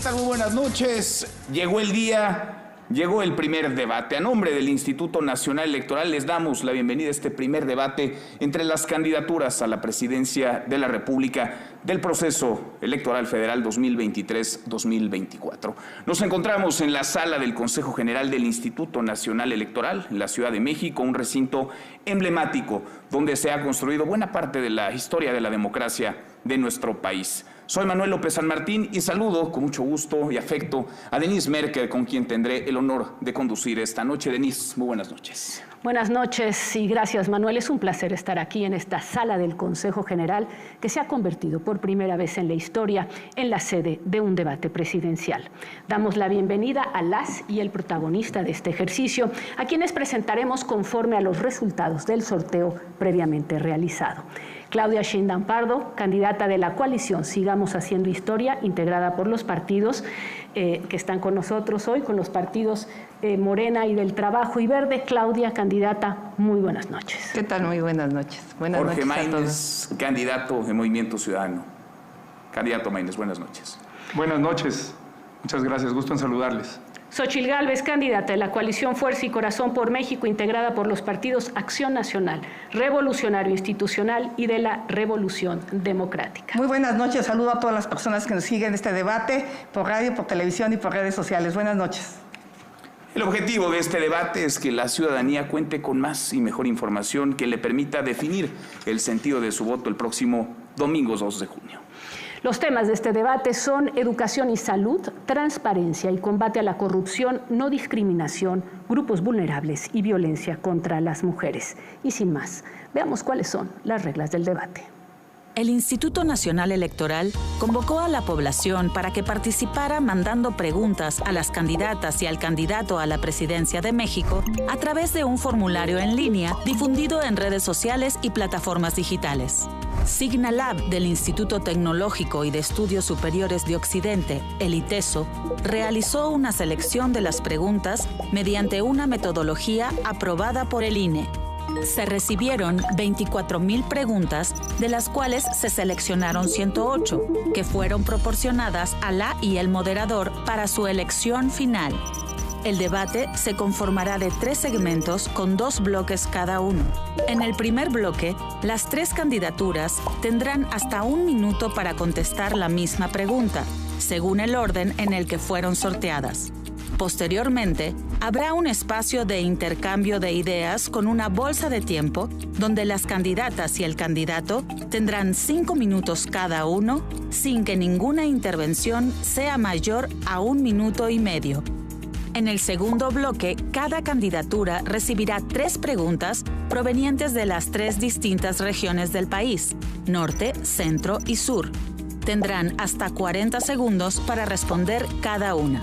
tal? Muy buenas noches. Llegó el día, llegó el primer debate. A nombre del Instituto Nacional Electoral les damos la bienvenida a este primer debate entre las candidaturas a la presidencia de la República del proceso electoral federal 2023-2024. Nos encontramos en la sala del Consejo General del Instituto Nacional Electoral en la Ciudad de México, un recinto emblemático donde se ha construido buena parte de la historia de la democracia de nuestro país. Soy Manuel López San Martín y saludo con mucho gusto y afecto a Denise Merker, con quien tendré el honor de conducir esta noche. Denise, muy buenas noches. Buenas noches y gracias, Manuel. Es un placer estar aquí en esta sala del Consejo General que se ha convertido por primera vez en la historia en la sede de un debate presidencial. Damos la bienvenida a las y el protagonista de este ejercicio, a quienes presentaremos conforme a los resultados del sorteo previamente realizado. Claudia Sheinbaum Pardo, candidata de la coalición Sigamos Haciendo Historia, integrada por los partidos que están con nosotros hoy, con los partidos Morena y del Trabajo y Verde. Claudia, candidata, muy buenas noches. ¿Qué tal? Muy buenas noches. Buenas Jorge noches a Maínez, todos. candidato de Movimiento Ciudadano. Candidato Maínez, buenas noches. Buenas noches. Muchas gracias. Gusto en saludarles. Xochitl Gálvez, candidata de la coalición Fuerza y Corazón por México, integrada por los partidos Acción Nacional, Revolucionario Institucional y de la Revolución Democrática. Muy buenas noches. Saludo a todas las personas que nos siguen este debate por radio, por televisión y por redes sociales. Buenas noches. El objetivo de este debate es que la ciudadanía cuente con más y mejor información que le permita definir el sentido de su voto el próximo domingo 2 de junio. Los temas de este debate son educación y salud, transparencia y combate a la corrupción, no discriminación, grupos vulnerables y violencia contra las mujeres. Y sin más, veamos cuáles son las reglas del debate. El Instituto Nacional Electoral convocó a la población para que participara mandando preguntas a las candidatas y al candidato a la presidencia de México a través de un formulario en línea difundido en redes sociales y plataformas digitales. Signalab del Instituto Tecnológico y de Estudios Superiores de Occidente, el ITESO, realizó una selección de las preguntas mediante una metodología aprobada por el INE. Se recibieron 24,000 preguntas, de las cuales se seleccionaron 108, que fueron proporcionadas a la y el moderador para su elección final. El debate se conformará de 3 segmentos con 2 bloques cada uno. En el primer bloque, las 3 candidaturas tendrán hasta 1 minuto para contestar la misma pregunta, según el orden en el que fueron sorteadas. Posteriormente, habrá un espacio de intercambio de ideas con una bolsa de tiempo donde las candidatas y el candidato tendrán 5 minutos cada uno sin que ninguna intervención sea mayor a 1,5 minutos. En el segundo bloque, cada candidatura recibirá 3 preguntas provenientes de las 3 distintas regiones del país, norte, centro y sur. Tendrán hasta 40 segundos para responder cada una.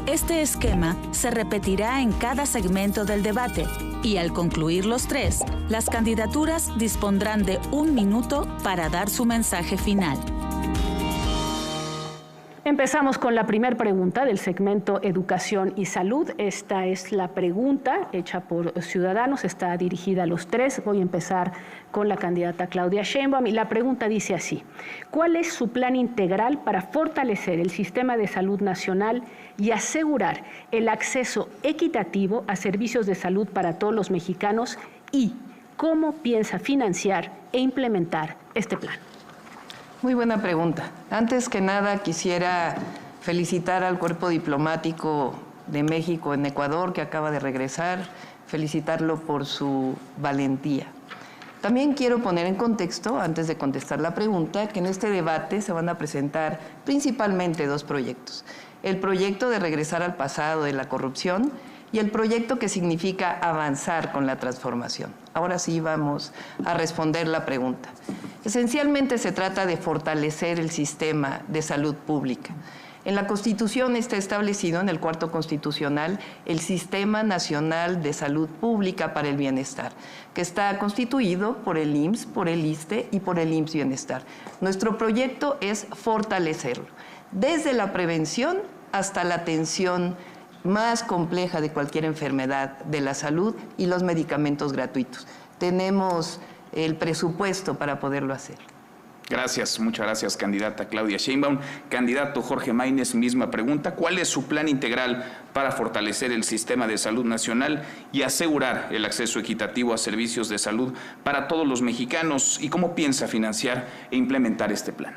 Este esquema se repetirá en cada segmento del debate y al concluir los 3, las candidaturas dispondrán de 1 minuto para dar su mensaje final. Empezamos con la primera pregunta del segmento Educación y Salud. Esta es la pregunta hecha por Ciudadanos, está dirigida a los 3. Voy a empezar con la candidata Claudia Sheinbaum y la pregunta dice así: ¿cuál es su plan integral para fortalecer el sistema de salud nacional y asegurar el acceso equitativo a servicios de salud para todos los mexicanos? ¿Y cómo piensa financiar e implementar este plan? Muy buena pregunta. Antes que nada, quisiera felicitar al cuerpo diplomático de México en Ecuador, que acaba de regresar, felicitarlo por su valentía. También quiero poner en contexto, antes de contestar la pregunta, que en este debate se van a presentar principalmente 2 proyectos. El proyecto de regresar al pasado de la corrupción y el proyecto que significa avanzar con la transformación. Ahora sí vamos a responder la pregunta. Esencialmente se trata de fortalecer el sistema de salud pública. En la Constitución está establecido, en el cuarto constitucional, el Sistema Nacional de Salud Pública para el Bienestar, que está constituido por el IMSS, por el ISSSTE y por el IMSS Bienestar. Nuestro proyecto es fortalecerlo, desde la prevención hasta la atención más compleja de cualquier enfermedad de la salud y los medicamentos gratuitos. Tenemos el presupuesto para poderlo hacer. Gracias, muchas gracias, candidata Claudia Sheinbaum. Candidato Jorge Maínez, misma pregunta. ¿Cuál es su plan integral para fortalecer el sistema de salud nacional y asegurar el acceso equitativo a servicios de salud para todos los mexicanos? ¿Y cómo piensa financiar e implementar este plan?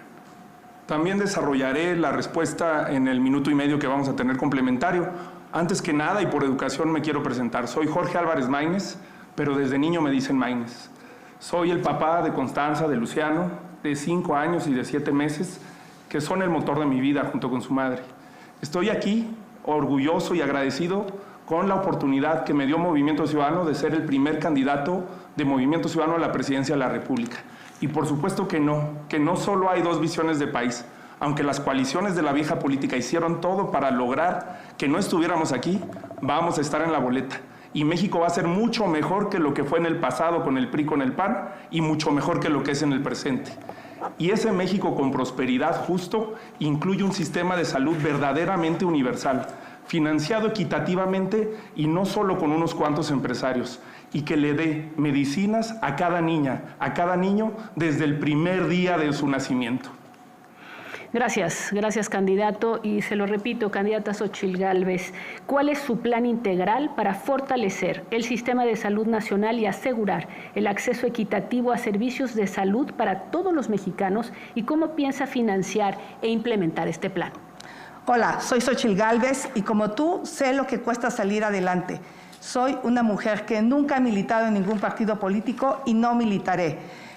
También desarrollaré la respuesta en el minuto y medio que vamos a tener complementario. Antes que nada, y por educación, me quiero presentar. Soy Jorge Álvarez Maínez, pero desde niño me dicen Maínez. Soy el papá de Constanza, de Luciano, de 5 años y de 7 meses, que son el motor de mi vida junto con su madre. Estoy aquí orgulloso y agradecido con la oportunidad que me dio Movimiento Ciudadano de ser el primer candidato de Movimiento Ciudadano a la presidencia de la República. Y por supuesto que no solo hay dos visiones de país. Aunque las coaliciones de la vieja política hicieron todo para lograr que no estuviéramos aquí, vamos a estar en la boleta. Y México va a ser mucho mejor que lo que fue en el pasado con el PRI, con el PAN, y mucho mejor que lo que es en el presente. Y ese México con prosperidad justo incluye un sistema de salud verdaderamente universal, financiado equitativamente y no solo con unos cuantos empresarios, y que le dé medicinas a cada niña, a cada niño, desde el primer día de su nacimiento. Gracias, gracias, candidato. Y se lo repito, candidata Xóchitl Gálvez, ¿cuál es su plan integral para fortalecer el sistema de salud nacional y asegurar el acceso equitativo a servicios de salud para todos los mexicanos? ¿Y cómo piensa financiar e implementar este plan? Hola, soy Xóchitl Gálvez y como tú sé lo que cuesta salir adelante. Soy una mujer que nunca ha militado en ningún partido político y no militaré.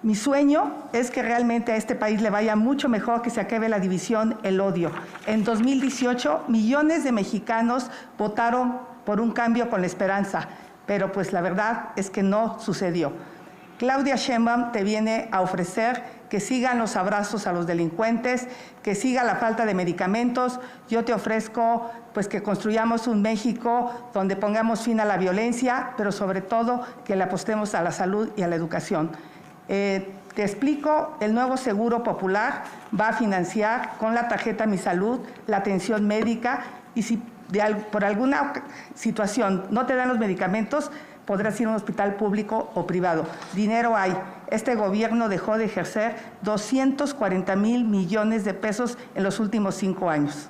Mi sueño es que realmente a este país le vaya mucho mejor, que se acabe la división, el odio. En 2018, millones de mexicanos votaron por un cambio con la esperanza, pero pues la verdad es que no sucedió. Claudia Sheinbaum te viene a ofrecer que sigan los abrazos a los delincuentes, que siga la falta de medicamentos. Yo te ofrezco pues que construyamos un México donde pongamos fin a la violencia, pero sobre todo que le apostemos a la salud y a la educación. Te explico, el nuevo Seguro Popular va a financiar con la tarjeta Mi Salud la atención médica y si por alguna situación no te dan los medicamentos, podrás ir a un hospital público o privado. Dinero hay. Este gobierno dejó de ejercer 240,000 millones de pesos en los últimos 5 años.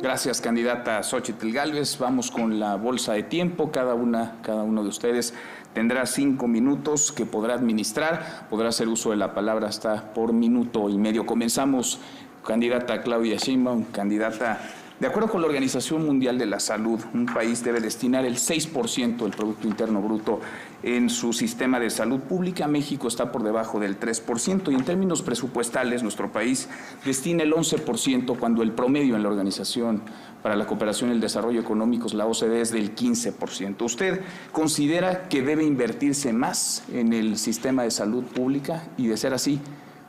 Gracias, candidata Xóchitl Gálvez. Vamos con la bolsa de tiempo. Cada uno de ustedes tendrá 5 minutos que podrá administrar. Podrá hacer uso de la palabra hasta por minuto y medio. Comenzamos, candidata Claudia Sheinbaum. Candidata, de acuerdo con la Organización Mundial de la Salud, un país debe destinar el 6% del Producto Interno Bruto en su sistema de salud pública. México está por debajo del 3% y en términos presupuestales nuestro país destina el 11% cuando el promedio en la Organización para la Cooperación y el Desarrollo Económicos, la OCDE, es del 15%. ¿Usted considera que debe invertirse más en el sistema de salud pública? Y de ser así,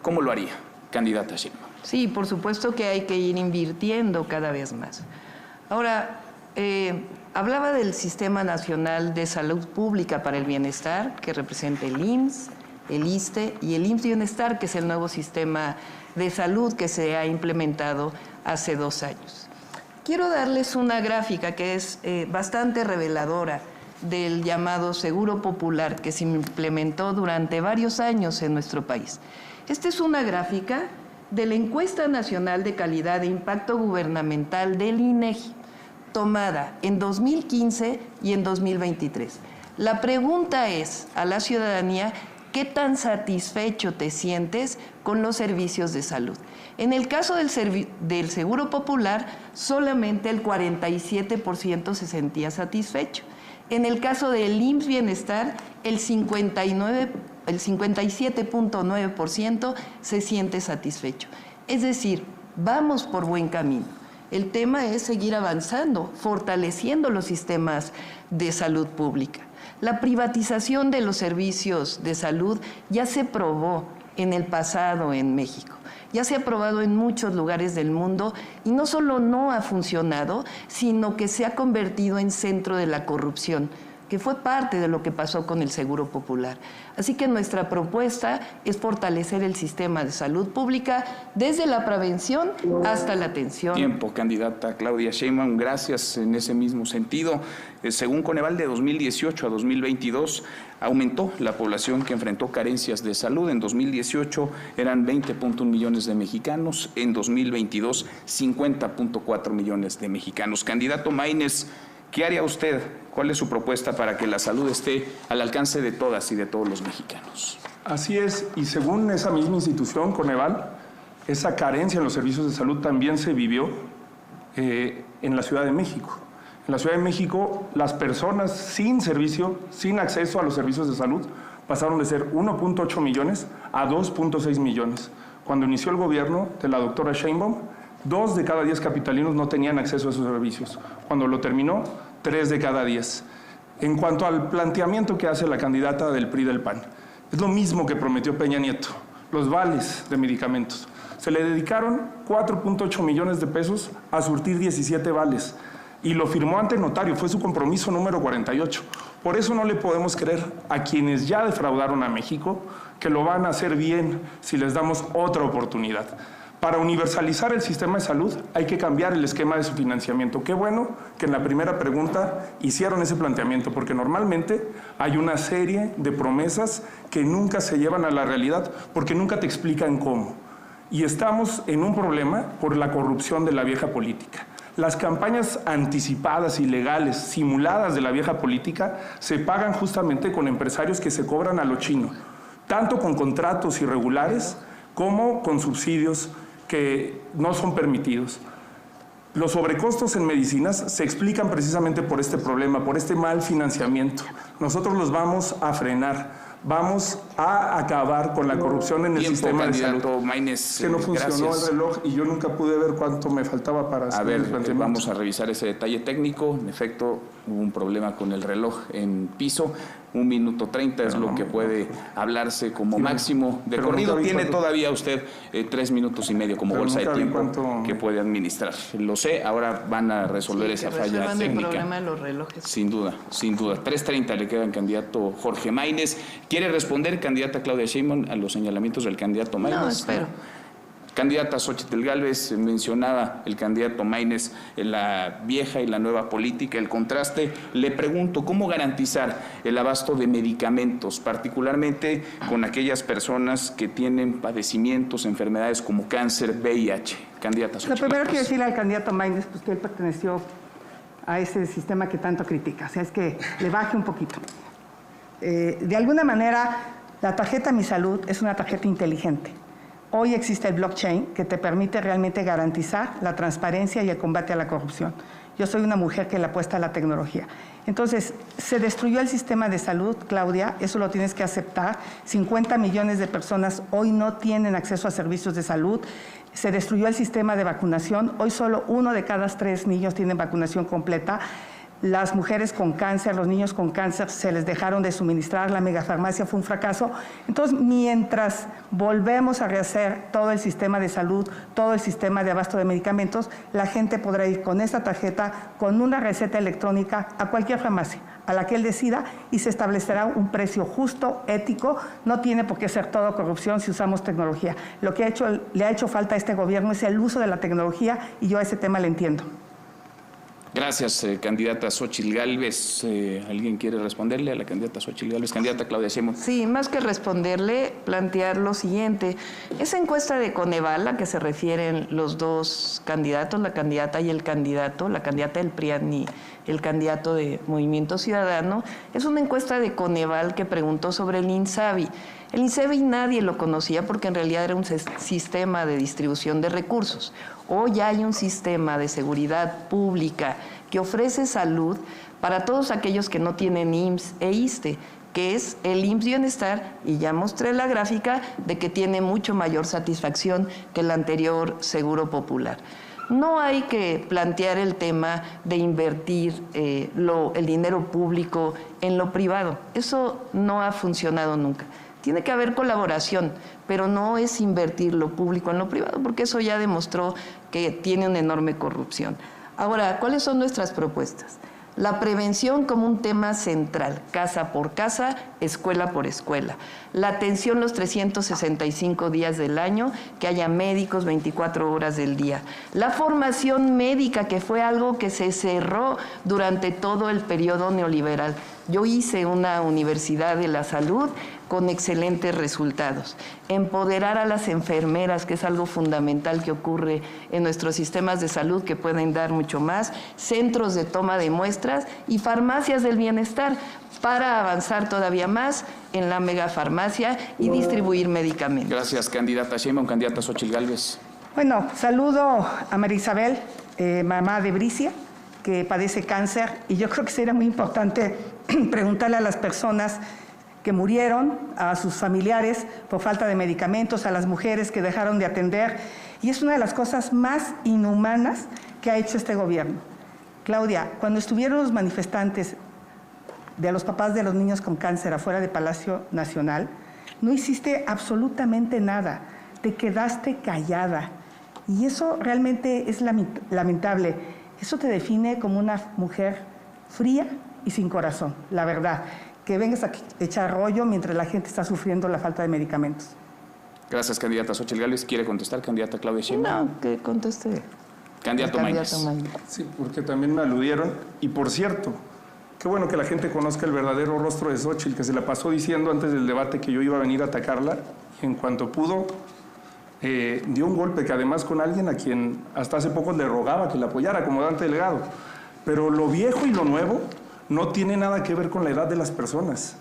¿cómo lo haría, candidata Sheinbaum? Sí, por supuesto que hay que ir invirtiendo cada vez más. Ahora, hablaba del Sistema Nacional de Salud Pública para el Bienestar, que representa el IMSS, el ISSSTE y el IMSS Bienestar, que es el nuevo sistema de salud que se ha implementado hace 2 años. Quiero darles una gráfica que es bastante reveladora del llamado Seguro Popular que se implementó durante varios años en nuestro país. Esta es una gráfica de la Encuesta Nacional de Calidad e Impacto Gubernamental del INEGI, tomada en 2015 y en 2023. La pregunta es a la ciudadanía, ¿qué tan satisfecho te sientes con los servicios de salud? En el caso del Seguro Popular, solamente el 47% se sentía satisfecho. En el caso del IMSS Bienestar, el 57.9% se siente satisfecho. Es decir, vamos por buen camino. El tema es seguir avanzando, fortaleciendo los sistemas de salud pública. La privatización de los servicios de salud ya se probó en el pasado en México. Ya se ha probado en muchos lugares del mundo y no solo no ha funcionado, sino que se ha convertido en centro de la corrupción. que fue parte de lo que pasó con el Seguro Popular. Así que nuestra propuesta es fortalecer el sistema de salud pública desde la prevención hasta la atención. Tiempo, candidata Claudia Sheinbaum, gracias en ese mismo sentido. Según Coneval, de 2018 a 2022 aumentó la población que enfrentó carencias de salud. En 2018 eran 20.1 millones de mexicanos, en 2022 50.4 millones de mexicanos. Candidato Maínez, ¿qué haría usted? ¿Cuál es su propuesta para que la salud esté al alcance de todas y de todos los mexicanos? Así es, y según esa misma institución, Coneval, esa carencia en los servicios de salud también se vivió en la Ciudad de México. En la Ciudad de México, las personas sin servicio, sin acceso a los servicios de salud, pasaron de ser 1.8 millones a 2.6 millones. Cuando inició el gobierno de la doctora Sheinbaum, 2 de cada 10 capitalinos no tenían acceso a esos servicios. Cuando lo terminó, 3 de cada 10. En cuanto al planteamiento que hace la candidata del PRI del PAN, es lo mismo que prometió Peña Nieto, los vales de medicamentos. Se le dedicaron 4.8 millones de pesos a surtir 17 vales y lo firmó ante notario, fue su compromiso número 48. Por eso no le podemos creer a quienes ya defraudaron a México que lo van a hacer bien si les damos otra oportunidad. Para universalizar el sistema de salud hay que cambiar el esquema de su financiamiento. Qué bueno que en la primera pregunta hicieron ese planteamiento, porque normalmente hay una serie de promesas que nunca se llevan a la realidad porque nunca te explican cómo. Y estamos en un problema por la corrupción de la vieja política. Las campañas anticipadas, ilegales, simuladas de la vieja política se pagan justamente con empresarios que se cobran a lo chino, tanto con contratos irregulares como con subsidios que no son permitidos. Los sobrecostos en medicinas se explican precisamente por este problema, por este mal financiamiento. Nosotros los vamos a frenar. Vamos a acabar con la corrupción en el sistema de salud. Maínez, que no funcionó el reloj y yo nunca pude ver cuánto me faltaba para hacer el planteamiento. Vamos a revisar ese detalle técnico. En efecto, hubo un problema con el reloj en piso. 1 minuto 30 es lo que puede hablarse como máximo de corrido. Tiene todavía usted 3 minutos y medio como bolsa de tiempo que puede administrar. Lo sé, ahora van a resolver esa falla técnica. El problema de los relojes. Sin duda, sin duda. 3:30 le queda al candidato Jorge Maínez. ¿Quiere responder, candidata Claudia Sheinbaum, a los señalamientos del candidato Maínez? No, espero. Candidata Xochitl Gálvez, mencionaba el candidato Maínez la vieja y la nueva política, el contraste. Le pregunto, ¿cómo garantizar el abasto de medicamentos, particularmente con aquellas personas que tienen padecimientos, enfermedades como cáncer, VIH? Candidata Xochitl. Lo primero quiero decirle al candidato Maínez pues, que él perteneció a ese sistema que tanto critica, o sea, es que le baje un poquito. De alguna manera, la tarjeta Mi Salud es una tarjeta inteligente. Hoy existe el blockchain que te permite realmente garantizar la transparencia y el combate a la corrupción. Yo soy una mujer que le apuesta a la tecnología. Entonces, se destruyó el sistema de salud, Claudia, eso lo tienes que aceptar. 50 millones de personas hoy no tienen acceso a servicios de salud. Se destruyó el sistema de vacunación. Hoy solo 1 de cada 3 niños tienen vacunación completa. Las mujeres con cáncer, los niños con cáncer, se les dejaron de suministrar, la megafarmacia fue un fracaso. Entonces, mientras volvemos a rehacer todo el sistema de salud, todo el sistema de abasto de medicamentos, la gente podrá ir con esta tarjeta, con una receta electrónica, a cualquier farmacia, a la que él decida, y se establecerá un precio justo, ético. No tiene por qué ser todo corrupción si usamos tecnología. Lo que le ha hecho falta a este gobierno es el uso de la tecnología, y yo a ese tema le entiendo. Gracias, candidata Xochitl Gálvez. ¿Alguien quiere responderle a la candidata Xochitl Gálvez? Candidata Claudia Sheinbaum. Sí, más que responderle, plantear lo siguiente. Esa encuesta de Coneval, a que se refieren los dos candidatos, la candidata y el candidato, la candidata del PRIAN y el candidato de Movimiento Ciudadano, es una encuesta de Coneval que preguntó sobre el INSABI. El INSABI nadie lo conocía porque en realidad era un sistema de distribución de recursos. Hoy hay un sistema de seguridad pública que ofrece salud para todos aquellos que no tienen IMSS e ISSSTE, que es el IMSS Bienestar, y ya mostré la gráfica de que tiene mucho mayor satisfacción que el anterior Seguro Popular. No hay que plantear el tema de invertir el dinero público en lo privado. Eso no ha funcionado nunca. Tiene que haber colaboración, pero no es invertir lo público en lo privado, porque eso ya demostró que tiene una enorme corrupción. Ahora, ¿cuáles son nuestras propuestas? La prevención como un tema central, casa por casa, escuela por escuela. La atención los 365 días del año, que haya médicos 24 horas del día. La formación médica, que fue algo que se cerró durante todo el periodo neoliberal. Yo hice una universidad de la salud con excelentes resultados. Empoderar a las enfermeras, que es algo fundamental que ocurre en nuestros sistemas de salud, que pueden dar mucho más, centros de toma de muestras y farmacias del bienestar para avanzar todavía más en la megafarmacia y distribuir medicamentos. Gracias, candidata Sheinbaum. Candidata Xóchitl Gálvez. Bueno, saludo a María Isabel, mamá de Bricia, que padece cáncer, y yo creo que sería muy importante preguntarle a las personas que murieron, a sus familiares por falta de medicamentos, a las mujeres que dejaron de atender, y es una de las cosas más inhumanas que ha hecho este gobierno. Claudia, cuando estuvieron los manifestantes de los papás de los niños con cáncer afuera de Palacio Nacional, no hiciste absolutamente nada, te quedaste callada, y eso realmente es lamentable. Eso te define como una mujer fría y sin corazón, la verdad. Que vengas a echar rollo mientras la gente está sufriendo la falta de medicamentos. Gracias, candidata Xóchitl Gálvez. ¿Quiere contestar, candidata Claudia Sheinbaum? No, que conteste. Candidato Maínez. Sí, porque también me aludieron. Y por cierto, qué bueno que la gente conozca el verdadero rostro de Xóchitl, que se la pasó diciendo antes del debate que yo iba a venir a atacarla, y en cuanto pudo, dio un golpe, que además con alguien a quien hasta hace poco le rogaba que la apoyara, como Dante Delgado. Pero lo viejo y lo nuevo no tiene nada que ver con la edad de las personas.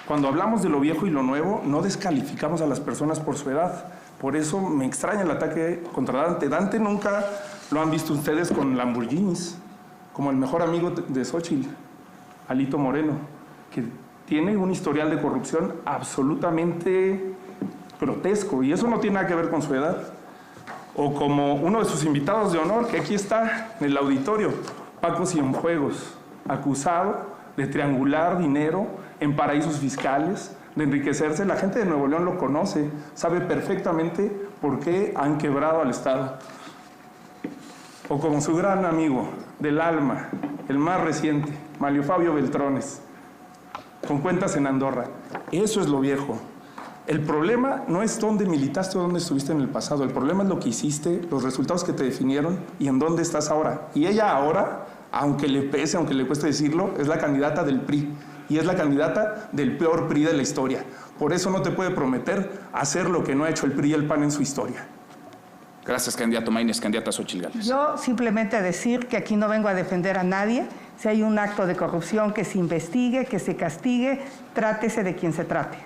Cuando hablamos de lo viejo y lo nuevo, no descalificamos a las personas por su edad. Por eso me extraña el ataque contra Dante. Dante nunca lo han visto ustedes con Lamborghinis, como el mejor amigo de Xóchitl, Alito Moreno, que tiene un historial de corrupción absolutamente grotesco, y eso no tiene nada que ver con su edad. O como uno de sus invitados de honor, que aquí está en el auditorio, Paco Cienfuegos, acusado de triangular dinero en paraísos fiscales, de enriquecerse. La gente de Nuevo León lo conoce, sabe perfectamente por qué han quebrado al Estado. O como su gran amigo del alma, el más reciente, Mario Fabio Beltrones, con cuentas en Andorra. Eso es lo viejo. El problema no es dónde militaste o dónde estuviste en el pasado. El problema es lo que hiciste, los resultados que te definieron y en dónde estás ahora. Y ella ahora, aunque le pese, aunque le cueste decirlo, es la candidata del PRI. Y es la candidata del peor PRI de la historia. Por eso no te puede prometer hacer lo que no ha hecho el PRI y el PAN en su historia. Gracias, candidato Maínez. Candidata Xóchitl Gálvez. Yo simplemente a decir que aquí no vengo a defender a nadie. Si hay un acto de corrupción, que se investigue, que se castigue, trátese de quien se trate.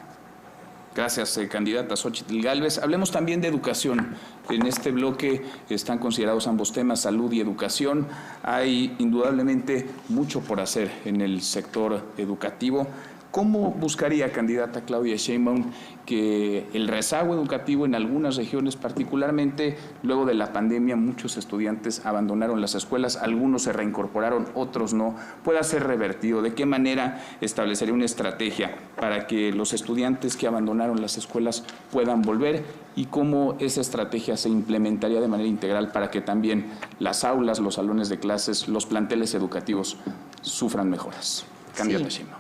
Gracias, candidata Xóchitl Gálvez. Hablemos también de educación. En este bloque están considerados ambos temas, salud y educación. Hay indudablemente mucho por hacer en el sector educativo. ¿Cómo buscaría, candidata Claudia Sheinbaum, que el rezago educativo en algunas regiones, particularmente luego de la pandemia, muchos estudiantes abandonaron las escuelas, algunos se reincorporaron, otros no, pueda ser revertido? ¿De qué manera establecería una estrategia para que los estudiantes que abandonaron las escuelas puedan volver? ¿Y cómo esa estrategia se implementaría de manera integral para que también las aulas, los salones de clases, los planteles educativos sufran mejoras? Candidata Sheinbaum.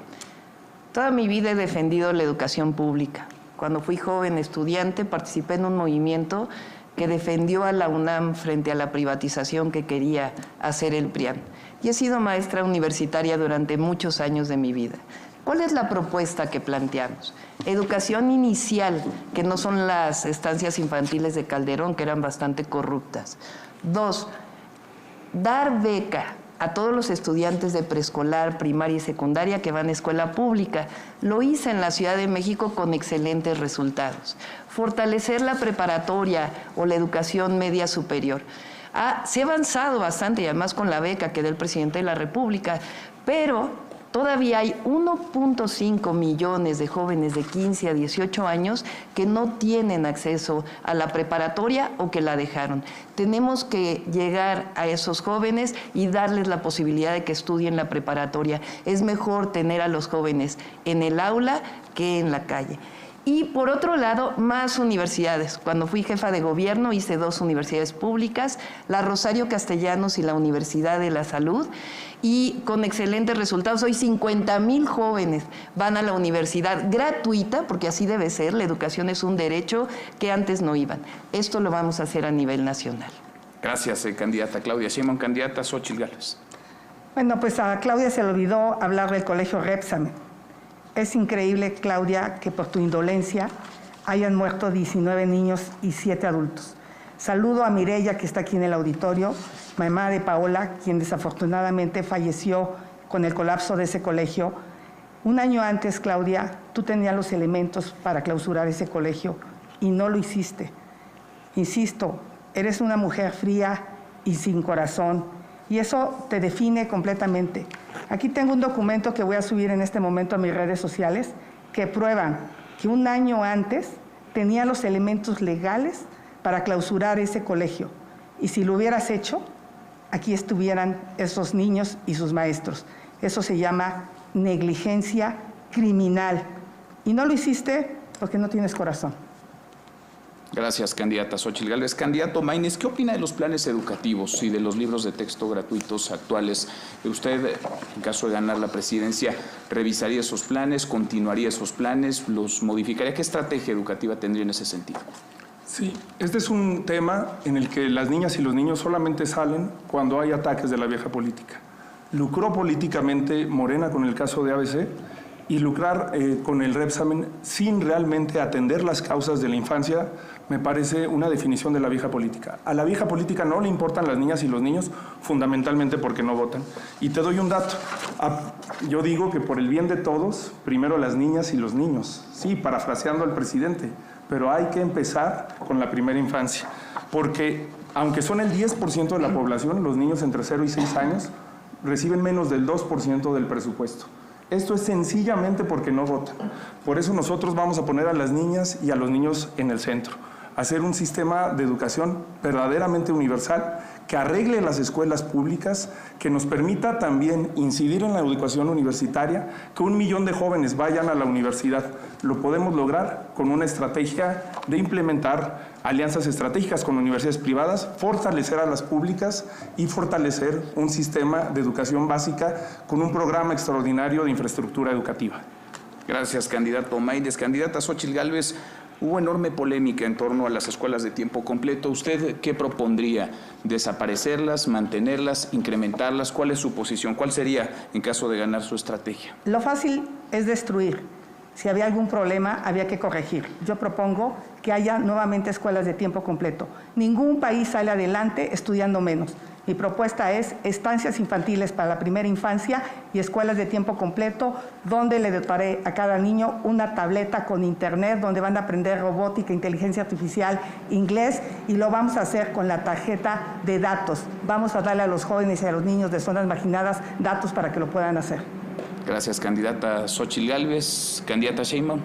Toda mi vida he defendido la educación pública. Cuando fui joven estudiante participé en un movimiento que defendió a la UNAM frente a la privatización que quería hacer el PRIAN. Y he sido maestra universitaria durante muchos años de mi vida. ¿Cuál es la propuesta que planteamos? Educación inicial, que no son las estancias infantiles de Calderón, que eran bastante corruptas. 2, dar beca a todos los estudiantes de preescolar, primaria y secundaria que van a escuela pública. Lo hice en la Ciudad de México con excelentes resultados. Fortalecer la preparatoria o la educación media superior. Se ha avanzado bastante, y además con la beca que da el presidente de la República, pero todavía hay 1.5 millones de jóvenes de 15 a 18 años que no tienen acceso a la preparatoria o que la dejaron. Tenemos que llegar a esos jóvenes y darles la posibilidad de que estudien la preparatoria. Es mejor tener a los jóvenes en el aula que en la calle. Y por otro lado, más universidades. Cuando fui jefa de gobierno hice 2 universidades públicas, la Rosario Castellanos y la Universidad de la Salud, y con excelentes resultados. Hoy 50,000 jóvenes van a la universidad gratuita, porque así debe ser, la educación es un derecho que antes no iban. Esto lo vamos a hacer a nivel nacional. Gracias, candidata Claudia Sheinbaum. Candidata Xóchitl Gálvez. Bueno, pues a Claudia se le olvidó hablar del colegio Repsamen. Es increíble, Claudia, que por tu indolencia hayan muerto 19 niños y 7 adultos. Saludo a Mireya, que está aquí en el auditorio, mamá de Paola, quien desafortunadamente falleció con el colapso de ese colegio. Un año antes, Claudia, tú tenías los elementos para clausurar ese colegio y no lo hiciste. Insisto, eres una mujer fría y sin corazón, y eso te define completamente. Aquí tengo un documento que voy a subir en este momento a mis redes sociales que prueban que un año antes tenía los elementos legales para clausurar ese colegio. Y si lo hubieras hecho, aquí estuvieran esos niños y sus maestros. Eso se llama negligencia criminal. Y no lo hiciste porque no tienes corazón. Gracias, candidata Xóchitl Gálvez. Candidato Maínez, ¿qué opina de los planes educativos y de los libros de texto gratuitos actuales? ¿Usted, en caso de ganar la presidencia, revisaría esos planes, continuaría esos planes, los modificaría? ¿Qué estrategia educativa tendría en ese sentido? Sí, este es un tema en el que las niñas y los niños solamente salen cuando hay ataques de la vieja política. Lucró políticamente Morena con el caso de ABC y lucrar con el Repsamen sin realmente atender las causas de la infancia me parece una definición de la vieja política. A la vieja política no le importan las niñas y los niños fundamentalmente porque no votan. Y te doy un dato. Yo digo que por el bien de todos, primero las niñas y los niños. Sí, parafraseando al presidente, pero hay que empezar con la primera infancia. Porque aunque son el 10% de la población, los niños entre 0 y 6 años reciben menos del 2% del presupuesto. Esto es sencillamente porque no votan. Por eso nosotros vamos a poner a las niñas y a los niños en el centro. Hacer un sistema de educación verdaderamente universal que arregle las escuelas públicas, que nos permita también incidir en la educación universitaria, que 1 millón de jóvenes vayan a la universidad. Lo podemos lograr con una estrategia de implementar alianzas estratégicas con universidades privadas, fortalecer a las públicas y fortalecer un sistema de educación básica con un programa extraordinario de infraestructura educativa. Gracias, candidato Maínez. Candidata Xóchitl Gálvez, hubo enorme polémica en torno a las escuelas de tiempo completo. ¿Usted qué propondría? ¿Desaparecerlas, mantenerlas, incrementarlas? ¿Cuál es su posición? ¿Cuál sería en caso de ganar su estrategia? Lo fácil es destruir. Si había algún problema, había que corregir. Yo propongo que haya nuevamente escuelas de tiempo completo. Ningún país sale adelante estudiando menos. Mi propuesta es estancias infantiles para la primera infancia y escuelas de tiempo completo, donde le dotaré a cada niño una tableta con internet, donde van a aprender robótica, inteligencia artificial, inglés, y lo vamos a hacer con la tarjeta de datos. Vamos a darle a los jóvenes y a los niños de zonas marginadas datos para que lo puedan hacer. Gracias, candidata Xóchitl Gálvez. Candidata Sheinbaum.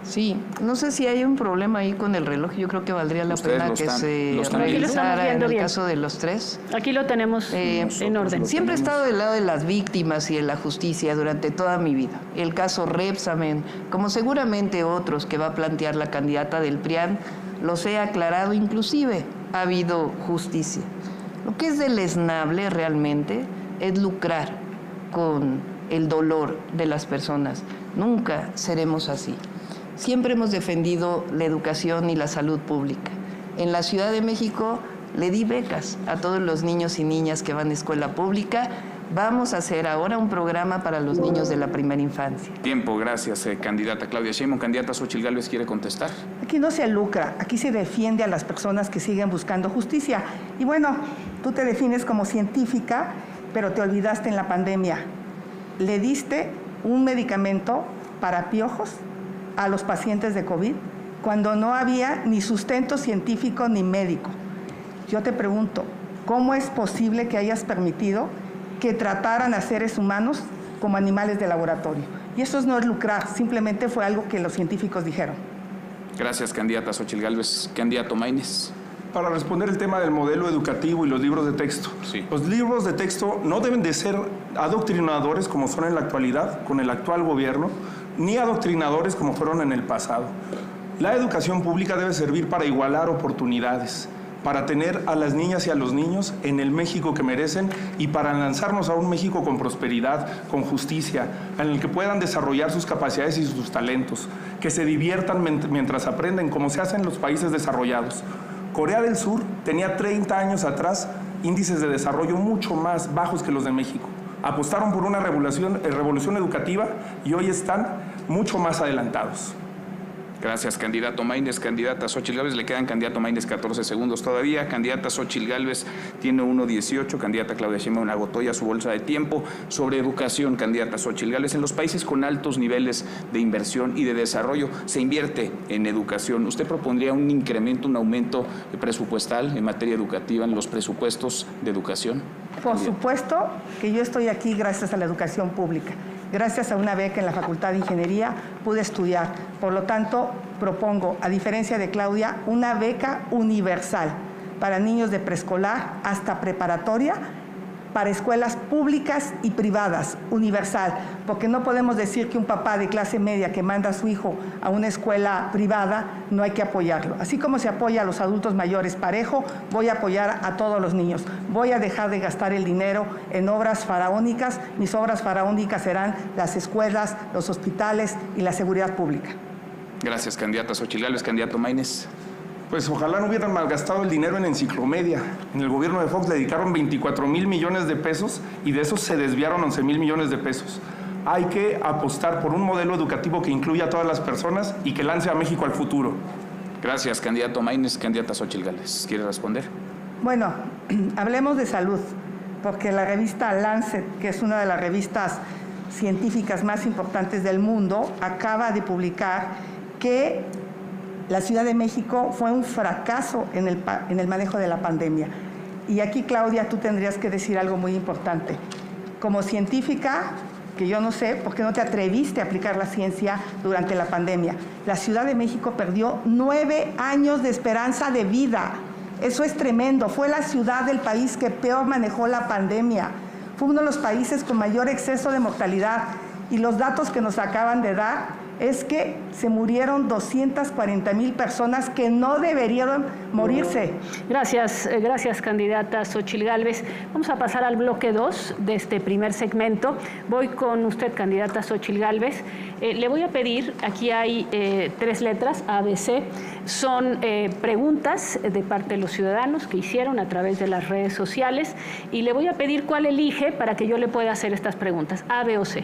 Sí, no sé si hay un problema ahí con el reloj. Yo creo que valdría la pena que se revisara en el caso de los 3. Aquí lo tenemos en orden. Siempre he estado del lado de las víctimas y de la justicia durante toda mi vida. El caso Repsamen, como seguramente otros que va a plantear la candidata del PRIAN, los he aclarado, inclusive ha habido justicia. Lo que es deleznable realmente es lucrar con el dolor de las personas. Nunca seremos así. Siempre hemos defendido la educación y la salud pública. En la Ciudad de México le di becas a todos los niños y niñas que van a escuela pública. Vamos a hacer ahora un programa para los niños de la primera infancia. Tiempo, gracias, candidata Claudia Sheinbaum. Candidata Xóchitl Gálvez, ¿quiere contestar? Aquí no se lucra, aquí se defiende a las personas que siguen buscando justicia. Y bueno, tú te defines como científica, pero te olvidaste en la pandemia. Le diste un medicamento para piojos a los pacientes de COVID cuando no había ni sustento científico ni médico. Yo te pregunto, ¿cómo es posible que hayas permitido que trataran a seres humanos como animales de laboratorio? Y eso no es lucrar, simplemente fue algo que los científicos dijeron. Gracias, candidata Xóchitl Gálvez. Candidato Maínez. Para responder el tema del modelo educativo y los libros de texto. Sí. Los libros de texto no deben de ser adoctrinadores como son en la actualidad, con el actual gobierno. ni adoctrinadores como fueron en el pasado. La educación pública debe servir para igualar oportunidades, para tener a las niñas y a los niños en el México que merecen y para lanzarnos a un México con prosperidad, con justicia, en el que puedan desarrollar sus capacidades y sus talentos, que se diviertan mientras aprenden, como se hace en los países desarrollados. Corea del Sur tenía 30 años atrás índices de desarrollo mucho más bajos que los de México. Apostaron por una revolución educativa y hoy están mucho más adelantados. Gracias, candidato Maínez. Candidata Xóchitl Gálvez, le quedan candidato Maínez 14 segundos todavía. Candidata Xóchitl Gálvez tiene 1:18. Candidata Claudia Sheinbaum agotó ya su bolsa de tiempo. Sobre educación, candidata Xóchitl Gálvez, en los países con altos niveles de inversión y de desarrollo se invierte en educación. ¿Usted propondría un incremento, un aumento presupuestal en materia educativa en los presupuestos de educación? Por supuesto que yo estoy aquí gracias a la educación pública. Gracias a una beca en la Facultad de Ingeniería pude estudiar. Por lo tanto, propongo, a diferencia de Claudia, una beca universal para niños de preescolar hasta preparatoria, para escuelas públicas y privadas, universal, porque no podemos decir que un papá de clase media que manda a su hijo a una escuela privada no hay que apoyarlo. Así como se apoya a los adultos mayores parejo, voy a apoyar a todos los niños. Voy a dejar de gastar el dinero en obras faraónicas. Mis obras faraónicas serán las escuelas, los hospitales y la seguridad pública. Gracias, candidata Xóchitl Gálvez. Candidato Maínez. Pues ojalá no hubieran malgastado el dinero en Enciclomedia. En el gobierno de Fox le dedicaron 24,000 millones de pesos y de esos se desviaron 11,000 millones de pesos. Hay que apostar por un modelo educativo que incluya a todas las personas y que lance a México al futuro. Gracias, candidato Maínez. Candidata Xóchitl Gálvez, ¿quiere responder? Bueno, hablemos de salud, porque la revista Lancet, que es una de las revistas científicas más importantes del mundo, acaba de publicar que la Ciudad de México fue un fracaso en el manejo de la pandemia. Y aquí, Claudia, tú tendrías que decir algo muy importante. Como científica, que yo no sé por qué no te atreviste a aplicar la ciencia durante la pandemia. La Ciudad de México perdió 9 años de esperanza de vida. Eso es tremendo. Fue la ciudad del país que peor manejó la pandemia. Fue uno de los países con mayor exceso de mortalidad. Y los datos que nos acaban de dar es que se murieron 240,000 personas que no deberían morirse. Gracias, candidata Xóchitl Gálvez. Vamos a pasar al bloque 2 de este primer segmento. Voy con usted, candidata Xóchitl Gálvez. Le voy a pedir, aquí hay 3 letras, ABC, son preguntas de parte de los ciudadanos que hicieron a través de las redes sociales y le voy a pedir cuál elige para que yo le pueda hacer estas preguntas, A, B o C.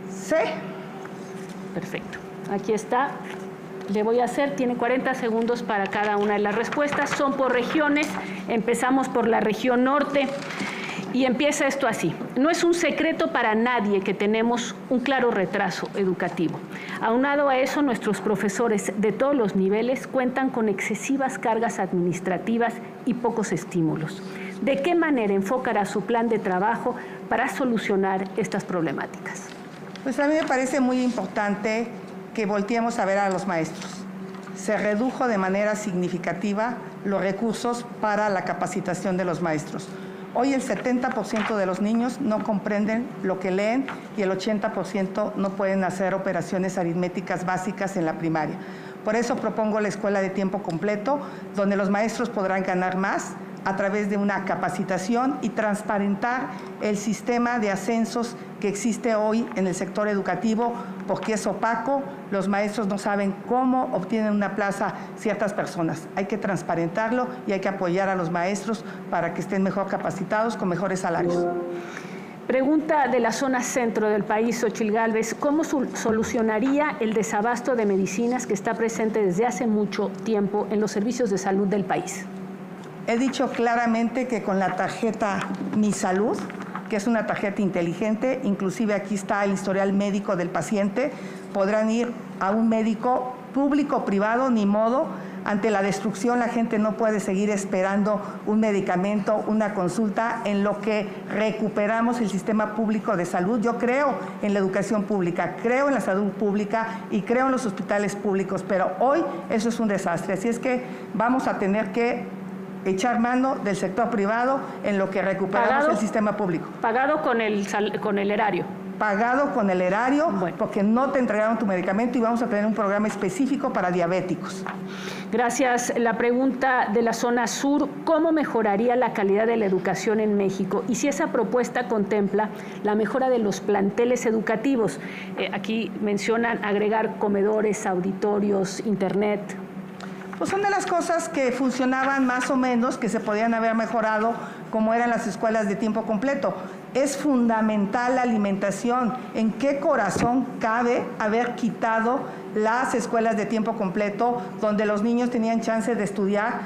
C. Perfecto. Aquí está. Le voy a hacer, tiene 40 segundos para cada una de las respuestas. Son por regiones. Empezamos por la región norte. Y empieza esto así. No es un secreto para nadie que tenemos un claro retraso educativo. Aunado a eso, nuestros profesores de todos los niveles cuentan con excesivas cargas administrativas y pocos estímulos. ¿De qué manera enfocará su plan de trabajo para solucionar estas problemáticas? Pues a mí me parece muy importante que volteemos a ver a los maestros. Se redujo de manera significativa los recursos para la capacitación de los maestros. Hoy el 70% de los niños no comprenden lo que leen y el 80% no pueden hacer operaciones aritméticas básicas en la primaria. Por eso propongo la escuela de tiempo completo, donde los maestros podrán ganar más a través de una capacitación y transparentar el sistema de ascensos que existe hoy en el sector educativo, porque es opaco, los maestros no saben cómo obtienen una plaza ciertas personas. Hay que transparentarlo y hay que apoyar a los maestros para que estén mejor capacitados con mejores salarios. Pregunta de la zona centro del país, Xóchitl Gálvez, ¿cómo solucionaría el desabasto de medicinas que está presente desde hace mucho tiempo en los servicios de salud del país? He dicho claramente que con la tarjeta Mi Salud, que es una tarjeta inteligente, inclusive aquí está el historial médico del paciente, podrán ir a un médico público o privado, ni modo. Ante la destrucción la gente no puede seguir esperando un medicamento, una consulta, en lo que recuperamos el sistema público de salud. Yo creo en la educación pública, creo en la salud pública y creo en los hospitales públicos, pero hoy eso es un desastre. Así es que vamos a tener que echar mano del sector privado en lo que recuperamos el sistema público. Pagado con el erario. pagado con el erario, porque no te entregaron tu medicamento, y vamos a tener un programa específico para diabéticos. Gracias. La pregunta de la zona sur, ¿cómo mejoraría la calidad de la educación en México? Y si esa propuesta contempla la mejora de los planteles educativos. Aquí mencionan agregar comedores, auditorios, internet. Pues son de las cosas que funcionaban más o menos, que se podían haber mejorado, como eran las escuelas de tiempo completo. Es fundamental la alimentación. ¿En qué corazón cabe haber quitado las escuelas de tiempo completo, donde los niños tenían chance de estudiar?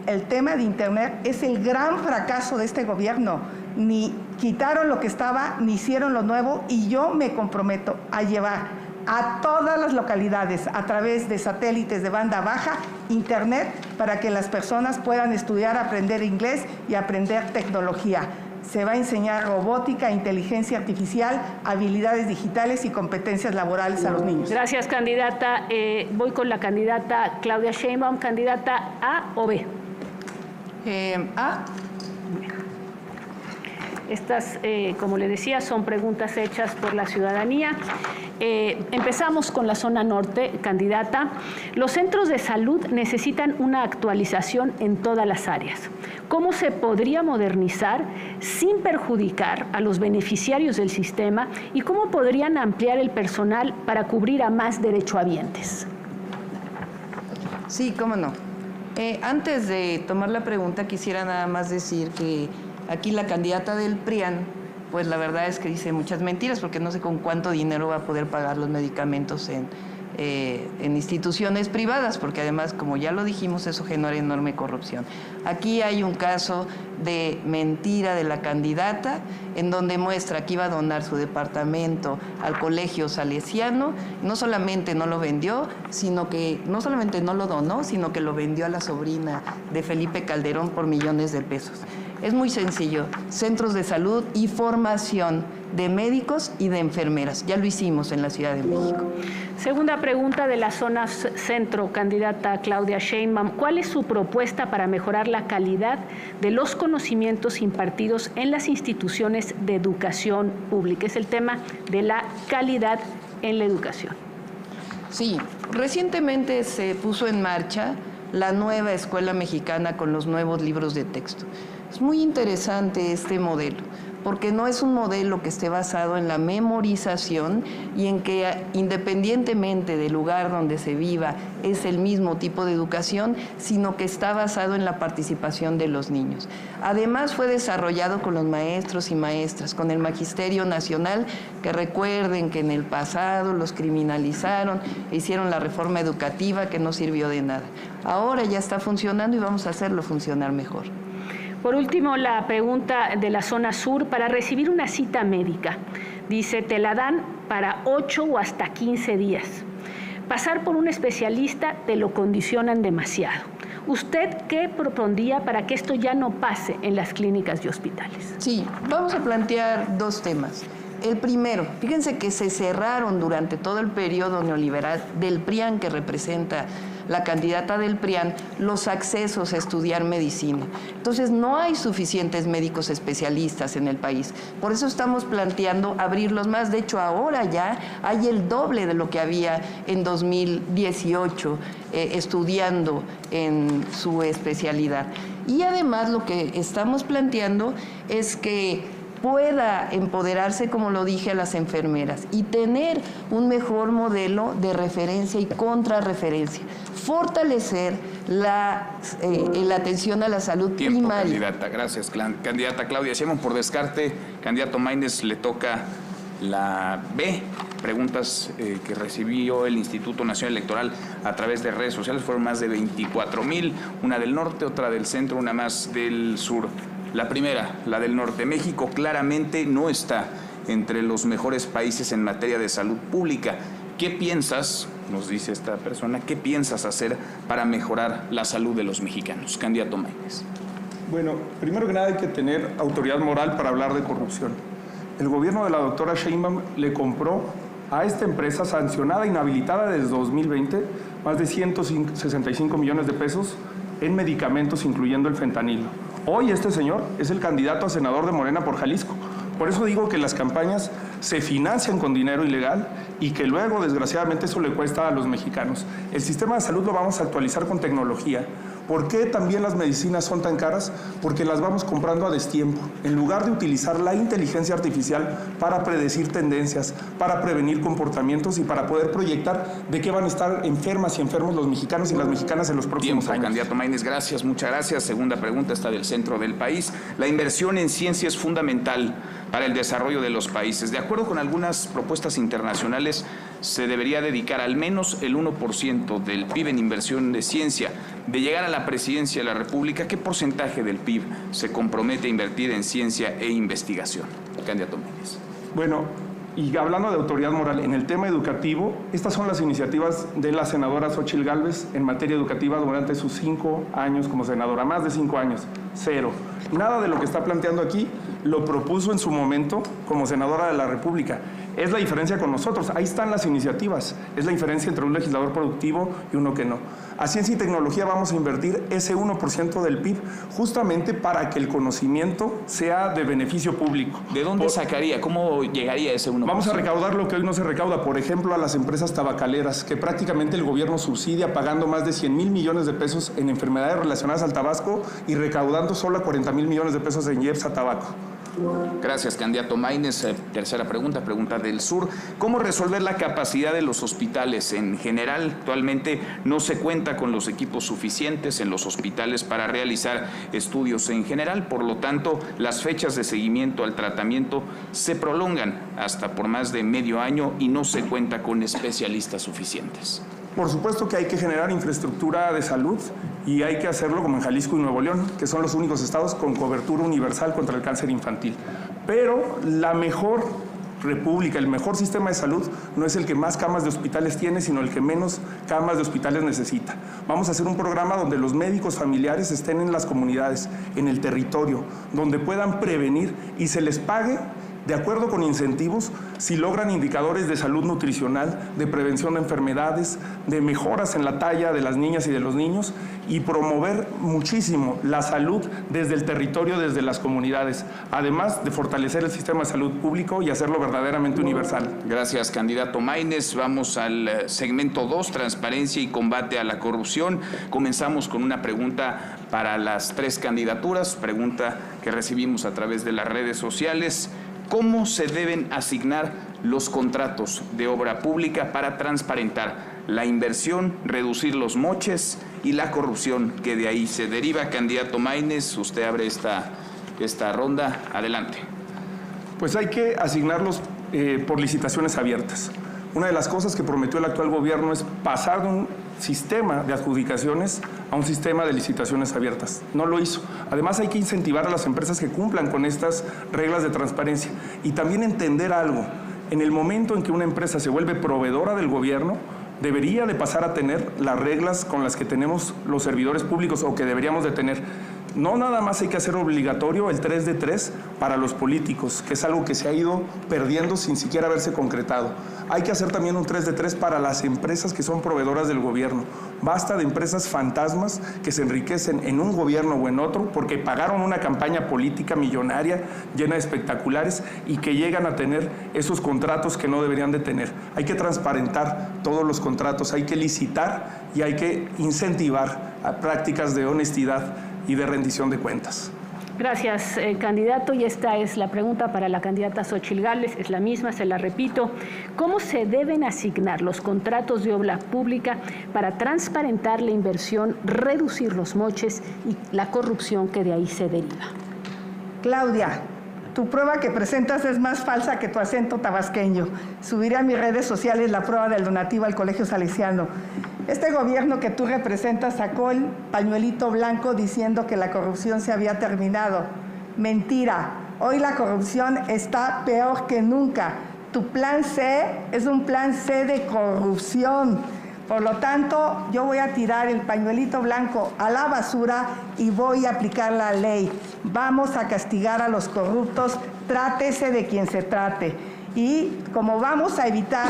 El tema de Internet es el gran fracaso de este gobierno. Ni quitaron lo que estaba, ni hicieron lo nuevo, y yo me comprometo a llevar a todas las localidades, a través de satélites de banda baja, Internet, para que las personas puedan estudiar, aprender inglés y aprender tecnología. Se va a enseñar robótica, inteligencia artificial, habilidades digitales y competencias laborales a los niños. Gracias, candidata. Voy con la candidata Claudia Sheinbaum. ¿Candidata A o B? A. Estas, como le decía, son preguntas hechas por la ciudadanía. Empezamos con la zona norte, candidata. Los centros de salud necesitan una actualización en todas las áreas. ¿Cómo se podría modernizar sin perjudicar a los beneficiarios del sistema? ¿Y cómo podrían ampliar el personal para cubrir a más derechohabientes? Sí, cómo no. Antes de tomar la pregunta, quisiera nada más decir que aquí la candidata del PRIAN, pues la verdad es que dice muchas mentiras, porque no sé con cuánto dinero va a poder pagar los medicamentos en instituciones privadas, porque además, como ya lo dijimos, eso genera enorme corrupción. Aquí hay un caso de mentira de la candidata, en donde muestra que iba a donar su departamento al Colegio Salesiano. No solamente no lo vendió, sino que no solamente no lo donó, sino que lo vendió a la sobrina de Felipe Calderón por millones de pesos. Es muy sencillo, centros de salud y formación de médicos y de enfermeras. Ya lo hicimos en la Ciudad de México. Segunda pregunta de la zona centro, candidata Claudia Sheinbaum. ¿Cuál es su propuesta para mejorar la calidad de los conocimientos impartidos en las instituciones de educación pública? Es el tema de la calidad en la educación. Sí, recientemente se puso en marcha la nueva escuela mexicana con los nuevos libros de texto. Es muy interesante este modelo, porque no es un modelo que esté basado en la memorización y en que independientemente del lugar donde se viva es el mismo tipo de educación, sino que está basado en la participación de los niños. Además fue desarrollado con los maestros y maestras, con el Magisterio Nacional, que recuerden que en el pasado los criminalizaron e hicieron la reforma educativa que no sirvió de nada. Ahora ya está funcionando y vamos a hacerlo funcionar mejor. Por último, la pregunta de la zona sur, para recibir una cita médica, dice, te la dan para 8 o hasta 15 días. Pasar por un especialista te lo condicionan demasiado. ¿Usted qué propondría para que esto ya no pase en las clínicas y hospitales? Sí, vamos a plantear dos temas. El primero, fíjense que se cerraron durante todo el periodo neoliberal del PRIAN, que representa la candidata del PRIAN, los accesos a estudiar medicina. Entonces, no hay suficientes médicos especialistas en el país. Por eso estamos planteando abrirlos más. De hecho, ahora ya hay el doble de lo que había en 2018 estudiando en su especialidad. Y además, lo que estamos planteando es que pueda empoderarse, como lo dije, a las enfermeras y tener un mejor modelo de referencia y contrarreferencia. Fortalecer la atención a la salud primaria. Candidata. Gracias, candidata Claudia Sheinbaum. Por descarte, candidato Maínez, le toca la B. Preguntas que recibió el Instituto Nacional Electoral a través de redes sociales. Fueron más de 24,000, una del norte, otra del centro, una más del sur. La primera, la del norte. México claramente no está entre los mejores países en materia de salud pública. ¿Qué piensas, nos dice esta persona, qué piensas hacer para mejorar la salud de los mexicanos? Candidato Maínez. Bueno, primero que nada hay que tener autoridad moral para hablar de corrupción. El gobierno de la doctora Sheinbaum le compró a esta empresa sancionada, inhabilitada desde 2020, más de 165 millones de pesos en medicamentos, incluyendo el fentanilo. Hoy este señor es el candidato a senador de Morena por Jalisco. por eso digo que las campañas se financian con dinero ilegal y que luego, desgraciadamente, eso le cuesta a los mexicanos. El sistema de salud lo vamos a actualizar con tecnología. ¿Por qué también las medicinas son tan caras? Porque las vamos comprando a destiempo. En lugar de utilizar la inteligencia artificial para predecir tendencias, para prevenir comportamientos y para poder proyectar de qué van a estar enfermas y enfermos los mexicanos y las mexicanas en los próximos años. Candidato Maínez, gracias, muchas gracias. Segunda pregunta está del centro del país. La inversión en ciencia es fundamental para el desarrollo de los países. De acuerdo con algunas propuestas internacionales, se debería dedicar al menos el 1% del PIB en inversión de ciencia. De llegar a la presidencia de la República, ¿qué porcentaje del PIB se compromete a invertir en ciencia e investigación? Candidato Maínez. Bueno, y hablando de autoridad moral, en el tema educativo, estas son las iniciativas de la senadora Xóchitl Gálvez en materia educativa durante sus 5 años como senadora, más de 5 años, 0. Nada de lo que está planteando aquí lo propuso en su momento como senadora de la República. Es la diferencia con nosotros, ahí están las iniciativas, es la diferencia entre un legislador productivo y uno que no. A ciencia y tecnología vamos a invertir ese 1% del PIB justamente para que el conocimiento sea de beneficio público. ¿De dónde sacaría? ¿Cómo llegaría ese 1%? Vamos a recaudar lo que hoy no se recauda, por ejemplo, a las empresas tabacaleras, que prácticamente el gobierno subsidia pagando más de 100,000 millones de pesos en enfermedades relacionadas al tabasco y recaudando solo 40,000 millones de pesos en IEPS a tabaco. Gracias, candidato Maínez. Tercera pregunta del sur. ¿Cómo resolver la capacidad de los hospitales? En general, actualmente no se cuenta con los equipos suficientes en los hospitales para realizar estudios en general. Por lo tanto, las fechas de seguimiento al tratamiento se prolongan hasta por más de medio año y no se cuenta con especialistas suficientes. Por supuesto que hay que generar infraestructura de salud y hay que hacerlo como en Jalisco y Nuevo León, que son los únicos estados con cobertura universal contra el cáncer infantil. Pero la mejor república, el mejor sistema de salud no es el que más camas de hospitales tiene, sino el que menos camas de hospitales necesita. Vamos a hacer un programa donde los médicos familiares estén en las comunidades, en el territorio, donde puedan prevenir y se les pague de acuerdo con incentivos, si logran indicadores de salud nutricional, de prevención de enfermedades, de mejoras en la talla de las niñas y de los niños y promover muchísimo la salud desde el territorio, desde las comunidades, además de fortalecer el sistema de salud público y hacerlo verdaderamente universal. Gracias, candidato Maínez. Vamos al segmento 2, transparencia y combate a la corrupción. Comenzamos con una pregunta para las 3 candidaturas, pregunta que recibimos a través de las redes sociales. ¿Cómo se deben asignar los contratos de obra pública para transparentar la inversión, reducir los moches y la corrupción que de ahí se deriva? Candidato Maínez, usted abre esta ronda. Adelante. Pues hay que asignarlos por licitaciones abiertas. Una de las cosas que prometió el actual gobierno es pasar de un sistema de adjudicaciones a un sistema de licitaciones abiertas. No lo hizo. Además, hay que incentivar a las empresas que cumplan con estas reglas de transparencia y también entender algo. En el momento en que una empresa se vuelve proveedora del gobierno, debería de pasar a tener las reglas con las que tenemos los servidores públicos o que deberíamos de tener. No nada más hay que hacer obligatorio el 3 de 3 para los políticos, que es algo que se ha ido perdiendo sin siquiera haberse concretado. Hay que hacer también un 3 de 3 para las empresas que son proveedoras del gobierno. Basta de empresas fantasmas que se enriquecen en un gobierno o en otro porque pagaron una campaña política millonaria llena de espectaculares y que llegan a tener esos contratos que no deberían de tener. Hay que transparentar todos los contratos, hay que licitar y hay que incentivar a prácticas de honestidad y de rendición de cuentas. Gracias, candidato. Y esta es la pregunta para la candidata Xóchitl Gálvez. Es la misma, se la repito. ¿Cómo se deben asignar los contratos de obra pública para transparentar la inversión, reducir los moches y la corrupción que de ahí se deriva? Claudia, tu prueba que presentas es más falsa que tu acento tabasqueño. Subiré a mis redes sociales la prueba del donativo al Colegio Salesiano. Este gobierno que tú representas sacó el pañuelito blanco diciendo que la corrupción se había terminado. Mentira. Hoy la corrupción está peor que nunca. Tu plan C es un plan C de corrupción. Por lo tanto, yo voy a tirar el pañuelito blanco a la basura y voy a aplicar la ley. Vamos a castigar a los corruptos, trátese de quien se trate. Y como vamos a evitar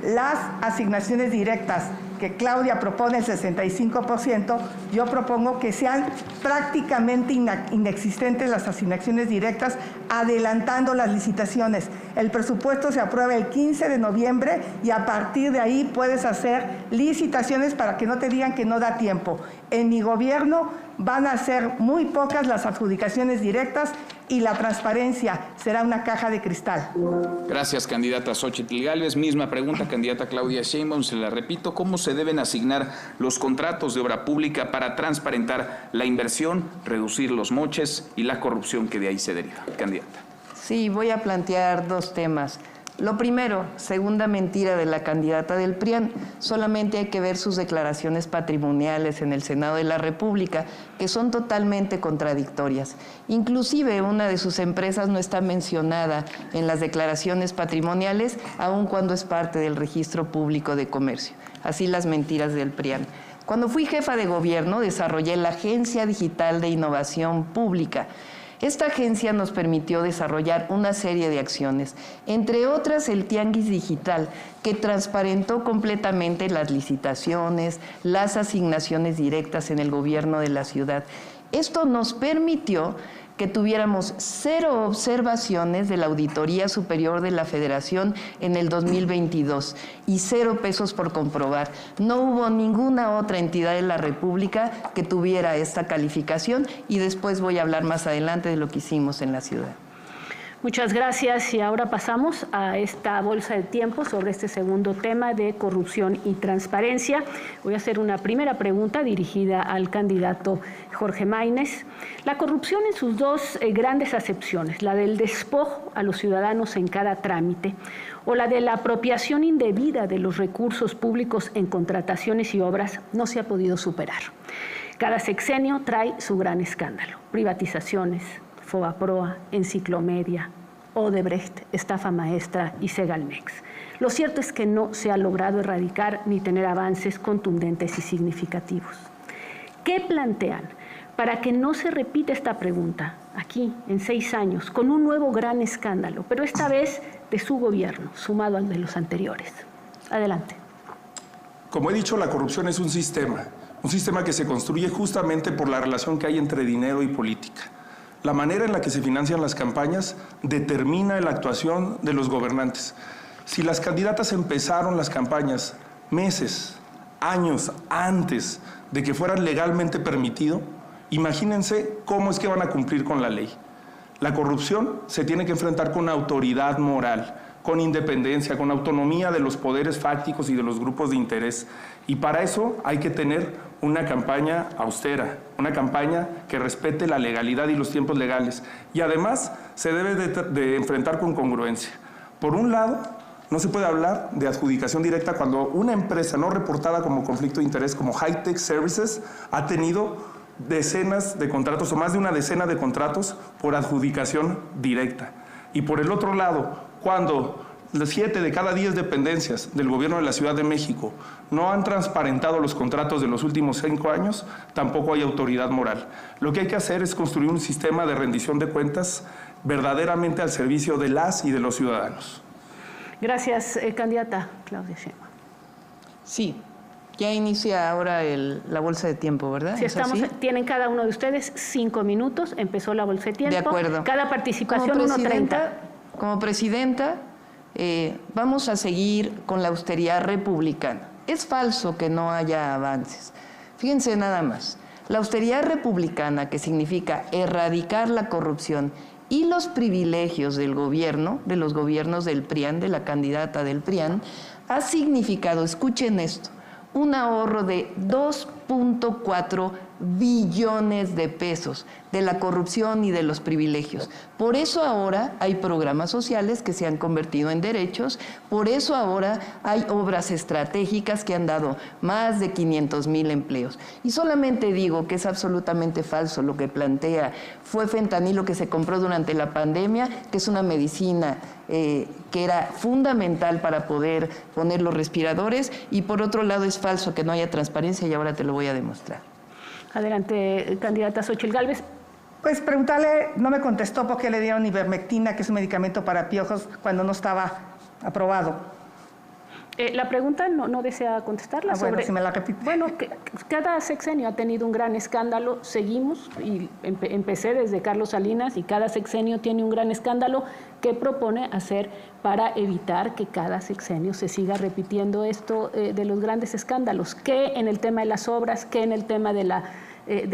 las asignaciones directas que Claudia propone el 65%, yo propongo que sean prácticamente inexistentes las asignaciones directas, adelantando las licitaciones. El presupuesto se aprueba el 15 de noviembre y a partir de ahí puedes hacer licitaciones para que no te digan que no da tiempo. En mi gobierno van a ser muy pocas las adjudicaciones directas y la transparencia será una caja de cristal. Gracias, candidata Xóchitl Gálvez. Misma pregunta, candidata Claudia Sheinbaum, se la repito. ¿Cómo se deben asignar los contratos de obra pública para transparentar la inversión, reducir los moches y la corrupción que de ahí se deriva? Candidata. Sí, voy a plantear dos temas. Lo primero, segunda mentira de la candidata del PRIAN, solamente hay que ver sus declaraciones patrimoniales en el Senado de la República, que son totalmente contradictorias. Inclusive una de sus empresas no está mencionada en las declaraciones patrimoniales, aun cuando es parte del Registro Público de Comercio. Así las mentiras del PRIAN. Cuando fui jefa de gobierno, desarrollé la Agencia Digital de Innovación Pública. Esta agencia nos permitió desarrollar una serie de acciones, entre otras el Tianguis Digital, que transparentó completamente las licitaciones, las asignaciones directas en el gobierno de la ciudad. Esto nos permitió que tuviéramos 0 observaciones de la Auditoría Superior de la Federación en el 2022 y 0 pesos por comprobar. No hubo ninguna otra entidad de la República que tuviera esta calificación y después voy a hablar más adelante de lo que hicimos en la ciudad. Muchas gracias y ahora pasamos a esta bolsa de tiempo sobre este segundo tema de corrupción y transparencia. Voy a hacer una primera pregunta dirigida al candidato Jorge Maínez. La corrupción en sus dos grandes acepciones, la del despojo a los ciudadanos en cada trámite o la de la apropiación indebida de los recursos públicos en contrataciones y obras, no se ha podido superar. Cada sexenio trae su gran escándalo, privatizaciones, Fobaproa, Enciclomedia, Odebrecht, estafa maestra y Segalmex. Lo cierto es que no se ha logrado erradicar ni tener avances contundentes y significativos. ¿Qué plantean para que no se repita esta pregunta aquí en 6 años con un nuevo gran escándalo, pero esta vez de su gobierno, sumado al de los anteriores? Adelante. Como he dicho, la corrupción es un sistema que se construye justamente por la relación que hay entre dinero y política. La manera en la que se financian las campañas determina la actuación de los gobernantes. Si las candidatas empezaron las campañas meses, años antes de que fueran legalmente permitido, imagínense cómo es que van a cumplir con la ley. La corrupción se tiene que enfrentar con autoridad moral, con independencia, con autonomía de los poderes fácticos y de los grupos de interés. Y para eso hay que tener una campaña austera, una campaña que respete la legalidad y los tiempos legales. Y además se debe de enfrentar con congruencia. Por un lado, no se puede hablar de adjudicación directa cuando una empresa no reportada como conflicto de interés, como High-Tech Services, ha tenido decenas de contratos o más de una decena de contratos por adjudicación directa. Y por el otro lado, cuando 7 de cada 10 dependencias del gobierno de la Ciudad de México no han transparentado los contratos de los últimos 5 años, tampoco hay autoridad moral. Lo que hay que hacer es construir un sistema de rendición de cuentas verdaderamente al servicio de las y de los ciudadanos. Gracias, candidata Claudia Sheinbaum. Sí, ya inicia ahora la bolsa de tiempo, ¿verdad? Sí, tienen cada uno de ustedes 5 minutos, empezó la bolsa de tiempo. De acuerdo. Cada participación 1:30. Como presidenta, vamos a seguir con la austeridad republicana. Es falso que no haya avances. Fíjense nada más, la austeridad republicana, que significa erradicar la corrupción y los privilegios del gobierno, de los gobiernos del PRIAN, de la candidata del PRIAN, ha significado, escuchen esto, un ahorro de 2.4 billones de pesos de la corrupción y de los privilegios. Por eso ahora hay programas sociales que se han convertido en derechos, por eso ahora hay obras estratégicas que han dado más de 500,000 empleos. Y solamente digo que es absolutamente falso lo que plantea. Fue fentanilo que se compró durante la pandemia, que es una medicina que era fundamental para poder poner los respiradores, y por otro lado es falso que no haya transparencia y ahora te lo voy a demostrar. Adelante, candidata Xóchitl Gálvez. Pues preguntarle, no me contestó por qué le dieron ivermectina, que es un medicamento para piojos, cuando no estaba aprobado. La pregunta no desea contestarla. Bueno, si me la repite. Bueno, cada sexenio ha tenido un gran escándalo, seguimos, y empecé desde Carlos Salinas, y cada sexenio tiene un gran escándalo. ¿Qué propone hacer para evitar que cada sexenio se siga repitiendo esto de los grandes escándalos? ¿Qué en el tema de las obras, qué en el tema de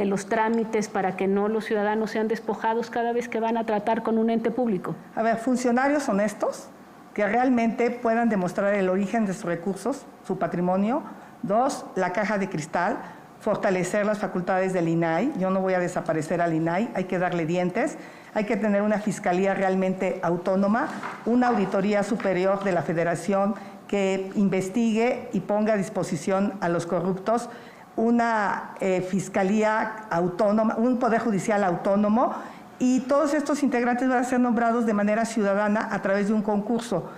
los trámites, para que no los ciudadanos sean despojados cada vez que van a tratar con un ente público? A ver, funcionarios honestos que realmente puedan demostrar el origen de sus recursos, su patrimonio. 2, la caja de cristal, fortalecer las facultades del INAI. Yo no voy a desaparecer al INAI, hay que darle dientes. Hay que tener una fiscalía realmente autónoma, una auditoría superior de la Federación que investigue y ponga a disposición a los corruptos, una fiscalía autónoma, un poder judicial autónomo, y todos estos integrantes van a ser nombrados de manera ciudadana a través de un concurso,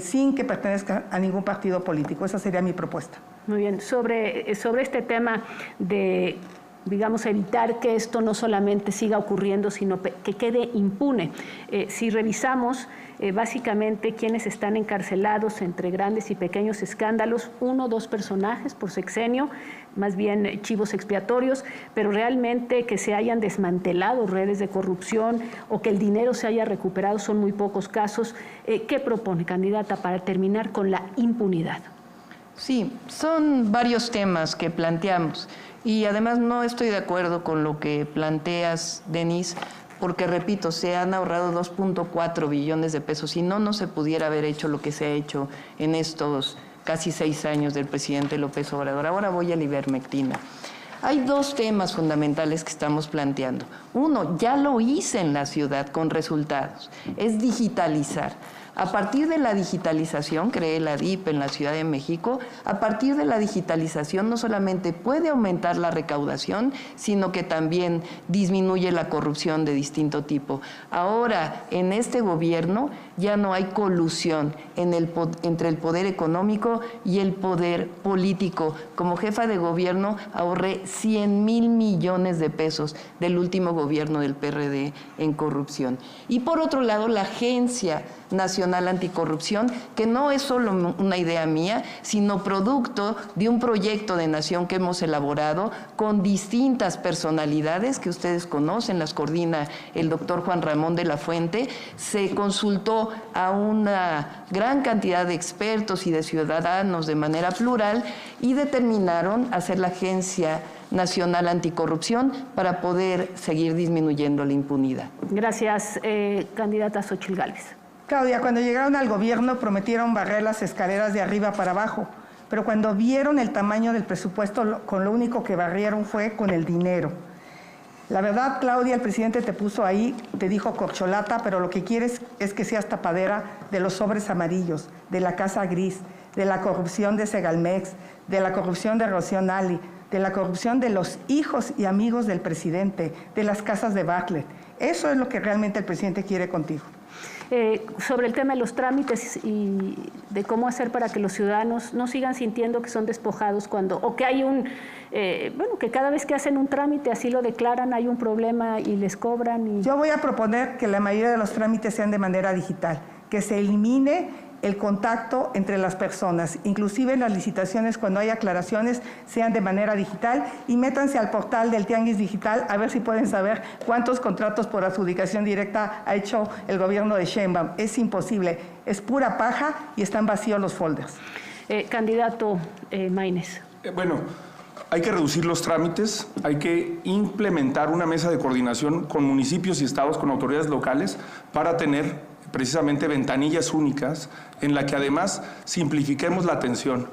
sin que pertenezcan a ningún partido político. Esa sería mi propuesta. Muy bien. Sobre este tema de, digamos, evitar que esto no solamente siga ocurriendo, sino que quede impune. Si revisamos básicamente quienes están encarcelados entre grandes y pequeños escándalos, 1 o 2 personajes por sexenio, más bien chivos expiatorios, pero realmente que se hayan desmantelado redes de corrupción o que el dinero se haya recuperado son muy pocos casos. ¿Qué propone, candidata, para terminar con la impunidad? Sí, son varios temas que planteamos. Y además no estoy de acuerdo con lo que planteas, Denise, porque repito, se han ahorrado 2.4 billones de pesos. Si no, no se pudiera haber hecho lo que se ha hecho en estos casi 6 años del presidente López Obrador. Ahora voy a la ivermectina. Hay 2 temas fundamentales que estamos planteando. Uno, ya lo hice en la ciudad con resultados, es digitalizar. A partir de la digitalización, creé la DIP en la Ciudad de México, a partir de la digitalización no solamente puede aumentar la recaudación, sino que también disminuye la corrupción de distinto tipo. Ahora, en este gobierno ya no hay colusión entre el poder económico y el poder político. Como jefa de gobierno ahorré 100,000 millones de pesos del último gobierno del PRD en corrupción. Y por otro lado, la Agencia Nacional Anticorrupción, que no es solo una idea mía, sino producto de un proyecto de nación que hemos elaborado con distintas personalidades que ustedes conocen, las coordina el doctor Juan Ramón de la Fuente. Se consultó a una gran cantidad de expertos y de ciudadanos de manera plural y determinaron hacer la Agencia Nacional Anticorrupción para poder seguir disminuyendo la impunidad. Gracias, candidata Xóchitl Gálvez. Claudia, cuando llegaron al gobierno prometieron barrer las escaleras de arriba para abajo, pero cuando vieron el tamaño del presupuesto, con lo único que barrieron fue con el dinero. La verdad, Claudia, el presidente te puso ahí, te dijo corcholata, pero lo que quieres es que seas tapadera de los sobres amarillos, de la Casa Gris, de la corrupción de Segalmex, de la corrupción de Rocío Nale, de la corrupción de los hijos y amigos del presidente, de las casas de Bartlett. Eso es lo que realmente el presidente quiere contigo. Sobre el tema de los trámites y de cómo hacer para que los ciudadanos no sigan sintiendo que son despojados o que hay que cada vez que hacen un trámite así lo declaran, hay un problema y les cobran. Yo voy a proponer que la mayoría de los trámites sean de manera digital, que se elimine el contacto entre las personas, inclusive en las licitaciones, cuando hay aclaraciones, sean de manera digital, y métanse al portal del Tianguis Digital a ver si pueden saber cuántos contratos por adjudicación directa ha hecho el gobierno de Sheinbaum. Es imposible, es pura paja y están vacíos los folders. Candidato Maínez. Bueno, hay que reducir los trámites, hay que implementar una mesa de coordinación con municipios y estados, con autoridades locales, para tener precisamente ventanillas únicas en la que además simplifiquemos la atención.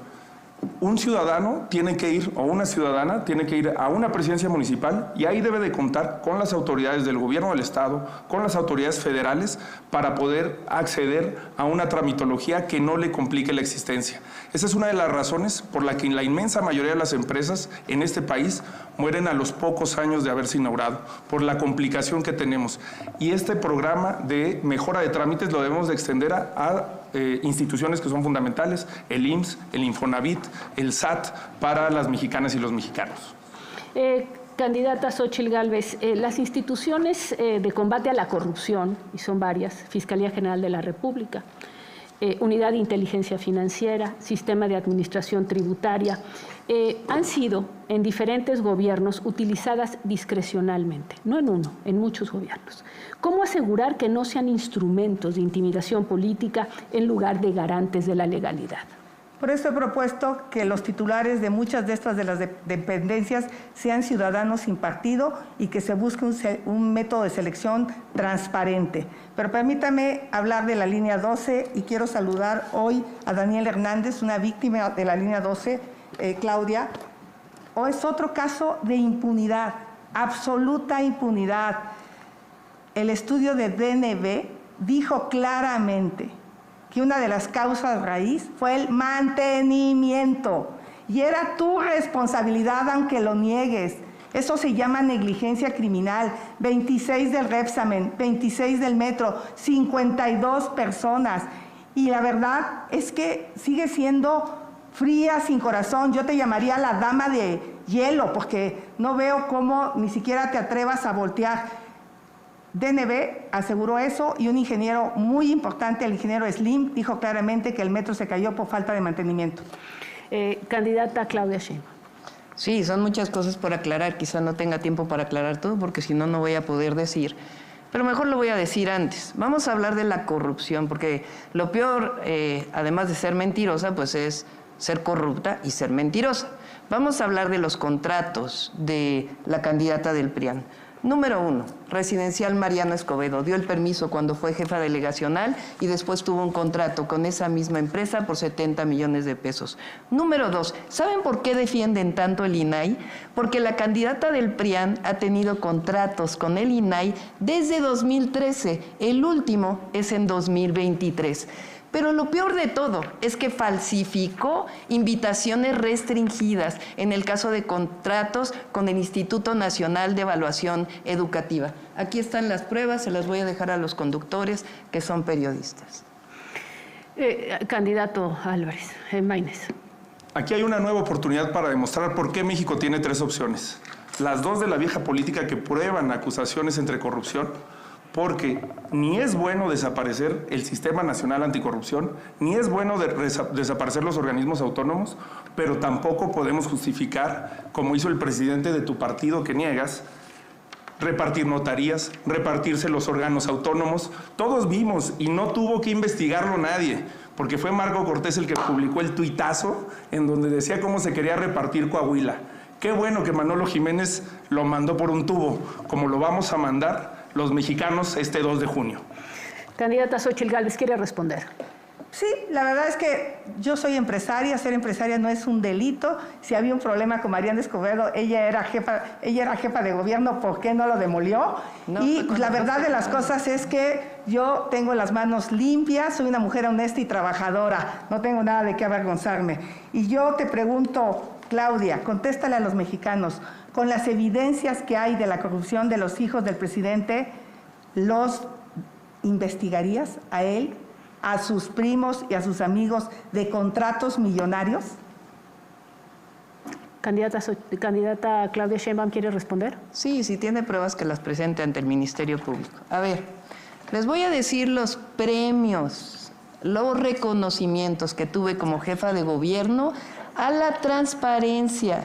Un ciudadano tiene que ir, o una ciudadana tiene que ir a una presidencia municipal y ahí debe de contar con las autoridades del gobierno del estado, con las autoridades federales, para poder acceder a una tramitología que no le complique la existencia. Esa es una de las razones por la que la inmensa mayoría de las empresas en este país mueren a los pocos años de haberse inaugurado, por la complicación que tenemos. Y este programa de mejora de trámites lo debemos de extender a instituciones que son fundamentales, el IMSS, el Infonavit, el SAT, para las mexicanas y los mexicanos. Candidata Xóchitl Gálvez, las instituciones de combate a la corrupción, y son varias, Fiscalía General de la República, unidad de inteligencia financiera, sistema de administración tributaria, han sido en diferentes gobiernos utilizadas discrecionalmente, no en uno, en muchos gobiernos. ¿Cómo asegurar que no sean instrumentos de intimidación política en lugar de garantes de la legalidad? Por eso he propuesto que los titulares de muchas de estas de las dependencias sean ciudadanos sin partido y que se busque un método de selección transparente. Pero permítame hablar de la línea 12 y quiero saludar hoy a Daniel Hernández, una víctima de la línea 12, Claudia. O es otro caso de impunidad, absoluta impunidad. El estudio de DNB dijo claramente que una de las causas raíz fue el mantenimiento y era tu responsabilidad aunque lo niegues. Eso se llama negligencia criminal. 26 del Repsamen, 26 del Metro, 52 personas. Y la verdad es que sigue siendo fría, sin corazón. Yo te llamaría la dama de hielo porque no veo cómo ni siquiera te atrevas a voltear. DNB aseguró eso y un ingeniero muy importante, el ingeniero Slim, dijo claramente que el metro se cayó por falta de mantenimiento. Candidata Claudia Sheinbaum. Sí, son muchas cosas por aclarar. Quizá no tenga tiempo para aclarar todo porque si no, no voy a poder decir. Pero mejor lo voy a decir antes. Vamos a hablar de la corrupción porque lo peor, además de ser mentirosa, pues es ser corrupta y ser mentirosa. Vamos a hablar de los contratos de la candidata del PRIAN. Número 1, Residencial Mariano Escobedo. Dio el permiso cuando fue jefa delegacional y después tuvo un contrato con esa misma empresa por 70 millones de pesos. Número 2, ¿saben por qué defienden tanto el INAI? Porque la candidata del PRIAN ha tenido contratos con el INAI desde 2013. El último es en 2023. Pero lo peor de todo es que falsificó invitaciones restringidas en el caso de contratos con el Instituto Nacional de Evaluación Educativa. Aquí están las pruebas, se las voy a dejar a los conductores que son periodistas. Candidato Álvarez, Maínez. Aquí hay una nueva oportunidad para demostrar por qué México tiene 3 opciones. Las 2 de la vieja política que prueban acusaciones entre corrupción, porque ni es bueno desaparecer el Sistema Nacional Anticorrupción, ni es bueno desaparecer los organismos autónomos, pero tampoco podemos justificar, como hizo el presidente de tu partido que niegas, repartir notarías, repartirse los órganos autónomos. Todos vimos y no tuvo que investigarlo nadie, porque fue Marco Cortés el que publicó el tuitazo en donde decía cómo se quería repartir Coahuila. Qué bueno que Manolo Jiménez lo mandó por un tubo, como lo vamos a mandar los mexicanos este 2 de junio. Candidata Xóchitl Gálvez, ¿quiere responder? Sí, la verdad es que yo soy empresaria, ser empresaria no es un delito. Si había un problema con Mariano Escobedo, ella era jefa de gobierno, ¿por qué no lo demolió? No, y pues, la verdad de las cosas es que yo tengo las manos limpias, soy una mujer honesta y trabajadora, no tengo nada de qué avergonzarme. Y yo te pregunto, Claudia, contéstale a los mexicanos, con las evidencias que hay de la corrupción de los hijos del presidente, ¿los investigarías a él, a sus primos y a sus amigos de contratos millonarios? Candidata Claudia Sheinbaum, ¿quiere responder? Sí, si tiene pruebas que las presente ante el Ministerio Público. A ver, les voy a decir los premios, los reconocimientos que tuve como jefa de gobierno a la transparencia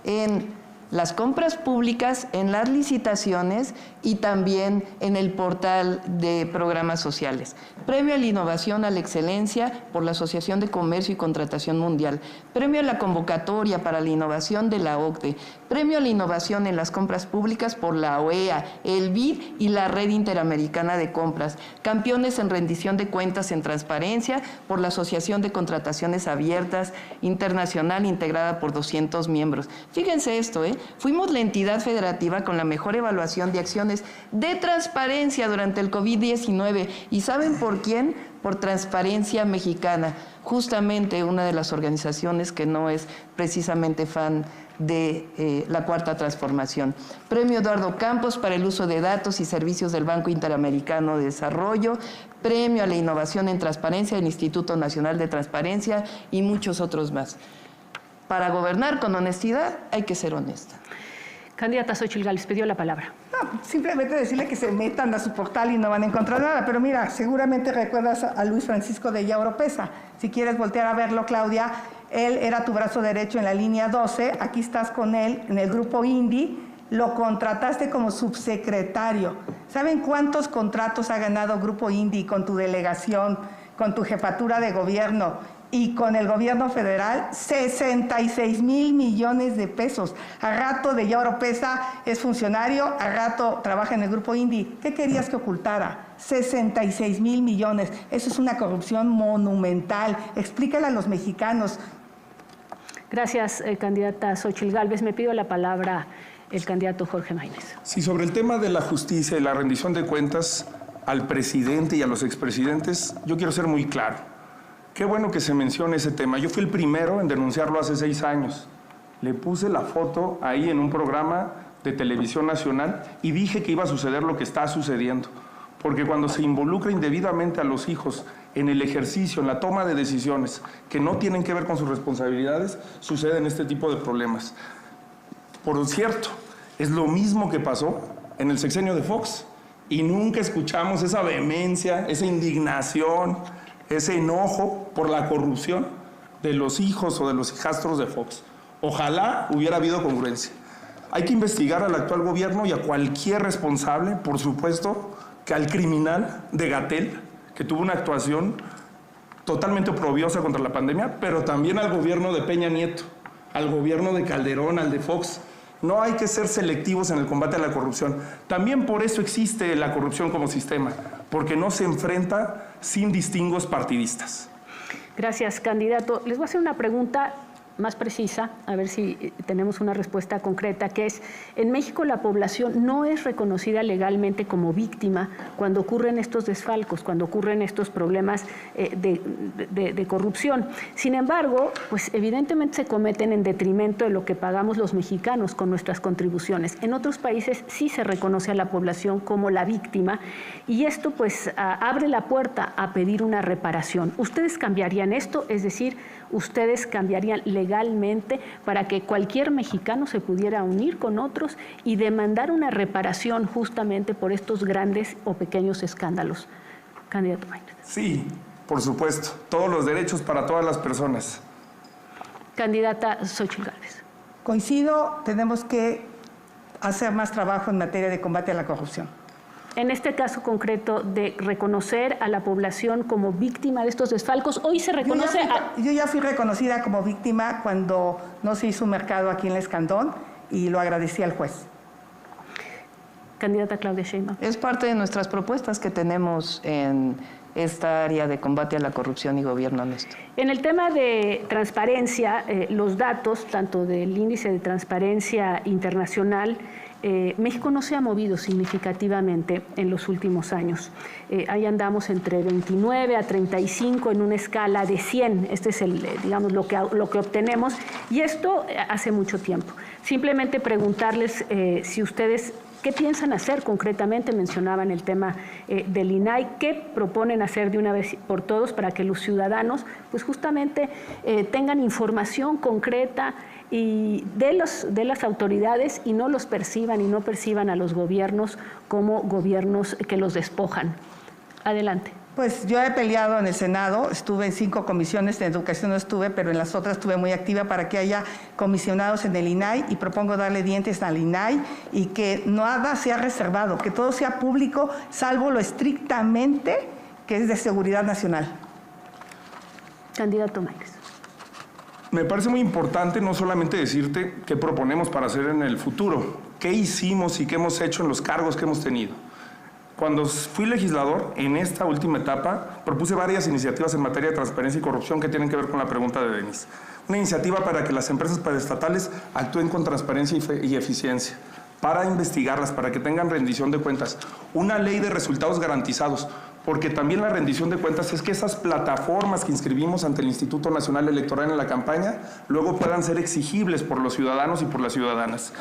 en las compras públicas, en las licitaciones y también en el portal de programas sociales. Premio a la innovación, a la excelencia por la Asociación de Comercio y Contratación Mundial. Premio a la convocatoria para la innovación de la OCDE. Premio a la innovación en las compras públicas por la OEA, el BID y la Red Interamericana de Compras. Campeones en rendición de cuentas en transparencia por la Asociación de Contrataciones Abiertas Internacional integrada por 200 miembros. Fíjense esto, fuimos la entidad federativa con la mejor evaluación de acciones de transparencia durante el COVID-19. ¿Y saben por quién? Por Transparencia Mexicana, justamente una de las organizaciones que no es precisamente fan de la Cuarta Transformación. Premio Eduardo Campos para el uso de datos y servicios del Banco Interamericano de Desarrollo, Premio a la Innovación en Transparencia del Instituto Nacional de Transparencia y muchos otros más. Para gobernar con honestidad hay que ser honesta. Candidata Xóchitl Gálvez, pidió la palabra. No, simplemente decirle que se metan a su portal y no van a encontrar nada. Pero mira, seguramente recuerdas a Luis Francisco de Illa Oropesa. Si quieres voltear a verlo, Claudia, él era tu brazo derecho en la línea 12. Aquí estás con él en el grupo INDI. Lo contrataste como subsecretario. ¿Saben cuántos contratos ha ganado Grupo INDI con tu delegación, con tu jefatura de gobierno y con el gobierno federal? 66,000 millones de pesos. A rato de Illa Oropesa es funcionario, a rato trabaja en el Grupo INDI. ¿Qué querías que ocultara? 66,000 millones. Eso es una corrupción monumental. Explícale a los mexicanos. Gracias, candidata Xóchitl Gálvez. Me pido la palabra el candidato Jorge Maínez. Sí, sobre el tema de la justicia y la rendición de cuentas al presidente y a los expresidentes, yo quiero ser muy claro. Qué bueno que se mencione ese tema. Yo fui el primero en denunciarlo hace 6 años. Le puse la foto ahí en un programa de televisión nacional y dije que iba a suceder lo que está sucediendo. Porque cuando se involucra indebidamente a los hijos en el ejercicio, en la toma de decisiones que no tienen que ver con sus responsabilidades, suceden este tipo de problemas. Por cierto, es lo mismo que pasó en el sexenio de Fox y nunca escuchamos esa vehemencia, esa indignación, ese enojo por la corrupción de los hijos o de los hijastros de Fox. Ojalá hubiera habido congruencia. Hay que investigar al actual gobierno y a cualquier responsable, por supuesto, que al criminal de Gatell, que tuvo una actuación totalmente oprobiosa contra la pandemia, pero también al gobierno de Peña Nieto, al gobierno de Calderón, al de Fox. No hay que ser selectivos en el combate a la corrupción. También por eso existe la corrupción como sistema, porque no se enfrenta sin distingos partidistas. Gracias, candidato. Les voy a hacer una pregunta más precisa, a ver si tenemos una respuesta concreta, que es, en México la población no es reconocida legalmente como víctima cuando ocurren estos desfalcos, cuando ocurren estos problemas de corrupción. Sin embargo, pues evidentemente se cometen en detrimento de lo que pagamos los mexicanos con nuestras contribuciones. En otros países sí se reconoce a la población como la víctima y esto pues abre la puerta a pedir una reparación. ¿Ustedes cambiarían esto? Es decir, ¿ustedes cambiarían legalmente para que cualquier mexicano se pudiera unir con otros y demandar una reparación justamente por estos grandes o pequeños escándalos? Candidato Maínez. Sí, por supuesto. Todos los derechos para todas las personas. Candidata Xóchitl Gálvez. Coincido, tenemos que hacer más trabajo en materia de combate a la corrupción. En este caso concreto de reconocer a la población como víctima de estos desfalcos, hoy se reconoce... Yo ya fui reconocida como víctima cuando no se hizo un mercado aquí en El Escandón y lo agradecí al juez. Candidata Claudia Sheinbaum. Es parte de nuestras propuestas que tenemos en esta área de combate a la corrupción y gobierno honesto. En el tema de transparencia, los datos, tanto del Índice de Transparencia Internacional, México no se ha movido significativamente en los últimos años. Ahí andamos entre 29 a 35 en una escala de 100. Este es digamos, lo que obtenemos, y esto hace mucho tiempo. Simplemente preguntarles si ustedes, ¿qué piensan hacer concretamente? Mencionaban el tema del INAI. ¿Qué proponen hacer de una vez por todos para que los ciudadanos pues justamente tengan información concreta y de las autoridades y no los perciban y no perciban a los gobiernos como gobiernos que los despojan? Adelante. Pues yo he peleado en el Senado, estuve en 5 comisiones, de educación no estuve, pero en las otras estuve muy activa para que haya comisionados en el INAI, y propongo darle dientes al INAI y que nada sea reservado, que todo sea público, salvo lo estrictamente que es de seguridad nacional. Candidato Maínez. Me parece muy importante no solamente decirte qué proponemos para hacer en el futuro, qué hicimos y qué hemos hecho en los cargos que hemos tenido. Cuando fui legislador, en esta última etapa, propuse varias iniciativas en materia de transparencia y corrupción que tienen que ver con la pregunta de Denise. Una iniciativa para que las empresas paraestatales actúen con transparencia y eficiencia, para investigarlas, para que tengan rendición de cuentas. Una ley de resultados garantizados, porque también la rendición de cuentas es que esas plataformas que inscribimos ante el Instituto Nacional Electoral en la campaña luego puedan ser exigibles por los ciudadanos y por las ciudadanas.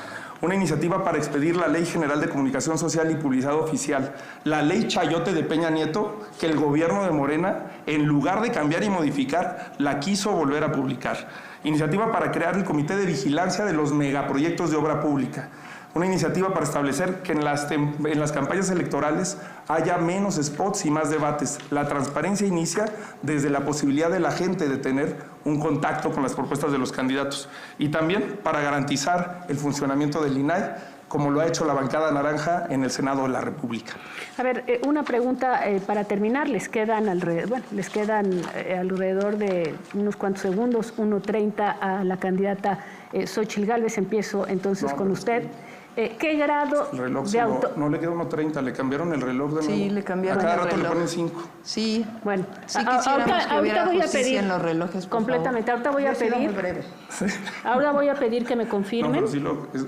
Una iniciativa para expedir la Ley General de Comunicación Social y Publicidad Oficial, la Ley Chayote de Peña Nieto, que el gobierno de Morena, en lugar de cambiar y modificar, la quiso volver a publicar. Iniciativa para crear el Comité de Vigilancia de los Megaproyectos de Obra Pública. Una iniciativa para establecer que en las campañas electorales haya menos spots y más debates. La transparencia inicia desde la posibilidad de la gente de tener un contacto con las propuestas de los candidatos. Y también para garantizar el funcionamiento del INAI, como lo ha hecho la bancada naranja en el Senado de la República. A ver, una pregunta para terminar. Les quedan alrededor de unos cuantos segundos, 1:30 a la candidata Xóchitl Gálvez. Empiezo entonces con usted. ¿Qué grado el reloj de auto...? No le queda 1:30, le cambiaron el reloj de nuevo. Sí, le cambiaron a cada el rato reloj. le ponen 5. Sí. Bueno, Sí quisiéramos que hubiera voy a justicia pedir en los relojes, por completamente. favor. Ahorita voy a Yo he sido pedir... muy breve. Ahora voy a pedir que me No, confirmen. pero sí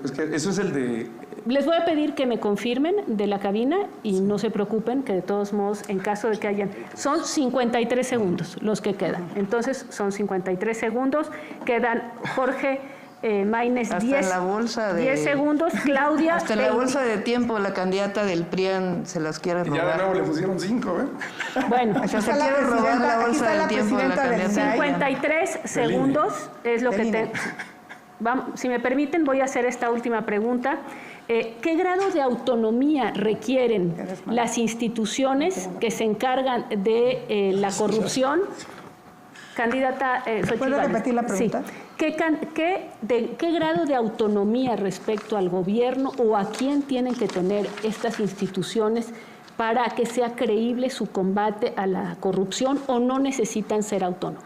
es que eso es el de... Les voy a pedir que me confirmen de la cabina y no se preocupen que de todos modos, en caso de que hayan... Son 53 segundos los que quedan. Entonces, son 53 segundos. Quedan Jorge Maínez, Hasta 10 en la bolsa de... 10 segundos. Claudia... Hasta en la 20. bolsa de tiempo la candidata del PRIAN se las quiere Ya de robar. nuevo le pusieron 5, ¿eh? Bueno, O sea, se Está la quiere robar presidenta- la aquí bolsa está del la tiempo de la presidenta del candidata. 53 segundos es lo que INE. te... Vamos, si me permiten, voy a hacer esta última pregunta. ¿Qué grado de autonomía requieren las instituciones que se encargan de la corrupción? Candidata Xóchitl ¿Puede Gálvez. repetir la pregunta? Sí. ¿Qué grado de autonomía respecto al gobierno o a quién tienen que tener estas instituciones para que sea creíble su combate a la corrupción o no necesitan ser autónomas?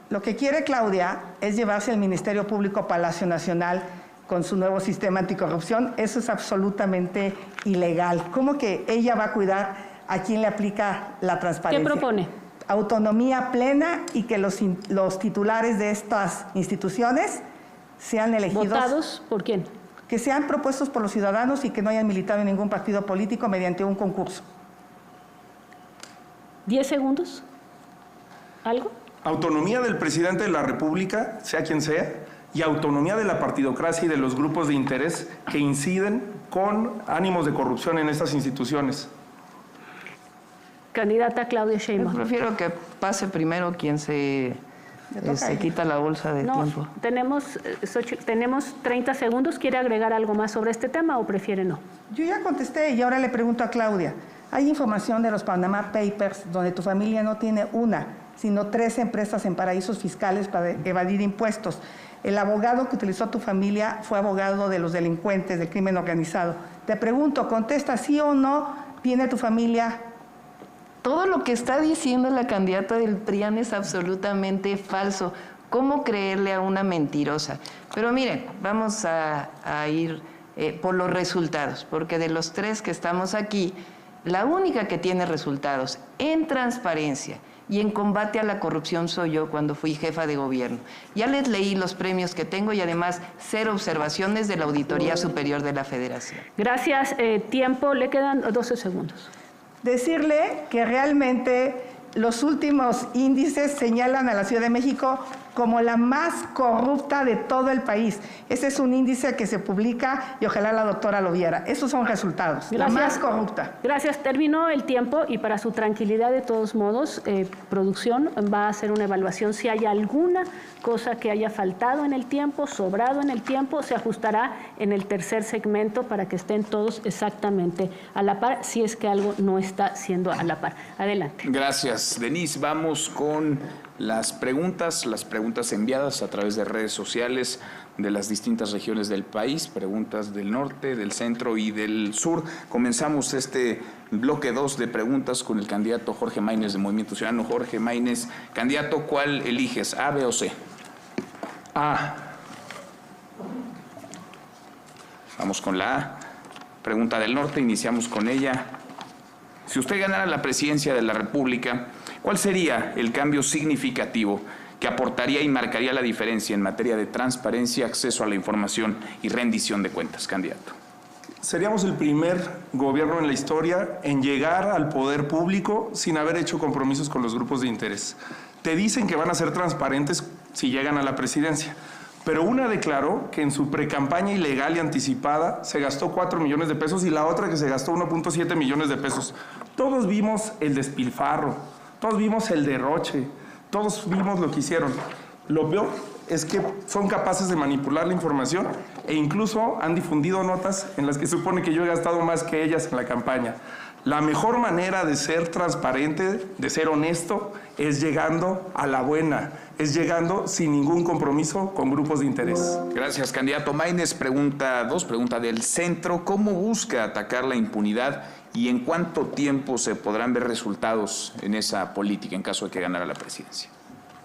Lo que quiere Claudia es llevarse el Ministerio Público a Palacio Nacional con su nuevo sistema anticorrupción. Eso es absolutamente ilegal. ¿Cómo que ella va a cuidar a quién le aplica la transparencia? ¿Qué propone? Autonomía plena y que los titulares de estas instituciones sean elegidos. ¿Votados por quién? Que sean propuestos por los ciudadanos y que no hayan militado en ningún partido político mediante un concurso. 10 segundos. ¿Algo? Autonomía del presidente de la República, sea quien sea, y autonomía de la partidocracia y de los grupos de interés que inciden con ánimos de corrupción en estas instituciones. Candidata Claudia Yo Sheinbaum. prefiero que pase primero quien se quita la bolsa de No, tiempo. tenemos 30 segundos. ¿Quiere agregar algo más sobre este tema o prefiere no? Yo ya contesté y ahora le pregunto a Claudia. Hay información de los Panama Papers donde tu familia no tiene una, sino 3 empresas en paraísos fiscales para evadir impuestos. El abogado que utilizó tu familia fue abogado de los delincuentes del crimen organizado. Te pregunto, contesta sí o no, ¿tiene tu familia? Todo lo que está diciendo la candidata del PRIAN es absolutamente falso. ¿Cómo creerle a una mentirosa? Pero miren, vamos a ir por los resultados, porque de los 3 que estamos aquí, la única que tiene resultados en transparencia y en combate a la corrupción soy yo cuando fui jefa de gobierno. Ya les leí los premios que tengo y además 0 observaciones de la Auditoría Superior de la Federación. Gracias. Tiempo, le quedan 12 segundos. Decirle que realmente los últimos índices señalan a la Ciudad de México como la más corrupta de todo el país. Ese es un índice que se publica y ojalá la doctora lo viera. Esos son resultados. Gracias. La más corrupta. Gracias. Terminó el tiempo y para su tranquilidad, de todos modos, producción va a hacer una evaluación. Si hay alguna cosa que haya faltado en el tiempo, sobrado en el tiempo, se ajustará en el tercer segmento para que estén todos exactamente a la par, si es que algo no está siendo a la par. Adelante. Gracias, Denise. Vamos con las preguntas enviadas a través de redes sociales de las distintas regiones del país, preguntas del norte, del centro y del sur. Comenzamos este bloque 2 de preguntas con el candidato Jorge Maínez de Movimiento Ciudadano. Jorge Maínez, candidato, ¿cuál eliges, A, B o C? A. Vamos con la A. Pregunta del norte, iniciamos con ella. Si usted ganara la presidencia de la República, ¿cuál sería el cambio significativo que aportaría y marcaría la diferencia en materia de transparencia, acceso a la información y rendición de cuentas, candidato? Seríamos el primer gobierno en la historia en llegar al poder público sin haber hecho compromisos con los grupos de interés. Te dicen que van a ser transparentes si llegan a la presidencia, pero una declaró que en su precampaña ilegal y anticipada se gastó 4 millones de pesos y la otra que se gastó 1.7 millones de pesos. Todos vimos el despilfarro, todos vimos el derroche, todos vimos lo que hicieron. Lo peor es que son capaces de manipular la información e incluso han difundido notas en las que supone que yo he gastado más que ellas en la campaña. La mejor manera de ser transparente, de ser honesto, es llegando a la buena, es llegando sin ningún compromiso con grupos de interés. Gracias, candidato. Maínez pregunta del centro. ¿Cómo busca atacar la impunidad y en cuánto tiempo se podrán ver resultados en esa política en caso de que ganara la presidencia?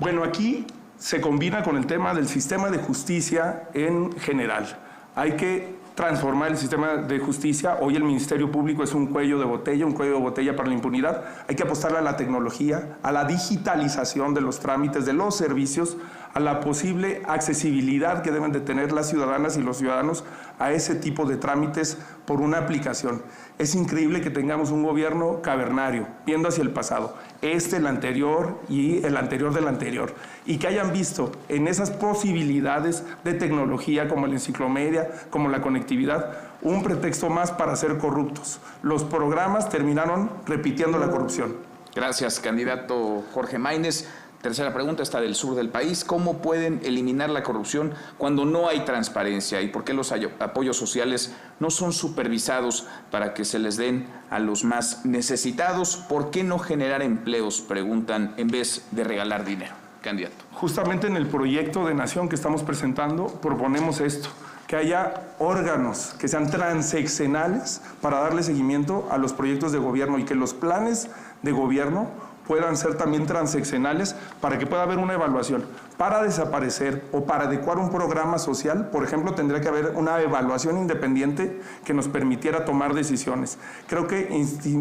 Bueno, aquí se combina con el tema del sistema de justicia en general. Hay que transformar el sistema de justicia. Hoy el Ministerio Público es un cuello de botella para la impunidad. Hay que apostarle a la tecnología, a la digitalización de los trámites, de los servicios, a la posible accesibilidad que deben de tener las ciudadanas y los ciudadanos a ese tipo de trámites por una aplicación. Es increíble que tengamos un gobierno cavernario, viendo hacia el pasado, el anterior y el anterior del anterior, y que hayan visto en esas posibilidades de tecnología como la enciclomedia, como la conectividad, un pretexto más para ser corruptos. Los programas terminaron repitiendo la corrupción. Gracias, candidato Jorge Maínez. Tercera pregunta, está del sur del país. ¿Cómo pueden eliminar la corrupción cuando no hay transparencia? ¿Y por qué los apoyos sociales no son supervisados para que se les den a los más necesitados? ¿Por qué no generar empleos, preguntan, en vez de regalar dinero? Candidato. Justamente en el proyecto de nación que estamos presentando proponemos esto, que haya órganos que sean transeccionales para darle seguimiento a los proyectos de gobierno y que los planes de gobierno puedan ser también transeccionales para que pueda haber una evaluación. Para desaparecer o para adecuar un programa social, por ejemplo, tendría que haber una evaluación independiente que nos permitiera tomar decisiones. Creo que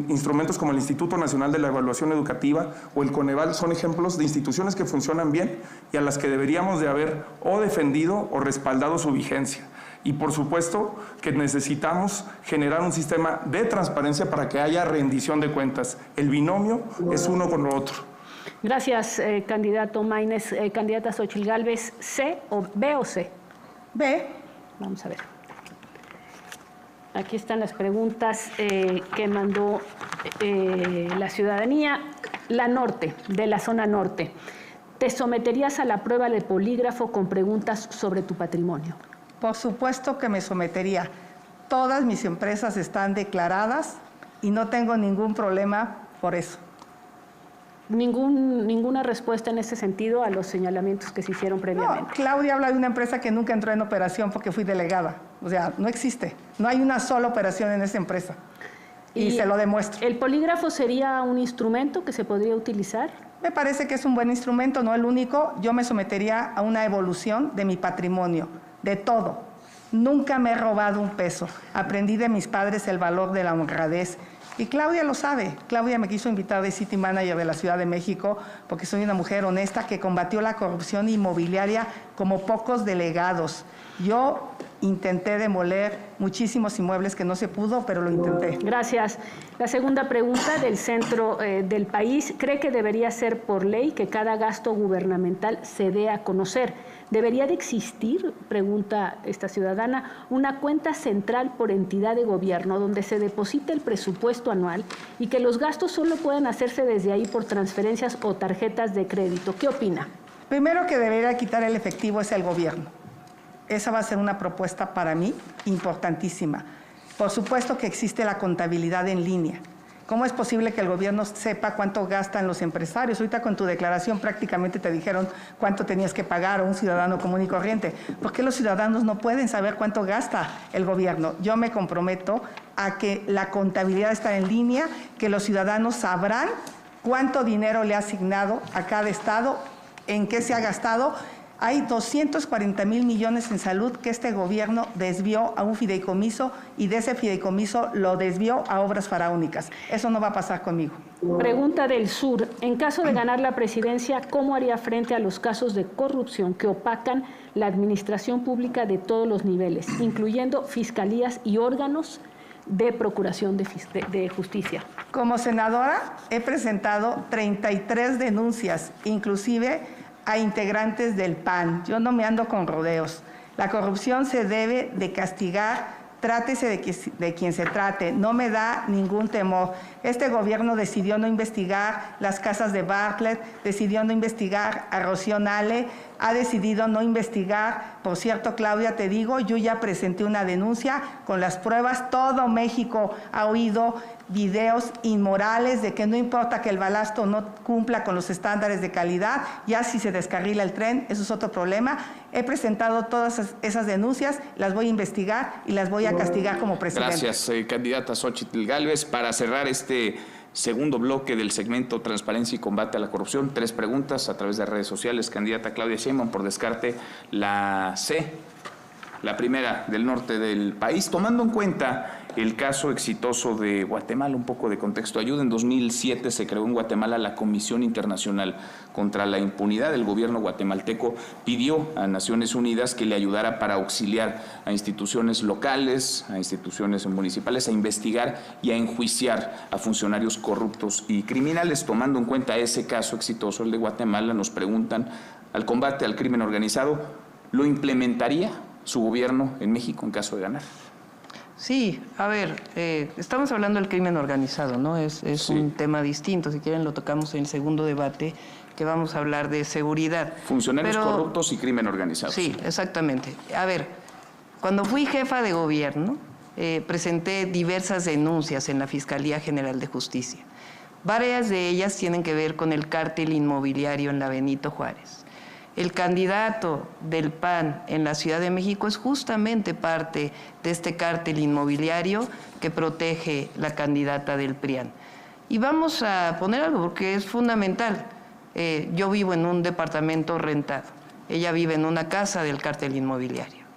instrumentos como el Instituto Nacional de la Evaluación Educativa o el Coneval son ejemplos de instituciones que funcionan bien y a las que deberíamos de haber o defendido o respaldado su vigencia. Y por supuesto que necesitamos generar un sistema de transparencia para que haya rendición de cuentas. El binomio es uno con lo otro. Gracias, candidato Maínez. Candidata Xóchitl Gálvez, ¿B o C? B. Vamos a ver. Aquí están las preguntas que mandó la ciudadanía. La norte, de la zona norte. ¿Te someterías a la prueba de polígrafo con preguntas sobre tu patrimonio? Por supuesto que me sometería. Todas mis empresas están declaradas y no tengo ningún problema por eso. Ninguna respuesta en ese sentido a los señalamientos que se hicieron previamente. No, Claudia habla de una empresa que nunca entró en operación porque fui delegada. O sea, no existe. No hay una sola operación en esa empresa. Y se lo demuestro. ¿El polígrafo sería un instrumento que se podría utilizar? Me parece que es un buen instrumento, no el único. Yo me sometería a una evolución de mi patrimonio, de todo. Nunca me he robado un peso. Aprendí de mis padres el valor de la honradez. Y Claudia lo sabe. Claudia me quiso invitar de City Manager de la Ciudad de México porque soy una mujer honesta que combatió la corrupción inmobiliaria como pocos delegados. Yo intenté demoler muchísimos inmuebles que no se pudo, pero lo intenté. Gracias. La segunda pregunta del centro del país. ¿Cree que debería ser por ley que cada gasto gubernamental se dé a conocer? ¿Debería de existir, pregunta esta ciudadana, una cuenta central por entidad de gobierno donde se deposite el presupuesto anual y que los gastos solo puedan hacerse desde ahí por transferencias o tarjetas de crédito? ¿Qué opina? Primero que debería quitar el efectivo es el gobierno. Esa va a ser una propuesta para mí importantísima. Por supuesto que existe la contabilidad en línea. ¿Cómo es posible que el gobierno sepa cuánto gastan los empresarios? Ahorita con tu declaración prácticamente te dijeron cuánto tenías que pagar a un ciudadano común y corriente. ¿Por qué los ciudadanos no pueden saber cuánto gasta el gobierno? Yo me comprometo a que la contabilidad está en línea, que los ciudadanos sabrán cuánto dinero le ha asignado a cada estado, en qué se ha gastado. Hay 240,000 millones en salud que este gobierno desvió a un fideicomiso y de ese fideicomiso lo desvió a obras faraónicas. Eso no va a pasar conmigo. Pregunta del sur. En caso de ganar la presidencia, ¿cómo haría frente a los casos de corrupción que opacan la administración pública de todos los niveles, incluyendo fiscalías y órganos de procuración de justicia? Como senadora he presentado 33 denuncias, inclusive a integrantes del PAN. Yo no me ando con rodeos. La corrupción se debe de castigar Trátese de quien se trate, no me da ningún temor. Este gobierno decidió no investigar las casas de Bartlett, decidió no investigar a Rocío Nale, ha decidido no investigar. Por cierto, Claudia, te digo, yo ya presenté una denuncia con las pruebas. Todo México ha oído videos inmorales de que no importa que el balasto no cumpla con los estándares de calidad, ya si se descarrila el tren, eso es otro problema. He presentado todas esas denuncias, las voy a investigar y las voy a castigar como presidente. Gracias, candidata Xóchitl Gálvez. Para cerrar este segundo bloque del segmento Transparencia y Combate a la Corrupción, 3 preguntas a través de redes sociales. Candidata Claudia Sheinbaum, por descarte, la C, la primera del norte del país, tomando en cuenta el caso exitoso de Guatemala. Un poco de contexto ayuda. En 2007 se creó en Guatemala la Comisión Internacional contra la Impunidad. El gobierno guatemalteco pidió a Naciones Unidas que le ayudara para auxiliar a instituciones locales, a instituciones municipales, a investigar y a enjuiciar a funcionarios corruptos y criminales. Tomando en cuenta ese caso exitoso, el de Guatemala, nos preguntan, al combate al crimen organizado, ¿lo implementaría su gobierno en México en caso de ganar? Sí, a ver, estamos hablando del crimen organizado, ¿no? Es sí, un tema distinto. Si quieren lo tocamos en el segundo debate, que vamos a hablar de seguridad. Funcionarios corruptos y crimen organizado. Sí, exactamente. A ver, cuando fui jefa de gobierno, presenté diversas denuncias en la Fiscalía General de Justicia. Varias de ellas tienen que ver con el cártel inmobiliario en la Benito Juárez. El candidato del PAN en la Ciudad de México es justamente parte de este cártel inmobiliario que protege la candidata del PRIAN. Y vamos a poner algo porque es fundamental. Yo vivo en un departamento rentado. Ella vive en una casa del cártel inmobiliario.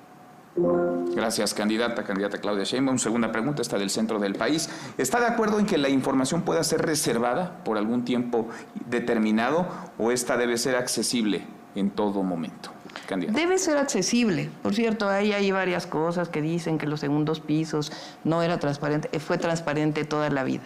Gracias, candidata Claudia Sheinbaum. Segunda pregunta, está del centro del país. ¿Está de acuerdo en que la información pueda ser reservada por algún tiempo determinado o esta debe ser accesible en todo momento? Candidata. Debe ser accesible. Por cierto, hay varias cosas que dicen que los segundos pisos no era transparente. Fue transparente toda la vida.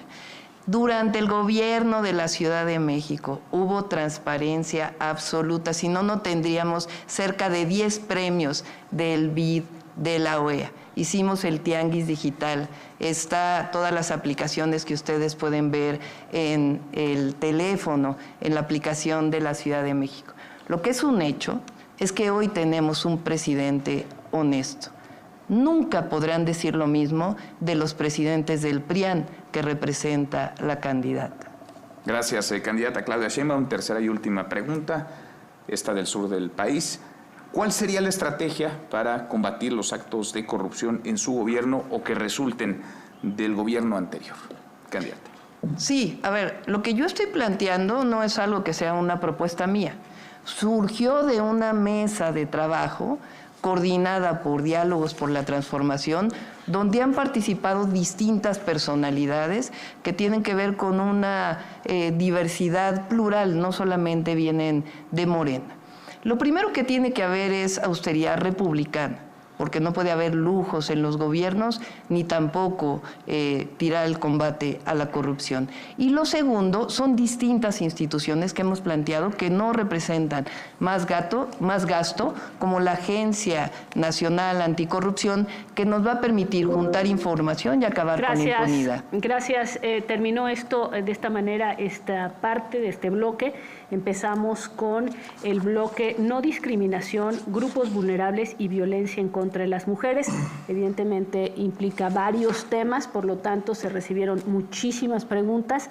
Durante el gobierno de la Ciudad de México hubo transparencia absoluta, si no, no tendríamos cerca de 10 premios del BID de la OEA. Hicimos el Tianguis Digital, está todas las aplicaciones que ustedes pueden ver en el teléfono, en la aplicación de la Ciudad de México. Lo que es un hecho es que hoy tenemos un presidente honesto. Nunca podrán decir lo mismo de los presidentes del PRIAN que representa la candidata. Gracias, candidata Claudia Sheinbaum. Tercera y última pregunta, esta del sur del país. ¿Cuál sería la estrategia para combatir los actos de corrupción en su gobierno o que resulten del gobierno anterior? Candidata. Sí, a ver, lo que yo estoy planteando no es algo que sea una propuesta mía. Surgió de una mesa de trabajo coordinada por Diálogos por la Transformación, donde han participado distintas personalidades que tienen que ver con una diversidad plural, no solamente vienen de Morena. Lo primero que tiene que haber es austeridad republicana, porque no puede haber lujos en los gobiernos, ni tampoco tirar el combate a la corrupción. Y lo segundo, son distintas instituciones que hemos planteado que no representan más gasto, como la Agencia Nacional Anticorrupción, que nos va a permitir juntar información y acabar con la impunidad. Gracias. Terminó esto de esta manera, esta parte de este bloque. Empezamos con el bloque no discriminación, grupos vulnerables y violencia en contra de las mujeres. Evidentemente implica varios temas, por lo tanto se recibieron muchísimas preguntas.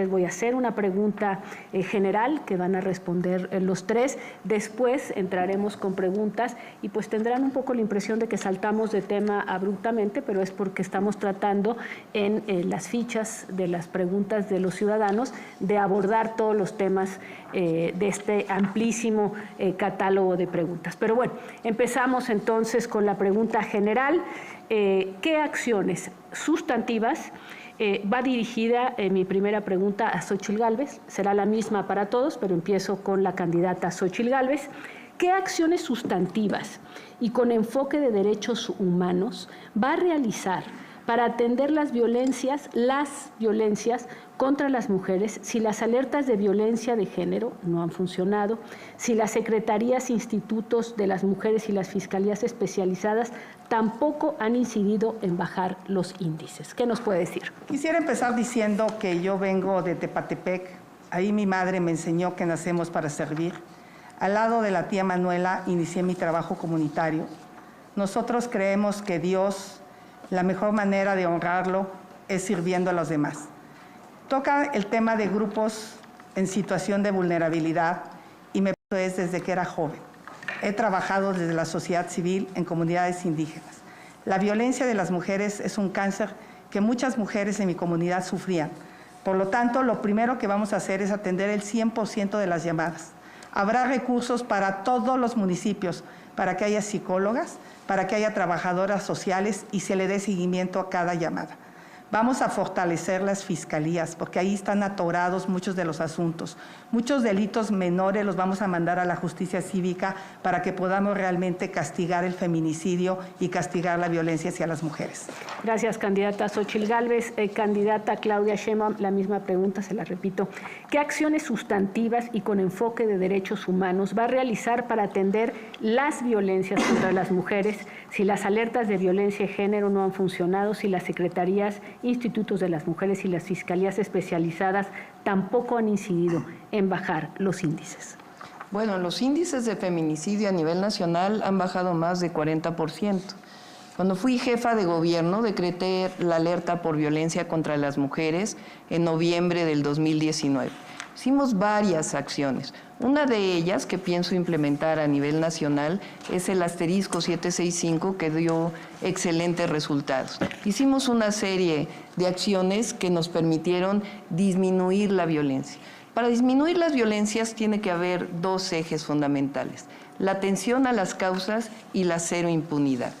Voy a hacer una pregunta general que van a responder los tres. Después entraremos con preguntas y pues tendrán un poco la impresión de que saltamos de tema abruptamente, pero es porque estamos tratando en las fichas de las preguntas de los ciudadanos de abordar todos los temas de este amplísimo catálogo de preguntas. Pero bueno, empezamos entonces con la pregunta general. ¿Qué acciones sustantivas va dirigida mi primera pregunta a Xóchitl Gálvez? Será la misma para todos, pero empiezo con la candidata Xóchitl Gálvez. ¿Qué acciones sustantivas y con enfoque de derechos humanos va a realizar para atender las violencias contra las mujeres si las alertas de violencia de género no han funcionado, si las secretarías, institutos de las mujeres y las fiscalías especializadas tampoco han incidido en bajar los índices? ¿Qué nos puede decir? Quisiera empezar diciendo que yo vengo de Tepatepec. Ahí mi madre me enseñó que nacemos para servir. Al lado de la tía Manuela inicié mi trabajo comunitario. Nosotros creemos que Dios, la mejor manera de honrarlo es sirviendo a los demás. Toca el tema de grupos en situación de vulnerabilidad y me es desde que era joven. He trabajado desde la sociedad civil en comunidades indígenas. La violencia de las mujeres es un cáncer que muchas mujeres en mi comunidad sufrían. Por lo tanto, lo primero que vamos a hacer es atender el 100% de las llamadas. Habrá recursos para todos los municipios, para que haya psicólogas, para que haya trabajadoras sociales y se le dé seguimiento a cada llamada. Vamos a fortalecer las fiscalías, porque ahí están atorados muchos de los asuntos. Muchos delitos menores los vamos a mandar a la justicia cívica para que podamos realmente castigar el feminicidio y castigar la violencia hacia las mujeres. Gracias, candidata Xóchitl Gálvez. Candidata Claudia Sheinbaum, la misma pregunta, se la repito. ¿Qué acciones sustantivas y con enfoque de derechos humanos va a realizar para atender las violencias contra las mujeres si las alertas de violencia de género no han funcionado, si las secretarías, institutos de las mujeres y las fiscalías especializadas tampoco han incidido en bajar los índices? Bueno, los índices de feminicidio a nivel nacional han bajado más de 40%. Cuando fui jefa de gobierno, decreté la alerta por violencia contra las mujeres en noviembre del 2019. Hicimos varias acciones. Una de ellas que pienso implementar a nivel nacional es el asterisco 765, que dio excelentes resultados. Hicimos una serie de acciones que nos permitieron disminuir la violencia. Para disminuir las violencias tiene que haber dos ejes fundamentales: la atención a las causas y la cero impunidad.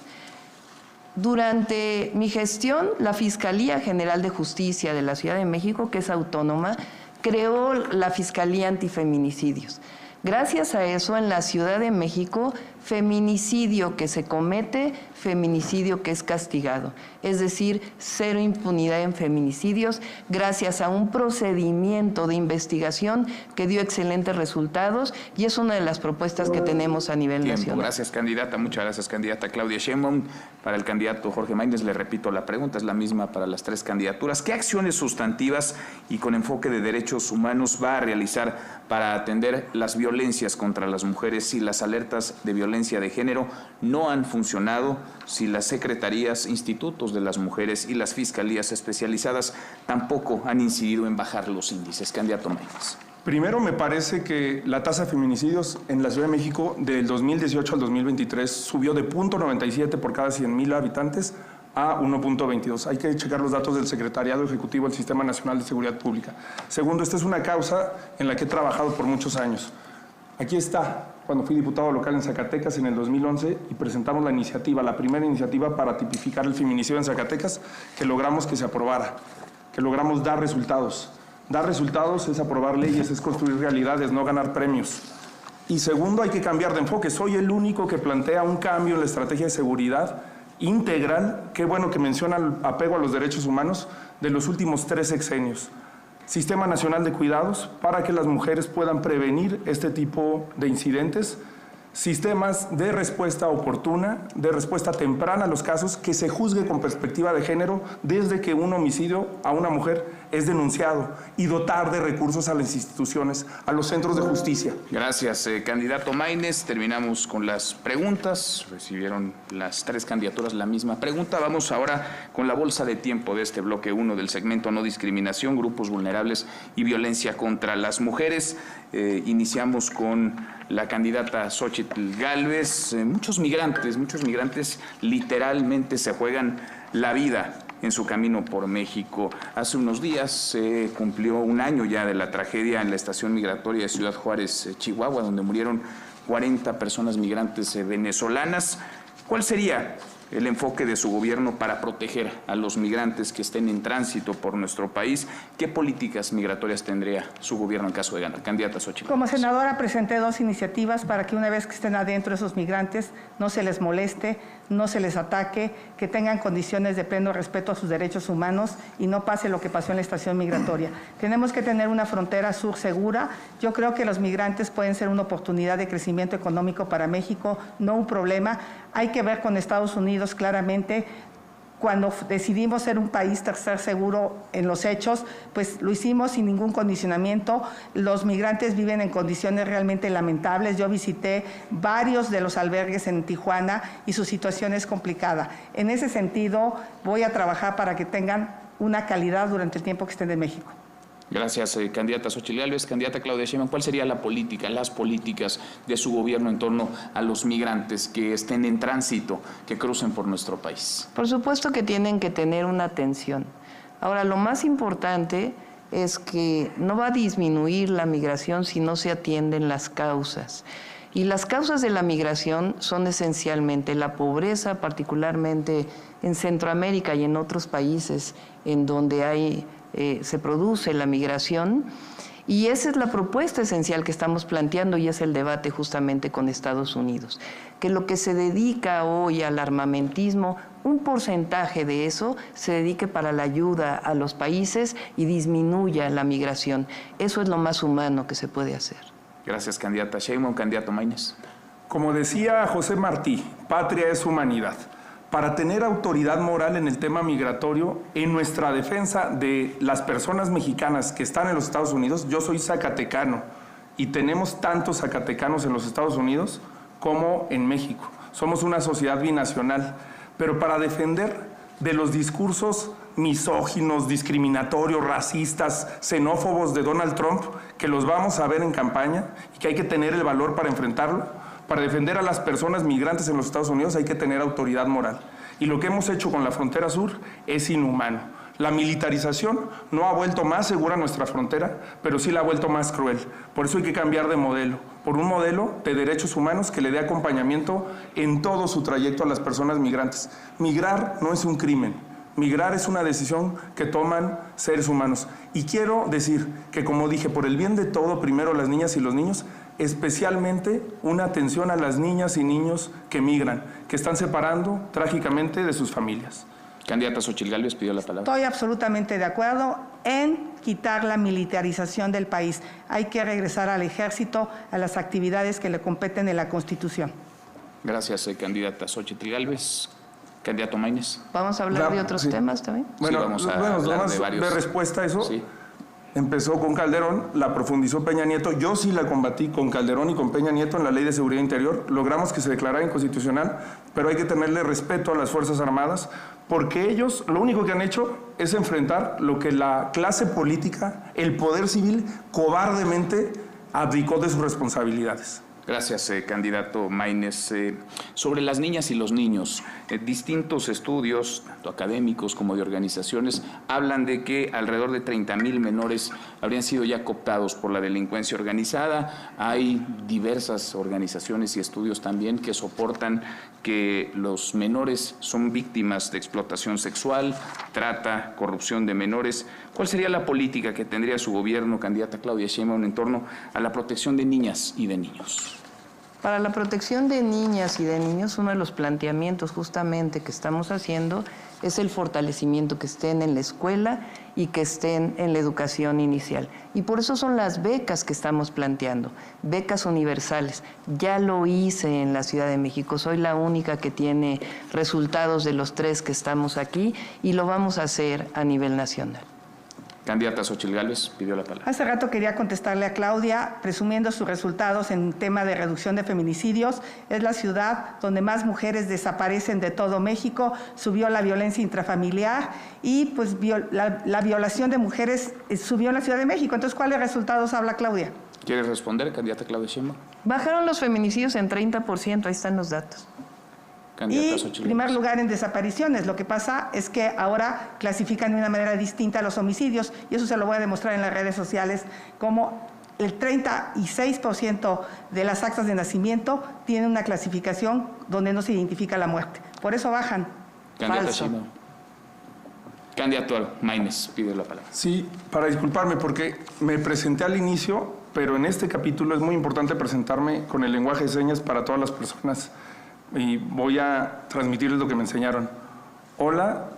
Durante mi gestión, la Fiscalía General de Justicia de la Ciudad de México, que es autónoma, creó la Fiscalía Antifeminicidios. Gracias a eso, en la Ciudad de México, feminicidio que se comete, feminicidio que es castigado. Es decir, cero impunidad en feminicidios, gracias a un procedimiento de investigación que dio excelentes resultados y es una de las propuestas que tenemos a nivel nacional. Gracias, candidata. Muchas gracias, candidata Claudia Sheinbaum. Para el candidato Jorge Maínez, le repito la pregunta, es la misma para las tres candidaturas. ¿Qué acciones sustantivas y con enfoque de derechos humanos va a realizar para atender las violencias contra las mujeres si las alertas de violencia de género no han funcionado, si las secretarías, institutos de las mujeres y las fiscalías especializadas tampoco han incidido en bajar los índices? Candidato Maínez. Primero, me parece que la tasa de feminicidios en la Ciudad de México del 2018 al 2023 subió de 0.97 por cada 100,000 habitantes a 1.22. Hay que checar los datos del Secretariado Ejecutivo del Sistema Nacional de Seguridad Pública. Segundo, esta es una causa en la que he trabajado por muchos años. Aquí está, cuando fui diputado local en Zacatecas en el 2011 y presentamos la iniciativa, la primera iniciativa para tipificar el feminicidio en Zacatecas, que logramos que se aprobara, que logramos dar resultados. Dar resultados es aprobar leyes, es construir realidades, no ganar premios. Y segundo, hay que cambiar de enfoque. Soy el único que plantea un cambio en la estrategia de seguridad integral, qué bueno que menciona el apego a los derechos humanos, de los últimos 3 sexenios. Sistema Nacional de Cuidados para que las mujeres puedan prevenir este tipo de incidentes. Sistemas de respuesta oportuna, de respuesta temprana a los casos, que se juzgue con perspectiva de género desde que un homicidio a una mujer es denunciado y dotar de recursos a las instituciones, a los centros de justicia. Gracias, candidato Maínez. Terminamos con las preguntas. Recibieron las 3 candidaturas la misma pregunta. Vamos ahora con la bolsa de tiempo de este bloque 1 del segmento No Discriminación, Grupos Vulnerables y Violencia contra las Mujeres. Iniciamos con la candidata Xóchitl Gálvez. Muchos migrantes literalmente se juegan la vida en su camino por México. Hace unos días se cumplió un año ya de la tragedia en la estación migratoria de Ciudad Juárez, Chihuahua, donde murieron 40 personas migrantes venezolanas. ¿Cuál sería el enfoque de su gobierno para proteger a los migrantes que estén en tránsito por nuestro país? ¿Qué políticas migratorias tendría su gobierno en caso de ganar? Candidata Xóchitl. Como senadora presenté 2 iniciativas para que una vez que estén adentro esos migrantes no se les moleste, no se les ataque, que tengan condiciones de pleno respeto a sus derechos humanos y no pase lo que pasó en la estación migratoria. Tenemos que tener una frontera sur segura. Yo creo que los migrantes pueden ser una oportunidad de crecimiento económico para México, no un problema. Hay que ver con Estados Unidos claramente. Cuando decidimos ser un país tercer seguro en los hechos, pues lo hicimos sin ningún condicionamiento. Los migrantes viven en condiciones realmente lamentables. Yo visité varios de los albergues en Tijuana y su situación es complicada. En ese sentido, voy a trabajar para que tengan una calidad durante el tiempo que estén en México. Gracias, candidata Xóchitl Gálvez. Candidata Claudia Sheinbaum, ¿cuál sería la política, las políticas de su gobierno en torno a los migrantes que estén en tránsito, que crucen por nuestro país? Por supuesto que tienen que tener una atención. Ahora, lo más importante es que no va a disminuir la migración si no se atienden las causas. Y las causas de la migración son esencialmente la pobreza, particularmente en Centroamérica y en otros países en donde se produce la migración, y esa es la propuesta esencial que estamos planteando y es el debate justamente con Estados Unidos, que lo que se dedica hoy al armamentismo, un porcentaje de eso se dedique para la ayuda a los países y disminuya la migración. Eso es lo más humano que se puede hacer. Gracias, candidata Sheinbaum. Candidato Maínez. Como decía José Martí, patria es humanidad. Para tener autoridad moral en el tema migratorio, en nuestra defensa de las personas mexicanas que están en los Estados Unidos, yo soy zacatecano y tenemos tantos zacatecanos en los Estados Unidos como en México. Somos una sociedad binacional, pero para defender de los discursos misóginos, discriminatorios, racistas, xenófobos de Donald Trump, que los vamos a ver en campaña y que hay que tener el valor para enfrentarlo. Para defender a las personas migrantes en los Estados Unidos hay que tener autoridad moral. Y lo que hemos hecho con la frontera sur es inhumano. La militarización no ha vuelto más segura nuestra frontera, pero sí la ha vuelto más cruel. Por eso hay que cambiar de modelo, por un modelo de derechos humanos que le dé acompañamiento en todo su trayecto a las personas migrantes. Migrar no es un crimen. Migrar es una decisión que toman seres humanos. Y quiero decir que, como dije, por el bien de todo, primero las niñas y los niños, especialmente una atención a las niñas y niños que migran, que están separando trágicamente de sus familias. Candidata Xóchitl Gálvez pidió la palabra. Estoy absolutamente de acuerdo en quitar la militarización del país. Hay que regresar al ejército, a las actividades que le competen en la Constitución. Gracias, candidata Xóchitl Gálvez. Candidato Maínez. ¿Vamos a hablar de otros temas también? Bueno, sí, vamos a hablar de varios. De respuesta a eso, sí. Empezó con Calderón, la profundizó Peña Nieto. Yo sí la combatí con Calderón y con Peña Nieto en la Ley de Seguridad Interior. Logramos que se declarara inconstitucional, pero hay que tenerle respeto a las Fuerzas Armadas, porque ellos lo único que han hecho es enfrentar lo que la clase política, el poder civil, cobardemente abdicó de sus responsabilidades. Gracias, candidato Maínez. Sobre las niñas y los niños, distintos estudios, tanto académicos como de organizaciones, hablan de que alrededor de 30,000 menores habrían sido ya cooptados por la delincuencia organizada. Hay diversas organizaciones y estudios también que soportan que los menores son víctimas de explotación sexual, trata, corrupción de menores. ¿Cuál sería la política que tendría su gobierno, candidata Claudia Sheinbaum, en torno a la protección de niñas y de niños? Para la protección de niñas y de niños, uno de los planteamientos justamente que estamos haciendo es el fortalecimiento, que estén en la escuela y que estén en la educación inicial. Y por eso son las becas que estamos planteando, becas universales. Ya lo hice en la Ciudad de México, soy la única que tiene resultados de los 3 que estamos aquí y lo vamos a hacer a nivel nacional. Candidata Xóchitl Gálvez pidió la palabra. Hace rato quería contestarle a Claudia, presumiendo sus resultados en tema de reducción de feminicidios. Es la ciudad donde más mujeres desaparecen de todo México, subió la violencia intrafamiliar y pues la violación de mujeres subió en la Ciudad de México. Entonces, ¿cuáles resultados habla Claudia? ¿Quiere responder, candidata Claudia Sheinbaum? Bajaron los feminicidios en 30%, ahí están los datos. Y primer lugar en desapariciones. Lo que pasa es que ahora clasifican de una manera distinta los homicidios y eso se lo voy a demostrar en las redes sociales, como el 36% de las actas de nacimiento tienen una clasificación donde no se identifica la muerte. Por eso bajan. Candidata Sheinbaum. Candidato Maínez pide la palabra. Sí, para disculparme porque me presenté al inicio, pero en este capítulo es muy importante presentarme con el lenguaje de señas para todas las personas y voy a transmitirles lo que me enseñaron. Hola,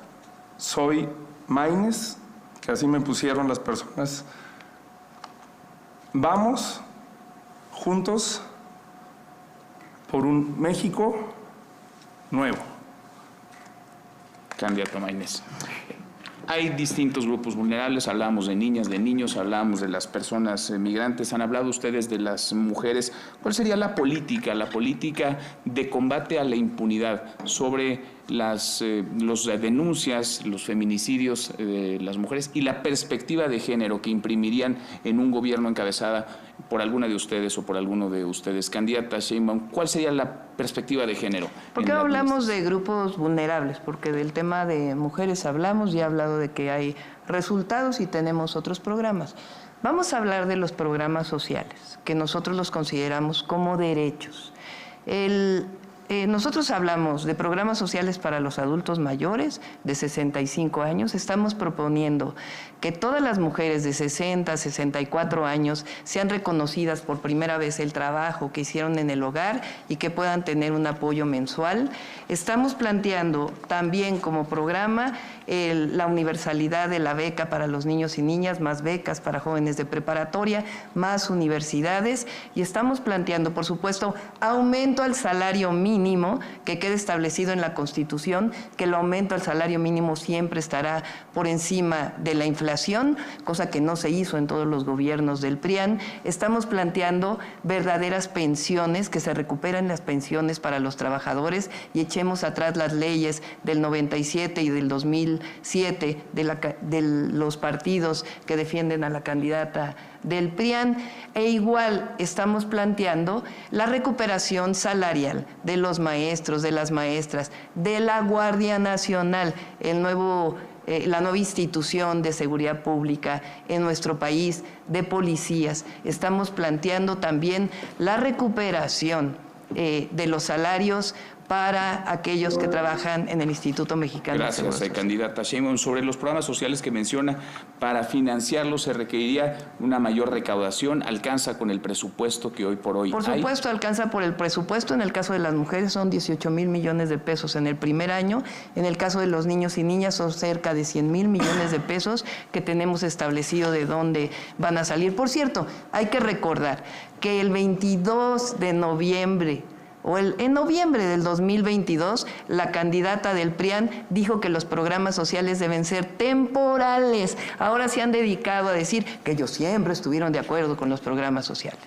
soy Maines, que así me pusieron las personas. Vamos juntos por un México nuevo. Candidato Maínez. Hay distintos grupos vulnerables, hablamos de niñas, de niños, hablamos de las personas migrantes, han hablado ustedes de las mujeres. ¿Cuál sería la política de combate a la impunidad sobre las denuncias, los feminicidios de las mujeres y la perspectiva de género que imprimirían en un gobierno encabezada por alguna de ustedes o por alguno de ustedes? Candidata Sheinbaum, ¿cuál sería la perspectiva de género? ¿Por qué hablamos de grupos vulnerables? Porque del tema de mujeres hablamos, ya he hablado de que hay resultados y tenemos otros programas. Vamos a hablar de los programas sociales, que nosotros los consideramos como derechos. Nosotros hablamos de programas sociales para los adultos mayores de 65 años. Estamos proponiendo que todas las mujeres de 60, 64 años sean reconocidas por primera vez el trabajo que hicieron en el hogar y que puedan tener un apoyo mensual. Estamos planteando también como programa la universalidad de la beca para los niños y niñas, más becas para jóvenes de preparatoria, más universidades, y estamos planteando, por supuesto, aumento al salario mínimo, que quede establecido en la Constitución, que el aumento al salario mínimo siempre estará por encima de la inflación, cosa que no se hizo en todos los gobiernos del PRIAN. Estamos planteando verdaderas pensiones, que se recuperen las pensiones para los trabajadores y echemos atrás las leyes del 97 y del 2007 de los partidos que defienden a la candidata del PRIAN, e igual estamos planteando la recuperación salarial de los maestros, de las maestras, de la Guardia Nacional, la nueva institución de seguridad pública en nuestro país, de policías. Estamos planteando también la recuperación de los salarios para aquellos que trabajan en el Instituto Mexicano de Seguro Social. Gracias, candidata Sheinbaum. Sobre los programas sociales que menciona, para financiarlos se requeriría una mayor recaudación. ¿Alcanza con el presupuesto que hoy por hoy hay? Por supuesto, alcanza por el presupuesto. En el caso de las mujeres son 18,000 millones de pesos en el primer año. En el caso de los niños y niñas son cerca de 100,000 millones de pesos que tenemos establecido de dónde van a salir. Por cierto, hay que recordar que el 22 de noviembre en noviembre del 2022, la candidata del PRIAN dijo que los programas sociales deben ser temporales. Ahora se han dedicado a decir que ellos siempre estuvieron de acuerdo con los programas sociales.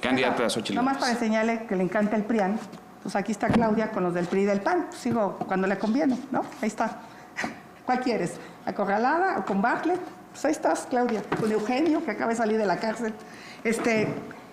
Candidata Xochitl. Nomás para enseñarle que le encanta el PRIAN, pues aquí está Claudia con los del PRI y del PAN. Sigo cuando le conviene, ¿no? Ahí está. ¿Cuál quieres? ¿Acorralada o con Bartlett? Pues ahí estás, Claudia. Con Eugenio, que acaba de salir de la cárcel.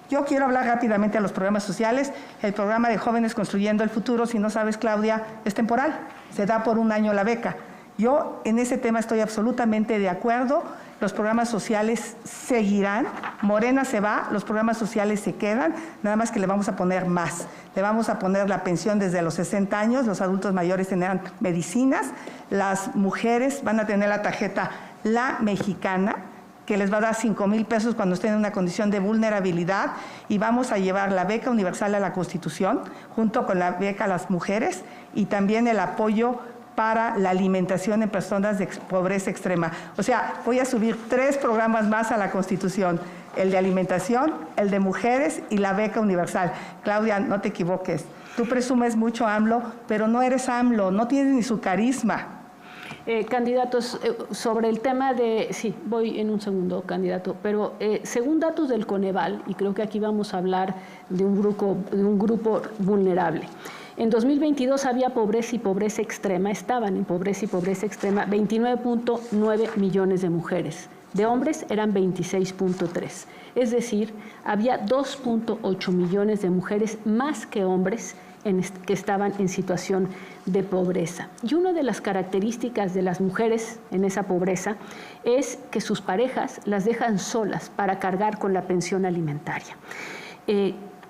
Yo quiero hablar rápidamente de los programas sociales. El programa de Jóvenes Construyendo el Futuro, si no sabes, Claudia, es temporal. Se da por un año la beca. Yo en ese tema estoy absolutamente de acuerdo. Los programas sociales seguirán. Morena se va, los programas sociales se quedan, nada más que le vamos a poner más. Le vamos a poner la pensión desde los 60 años, los adultos mayores tendrán medicinas, las mujeres van a tener la tarjeta La Mexicana, que les va a dar 5,000 pesos cuando estén en una condición de vulnerabilidad, y vamos a llevar la beca universal a la Constitución, junto con la beca a las mujeres, y también el apoyo para la alimentación en personas de pobreza extrema. O sea, voy a subir 3 programas más a la Constitución: el de alimentación, el de mujeres y la beca universal. Claudia, no te equivoques. Tú presumes mucho AMLO, pero no eres AMLO, no tienes ni su carisma. Candidatos, sobre el tema de... Sí, voy en un segundo, candidato, pero según datos del Coneval, y creo que aquí vamos a hablar de un grupo vulnerable, en 2022 había pobreza y pobreza extrema, estaban en pobreza y pobreza extrema 29.9 millones de mujeres. De hombres eran 26.3. Es decir, había 2.8 millones de mujeres más que hombres que estaban en situación de pobreza. Y una de las características de las mujeres en esa pobreza es que sus parejas las dejan solas para cargar con la pensión alimentaria.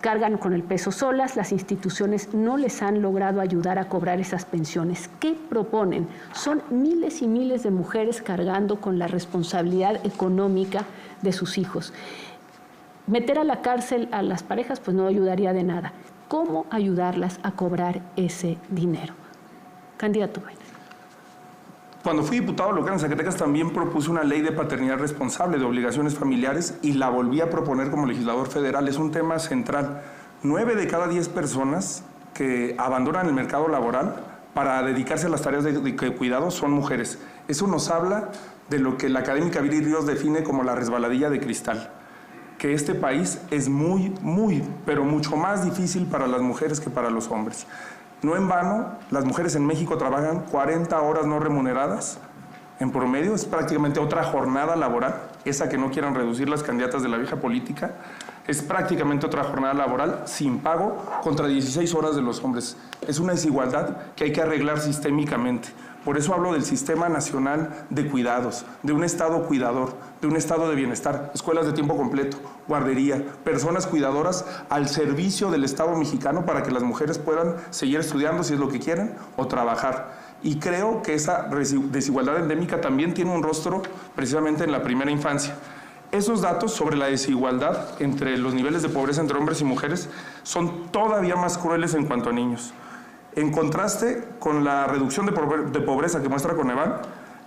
Cargan con el peso solas, las instituciones no les han logrado ayudar a cobrar esas pensiones. ¿Qué proponen? Son miles y miles de mujeres cargando con la responsabilidad económica de sus hijos. Meter a la cárcel a las parejas pues no ayudaría de nada. ¿Cómo ayudarlas a cobrar ese dinero? Candidato Maínez. Cuando fui diputado local en Zacatecas también propuse una ley de paternidad responsable, de obligaciones familiares, y la volví a proponer como legislador federal. Es un tema central. 9 de cada 10 personas que abandonan el mercado laboral para dedicarse a las tareas de cuidado son mujeres. Eso nos habla de lo que la académica Viri Ríos define como la resbaladilla de cristal, que este país es muy, pero mucho más difícil para las mujeres que para los hombres. No en vano, las mujeres en México trabajan 40 horas no remuneradas. En promedio es prácticamente otra jornada laboral, esa que no quieran reducir las candidatas de la vieja política. Es prácticamente otra jornada laboral sin pago contra 16 horas de los hombres. Es una desigualdad que hay que arreglar sistémicamente. Por eso hablo del Sistema Nacional de Cuidados, de un Estado cuidador, de un Estado de bienestar, escuelas de tiempo completo, guardería, personas cuidadoras al servicio del Estado mexicano para que las mujeres puedan seguir estudiando si es lo que quieren o trabajar. Y creo que esa desigualdad endémica también tiene un rostro precisamente en la primera infancia. Esos datos sobre la desigualdad entre los niveles de pobreza entre hombres y mujeres son todavía más crueles en cuanto a niños. En contraste con la reducción de pobreza que muestra Coneval,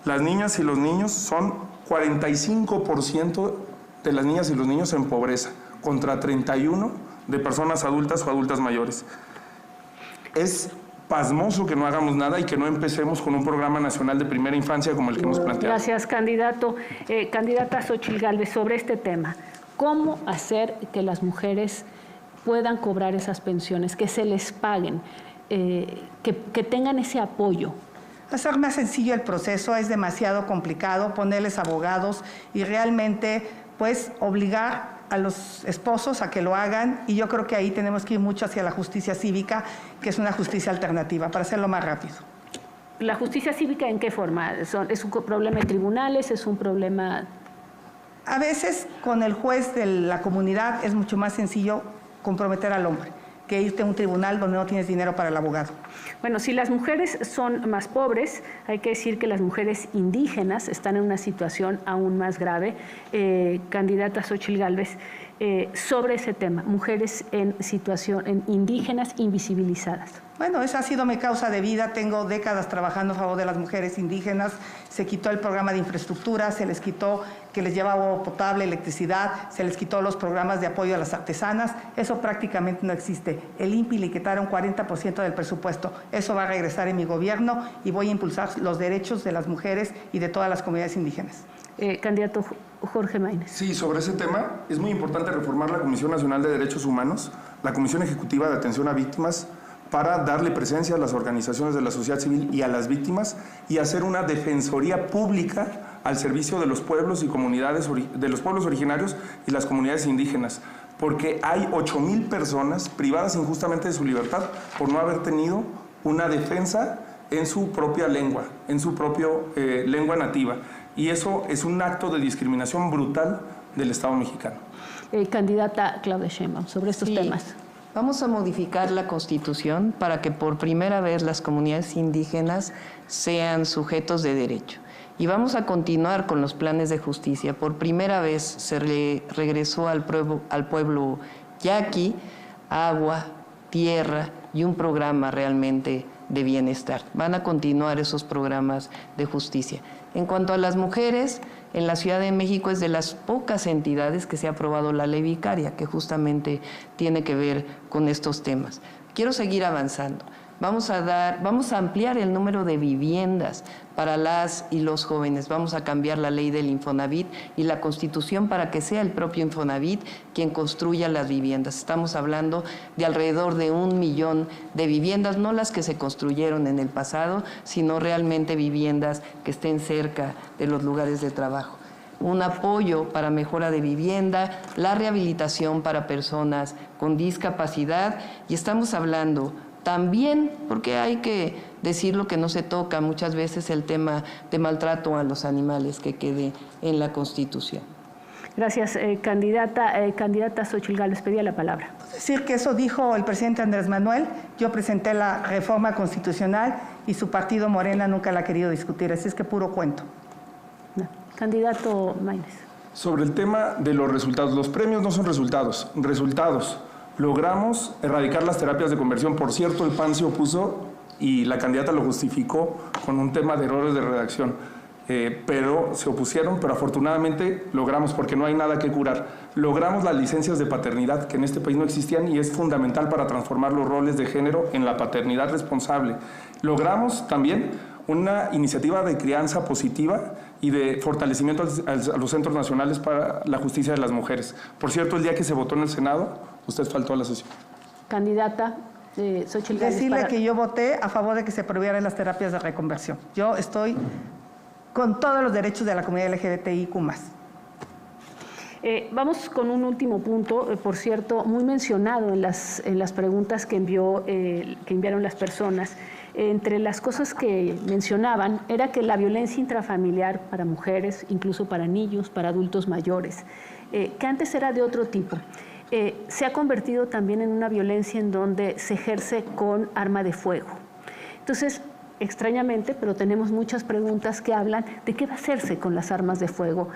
las niñas y los niños son 45% de las niñas y los niños en pobreza, contra 31% de personas adultas o adultas mayores. Es pasmoso que no hagamos nada y que no empecemos con un programa nacional de primera infancia como el que hemos planteado. Gracias, candidato. Candidata Xóchitl Gálvez, sobre este tema, ¿cómo hacer que las mujeres puedan cobrar esas pensiones, que se les paguen? Que tengan ese apoyo. Hacer más sencillo el proceso, es demasiado complicado, ponerles abogados y realmente pues obligar a los esposos a que lo hagan, y yo creo que ahí tenemos que ir mucho hacia la justicia cívica, que es una justicia alternativa, para hacerlo más rápido. ¿La justicia cívica en qué forma? ¿Es un problema de tribunales? ¿Es un problema...? A veces con el juez de la comunidad es mucho más sencillo comprometer al hombre que irte a un tribunal donde no tienes dinero para el abogado. Bueno, si las mujeres son más pobres, hay que decir que las mujeres indígenas están en una situación aún más grave. Candidata Xóchitl Gálvez, sobre ese tema, mujeres en situación indígenas invisibilizadas. Bueno, esa ha sido mi causa de vida. Tengo décadas trabajando a favor de las mujeres indígenas. Se quitó el programa de infraestructura, se les quitó que les llevaba agua potable, electricidad, se les quitó los programas de apoyo a las artesanas. Eso prácticamente no existe. El INPI le quitaron 40% del presupuesto. Eso va a regresar en mi gobierno y voy a impulsar los derechos de las mujeres y de todas las comunidades indígenas. Candidato Jorge Maínez. Sí, sobre ese tema es muy importante reformar la Comisión Nacional de Derechos Humanos, la Comisión Ejecutiva de Atención a Víctimas, para darle presencia a las organizaciones de la sociedad civil y a las víctimas y hacer una defensoría pública al servicio de los pueblos y comunidades, de los pueblos originarios y las comunidades indígenas, porque hay 8,000 personas privadas injustamente de su libertad por no haber tenido una defensa en su propia lengua, en su propia lengua nativa. Y eso es un acto de discriminación brutal del Estado mexicano. Candidata Claudia Sheinbaum, sobre estos temas. Vamos a modificar la Constitución para que por primera vez las comunidades indígenas sean sujetos de derecho. Y vamos a continuar con los planes de justicia. Por primera vez se regresó al pueblo yaqui agua, tierra y un programa realmente de bienestar. Van a continuar esos programas de justicia. En cuanto a las mujeres, en la Ciudad de México es de las pocas entidades que se ha aprobado la ley vicaria, que justamente tiene que ver con estos temas. Quiero seguir avanzando. Vamos a ampliar el número de viviendas para las y los jóvenes. Vamos a cambiar la ley del Infonavit y la Constitución para que sea el propio Infonavit quien construya las viviendas. Estamos hablando de alrededor de 1 millón de viviendas, no las que se construyeron en el pasado, sino realmente viviendas que estén cerca de los lugares de trabajo. Un apoyo para mejora de vivienda, la rehabilitación para personas con discapacidad, y estamos hablando también, porque hay que decir lo que no se toca muchas veces, el tema de maltrato a los animales que quede en la Constitución. Gracias, candidata Xóchitl Gálvez, pedía la palabra. Decir que eso dijo el presidente Andrés Manuel. Yo presenté la reforma constitucional y su partido Morena nunca la ha querido discutir, así es que puro cuento. No. Candidato Maínez. Sobre el tema de los resultados, los premios no son resultados. Logramos erradicar las terapias de conversión. Por cierto, el PAN se opuso y la candidata lo justificó con un tema de errores de redacción. Pero se opusieron, pero afortunadamente logramos, porque no hay nada que curar. Logramos las licencias de paternidad, que en este país no existían y es fundamental para transformar los roles de género en la paternidad responsable. Logramos también una iniciativa de crianza positiva y de fortalecimiento a los centros nacionales para la justicia de las mujeres. Por cierto, el día que se votó en el Senado, usted faltó a la sesión. Candidata Xochitl Gálvez. Decirle que yo voté a favor de que se prohibieran las terapias de reconversión. Yo estoy con todos los derechos de la comunidad LGBTIQ+. Vamos con un último punto, por cierto, muy mencionado en las preguntas que enviaron las personas. Entre las cosas que mencionaban era que la violencia intrafamiliar para mujeres, incluso para niños, para adultos mayores, que antes era de otro tipo, se ha convertido también en una violencia en donde se ejerce con arma de fuego. Entonces, extrañamente, pero tenemos muchas preguntas que hablan de qué va a hacerse con las armas de fuego,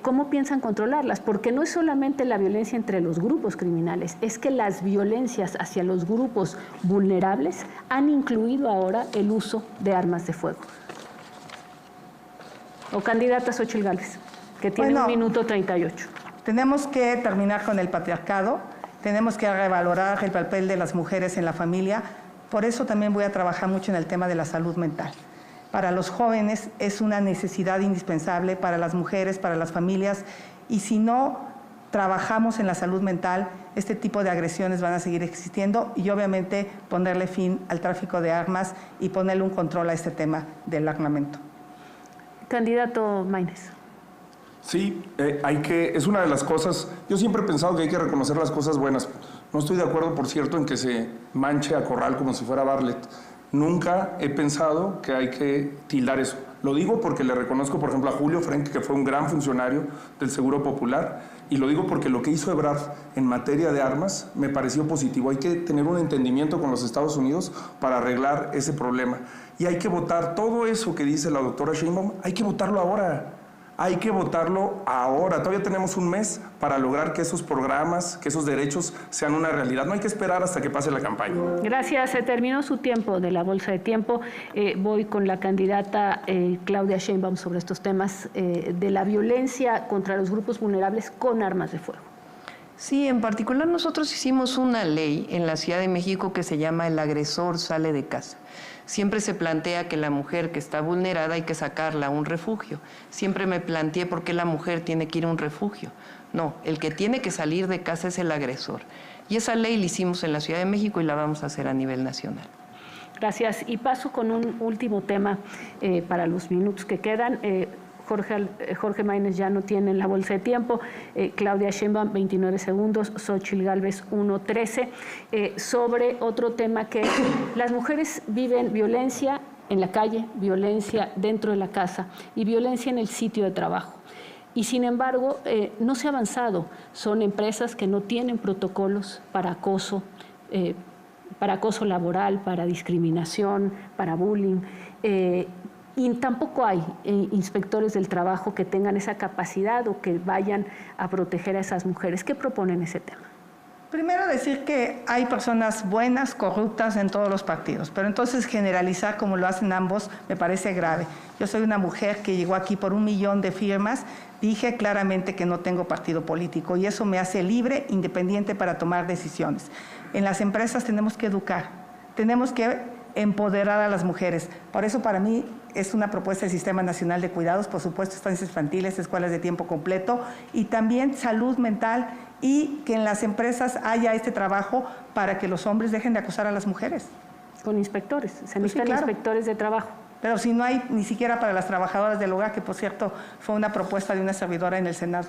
cómo piensan controlarlas, porque no es solamente la violencia entre los grupos criminales, es que las violencias hacia los grupos vulnerables han incluido ahora el uso de armas de fuego. O candidata Xochitl Gálvez, que tiene 1 minuto 38. Tenemos que terminar con el patriarcado, tenemos que revalorar el papel de las mujeres en la familia. Por eso también voy a trabajar mucho en el tema de la salud mental. Para los jóvenes es una necesidad indispensable, para las mujeres, para las familias, y si no trabajamos en la salud mental, este tipo de agresiones van a seguir existiendo y obviamente ponerle fin al tráfico de armas y ponerle un control a este tema del armamento. Candidato Maínez. Sí, es una de las cosas, yo siempre he pensado que hay que reconocer las cosas buenas. No estoy de acuerdo, por cierto, en que se manche a Corral como si fuera Bartlett. Nunca he pensado que hay que tildar eso. Lo digo porque le reconozco, por ejemplo, a Julio Frenk, que fue un gran funcionario del Seguro Popular, y lo digo porque lo que hizo Ebrard en materia de armas me pareció positivo. Hay que tener un entendimiento con los Estados Unidos para arreglar ese problema. Y hay que votar todo eso que dice la doctora Sheinbaum, hay que votarlo ahora. Hay que votarlo ahora. Todavía tenemos un mes para lograr que esos programas, que esos derechos sean una realidad. No hay que esperar hasta que pase la campaña. Gracias. Se terminó su tiempo de la bolsa de tiempo. Voy con la candidata Claudia Sheinbaum sobre estos temas de la violencia contra los grupos vulnerables con armas de fuego. Sí, en particular nosotros hicimos una ley en la Ciudad de México que se llama El agresor sale de casa. Siempre se plantea que la mujer que está vulnerada hay que sacarla a un refugio. Siempre me planteé por qué la mujer tiene que ir a un refugio. No, el que tiene que salir de casa es el agresor. Y esa ley la hicimos en la Ciudad de México y la vamos a hacer a nivel nacional. Gracias. Y paso con un último tema para los minutos que quedan. Jorge Maínez ya no tiene en la bolsa de tiempo, Claudia Sheinbaum 29 segundos, Xochitl Gálvez 1:13, sobre otro tema que las mujeres viven violencia en la calle, violencia dentro de la casa y violencia en el sitio de trabajo. Y sin embargo, no se ha avanzado. Son empresas que no tienen protocolos para acoso laboral, para discriminación, para bullying. Y tampoco hay inspectores del trabajo que tengan esa capacidad o que vayan a proteger a esas mujeres. ¿Qué proponen ese tema? Primero decir que hay personas buenas, corruptas en todos los partidos, pero entonces generalizar como lo hacen ambos me parece grave. Yo soy una mujer que llegó aquí por 1 millón de firmas, dije claramente que no tengo partido político y eso me hace libre, independiente para tomar decisiones. En las empresas tenemos que educar, tenemos que empoderar a las mujeres. Por eso para mí es una propuesta del Sistema Nacional de Cuidados, por supuesto estancias infantiles, escuelas de tiempo completo y también salud mental y que en las empresas haya este trabajo para que los hombres dejen de acosar a las mujeres. Con inspectores, se necesitan inspectores de trabajo. Pero si no hay ni siquiera para las trabajadoras del hogar, que por cierto fue una propuesta de una servidora en el Senado.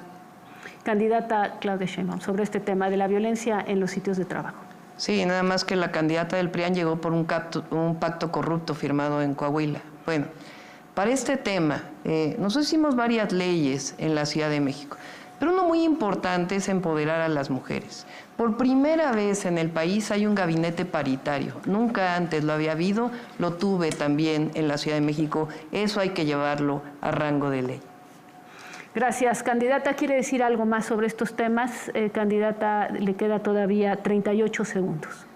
Candidata Claudia Sheinbaum, sobre este tema de la violencia en los sitios de trabajo. Sí, nada más que la candidata del PRIAN llegó por un pacto corrupto firmado en Coahuila. Bueno, para este tema, nosotros hicimos varias leyes en la Ciudad de México, pero uno muy importante es empoderar a las mujeres. Por primera vez en el país hay un gabinete paritario. Nunca antes lo había habido, lo tuve también en la Ciudad de México. Eso hay que llevarlo a rango de ley. Gracias. Candidata, ¿quiere decir algo más sobre estos temas? Candidata, le queda todavía 38 segundos.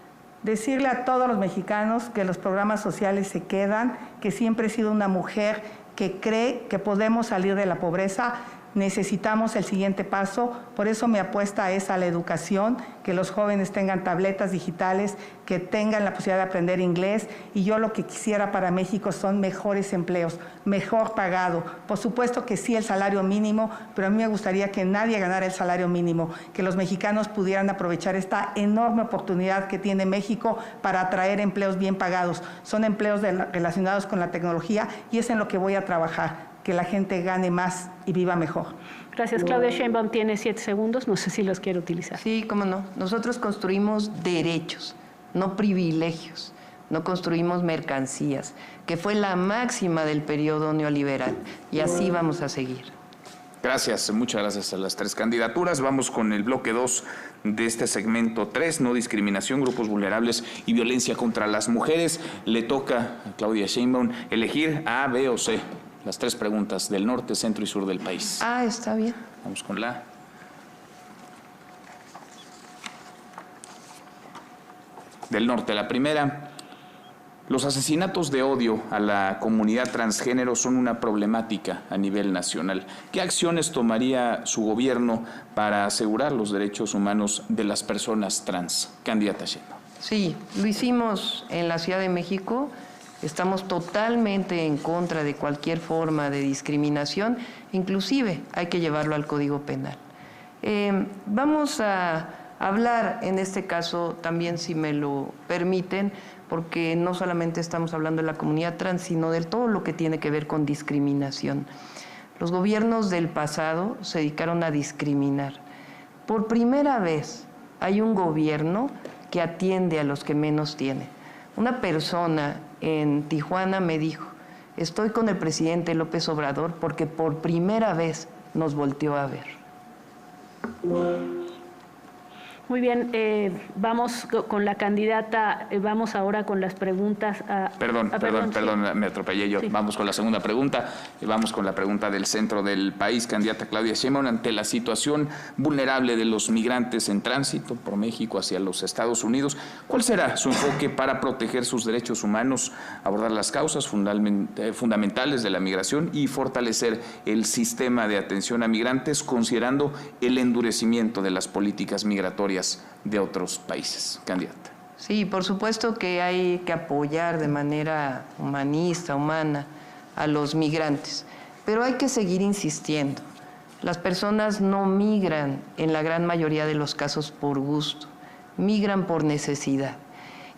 Decirle a todos los mexicanos que los programas sociales se quedan, que siempre he sido una mujer que cree que podemos salir de la pobreza. Necesitamos el siguiente paso, por eso mi apuesta es a la educación, que los jóvenes tengan tabletas digitales, que tengan la posibilidad de aprender inglés, y yo lo que quisiera para México son mejores empleos, mejor pagado. Por supuesto que sí el salario mínimo, pero a mí me gustaría que nadie ganara el salario mínimo, que los mexicanos pudieran aprovechar esta enorme oportunidad que tiene México para atraer empleos bien pagados. Son empleos relacionados con la tecnología y es en lo que voy a trabajar, que la gente gane más y viva mejor. Gracias. Claudia Sheinbaum tiene 7 segundos, no sé si los quiere utilizar. Sí, cómo no. Nosotros construimos derechos, no privilegios. No construimos mercancías, que fue la máxima del periodo neoliberal. Y así vamos a seguir. Gracias, muchas gracias a las 3 candidaturas. Vamos con el bloque 2 de este segmento 3, no discriminación, grupos vulnerables y violencia contra las mujeres. Le toca a Claudia Sheinbaum elegir A, B o C. Las 3 preguntas del norte, centro y sur del país. Ah, está bien. Vamos con la del norte. La primera: los asesinatos de odio a la comunidad transgénero son una problemática a nivel nacional. ¿Qué acciones tomaría su gobierno para asegurar los derechos humanos de las personas trans? Candidata Sheinbaum. Sí, lo hicimos en la Ciudad de México. Estamos totalmente en contra de cualquier forma de discriminación, inclusive hay que llevarlo al Código Penal. Vamos a hablar en este caso también, si me lo permiten, porque no solamente estamos hablando de la comunidad trans, sino de todo lo que tiene que ver con discriminación. Los gobiernos del pasado se dedicaron a discriminar. Por primera vez hay un gobierno que atiende a los que menos tienen. Una persona en Tijuana me dijo: estoy con el presidente López Obrador porque por primera vez nos volteó a ver. Muy bien, vamos con la candidata, vamos ahora con las preguntas. Perdón, me atropellé yo. Sí. Vamos con la segunda pregunta, vamos con la pregunta del centro del país. Candidata Claudia Sheinbaum, ante la situación vulnerable de los migrantes en tránsito por México hacia los Estados Unidos, ¿cuál será su enfoque para proteger sus derechos humanos, abordar las causas fundamentales de la migración y fortalecer el sistema de atención a migrantes, considerando el endurecimiento de las políticas migratorias de otros países? Candidata. Sí, por supuesto que hay que apoyar de manera humanista, humana, a los migrantes, pero hay que seguir insistiendo. Las personas no migran en la gran mayoría de los casos por gusto, migran por necesidad,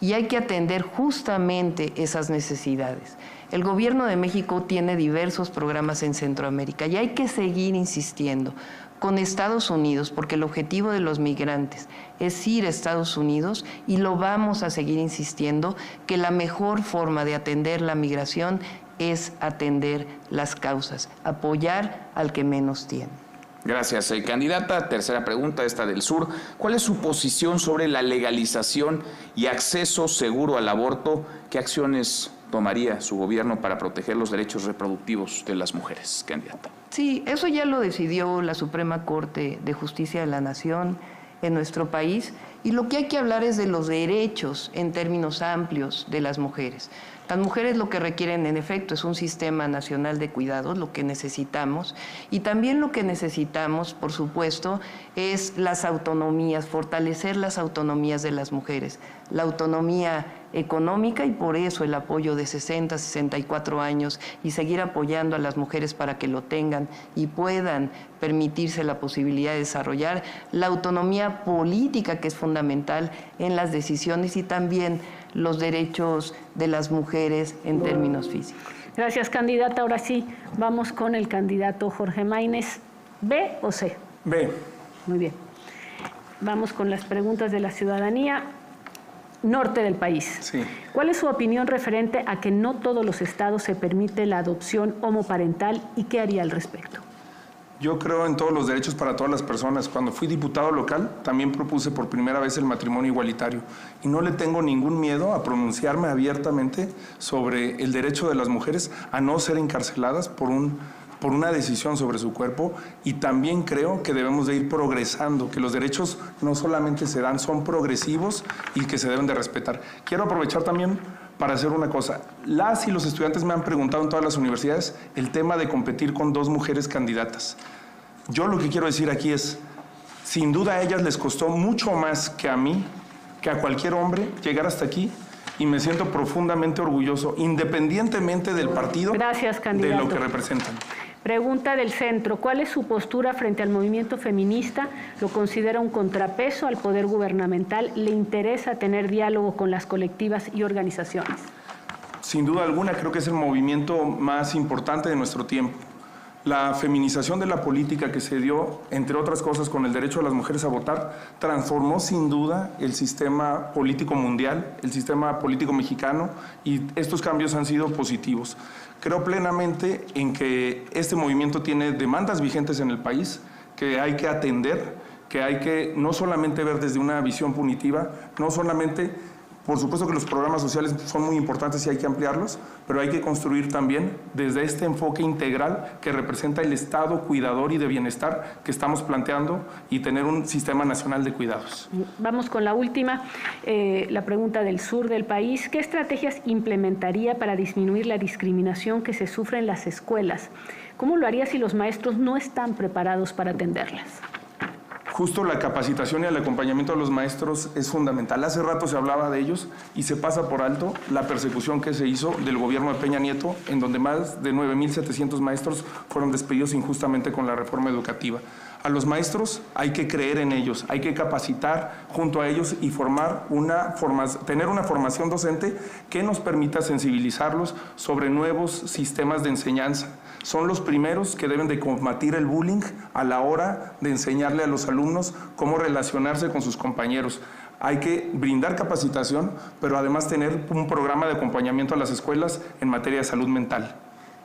y hay que atender justamente esas necesidades. El gobierno de México tiene diversos programas en Centroamérica y hay que seguir insistiendo con Estados Unidos, porque el objetivo de los migrantes es ir a Estados Unidos, y lo vamos a seguir insistiendo, que la mejor forma de atender la migración es atender las causas, apoyar al que menos tiene. Gracias, candidata. Tercera pregunta, esta del sur. ¿Cuál es su posición sobre la legalización y acceso seguro al aborto? ¿Qué acciones tomaría su gobierno para proteger los derechos reproductivos de las mujeres? Candidata. Sí, eso ya lo decidió la Suprema Corte de Justicia de la Nación en nuestro país, y lo que hay que hablar es de los derechos en términos amplios de las mujeres. Las mujeres lo que requieren, en efecto, es un sistema nacional de cuidados, lo que necesitamos, y también lo que necesitamos, por supuesto, es las autonomías, fortalecer las autonomías de las mujeres, la autonomía económica, y por eso el apoyo de 60, 64 años y seguir apoyando a las mujeres para que lo tengan y puedan permitirse la posibilidad de desarrollar la autonomía política, que es fundamental en las decisiones, y también los derechos de las mujeres en términos físicos. Gracias, candidata. Ahora sí, vamos con el candidato Jorge Maínez. ¿B o C? B. Muy bien. Vamos con las preguntas de la ciudadanía. Norte del país. Sí. ¿Cuál es su opinión referente a que no todos los estados se permite la adopción homoparental y qué haría al respecto? Yo creo en todos los derechos para todas las personas. Cuando fui diputado local, también propuse por primera vez el matrimonio igualitario. Y no le tengo ningún miedo a pronunciarme abiertamente sobre el derecho de las mujeres a no ser encarceladas por un por una decisión sobre su cuerpo, y también creo que debemos de ir progresando, que los derechos no solamente se dan, son progresivos y que se deben de respetar. Quiero aprovechar también para hacer una cosa. Las y los estudiantes me han preguntado en todas las universidades el tema de competir con 2 mujeres candidatas. Yo lo que quiero decir aquí es, sin duda a ellas les costó mucho más que a mí, que a cualquier hombre, llegar hasta aquí, y me siento profundamente orgulloso, independientemente del partido, Gracias, candidato. de lo que representan. Pregunta del centro. ¿Cuál es su postura frente al movimiento feminista? ¿Lo considera un contrapeso al poder gubernamental? ¿Le interesa tener diálogo con las colectivas y organizaciones? Sin duda alguna, creo que es el movimiento más importante de nuestro tiempo. La feminización de la política que se dio, entre otras cosas, con el derecho de las mujeres a votar, transformó sin duda el sistema político mundial, el sistema político mexicano, y estos cambios han sido positivos. Creo plenamente en que este movimiento tiene demandas vigentes en el país, que hay que atender, que hay que no solamente ver desde una visión punitiva, no solamente... Por supuesto que los programas sociales son muy importantes y hay que ampliarlos, pero hay que construir también desde este enfoque integral que representa el Estado cuidador y de bienestar que estamos planteando, y tener un sistema nacional de cuidados. Vamos con la última, la pregunta del sur del país. ¿Qué estrategias implementaría para disminuir la discriminación que se sufre en las escuelas? ¿Cómo lo haría si los maestros no están preparados para atenderlas? Justo la capacitación y el acompañamiento a los maestros es fundamental. Hace rato se hablaba de ellos y se pasa por alto la persecución que se hizo del gobierno de Peña Nieto, en donde más de 9,700 maestros fueron despedidos injustamente con la reforma educativa. A los maestros hay que creer en ellos, hay que capacitar junto a ellos y tener una formación docente que nos permita sensibilizarlos sobre nuevos sistemas de enseñanza. Son los primeros que deben de combatir el bullying a la hora de enseñarle a los alumnos cómo relacionarse con sus compañeros. Hay que brindar capacitación, pero además tener un programa de acompañamiento a las escuelas en materia de salud mental.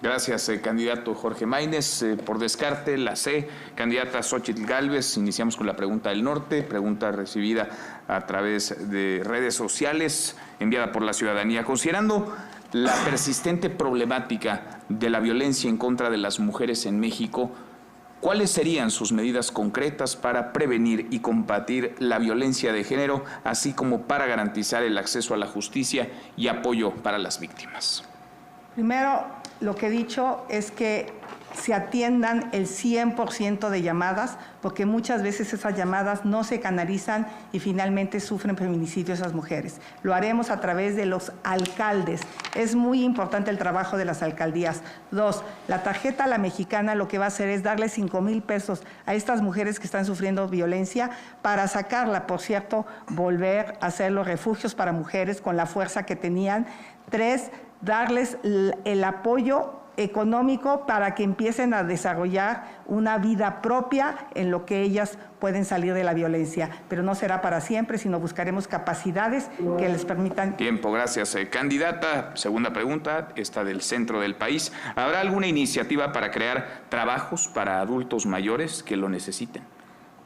Gracias, candidato Jorge Maínez. Por descarte, la C, candidata Xóchitl Gálvez. Iniciamos con la pregunta del norte, pregunta recibida a través de redes sociales, enviada por la ciudadanía. Considerando la persistente problemática de la violencia en contra de las mujeres en México, ¿cuáles serían sus medidas concretas para prevenir y combatir la violencia de género, así como para garantizar el acceso a la justicia y apoyo para las víctimas? Primero, lo que he dicho es que se atiendan el 100% de llamadas, porque muchas veces esas llamadas no se canalizan y finalmente sufren feminicidio esas mujeres. Lo haremos a través de los alcaldes. Es muy importante el trabajo de las alcaldías. 2, la tarjeta La Mexicana lo que va a hacer es darle 5,000 pesos a estas mujeres que están sufriendo violencia para sacarla, por cierto, volver a hacer los refugios para mujeres con la fuerza que tenían. 3, darles el apoyo económico para que empiecen a desarrollar una vida propia en lo que ellas pueden salir de la violencia. Pero no será para siempre, sino buscaremos capacidades que les permitan... Tiempo, gracias. Candidata, segunda pregunta, esta del centro del país. ¿Habrá alguna iniciativa para crear trabajos para adultos mayores que lo necesiten?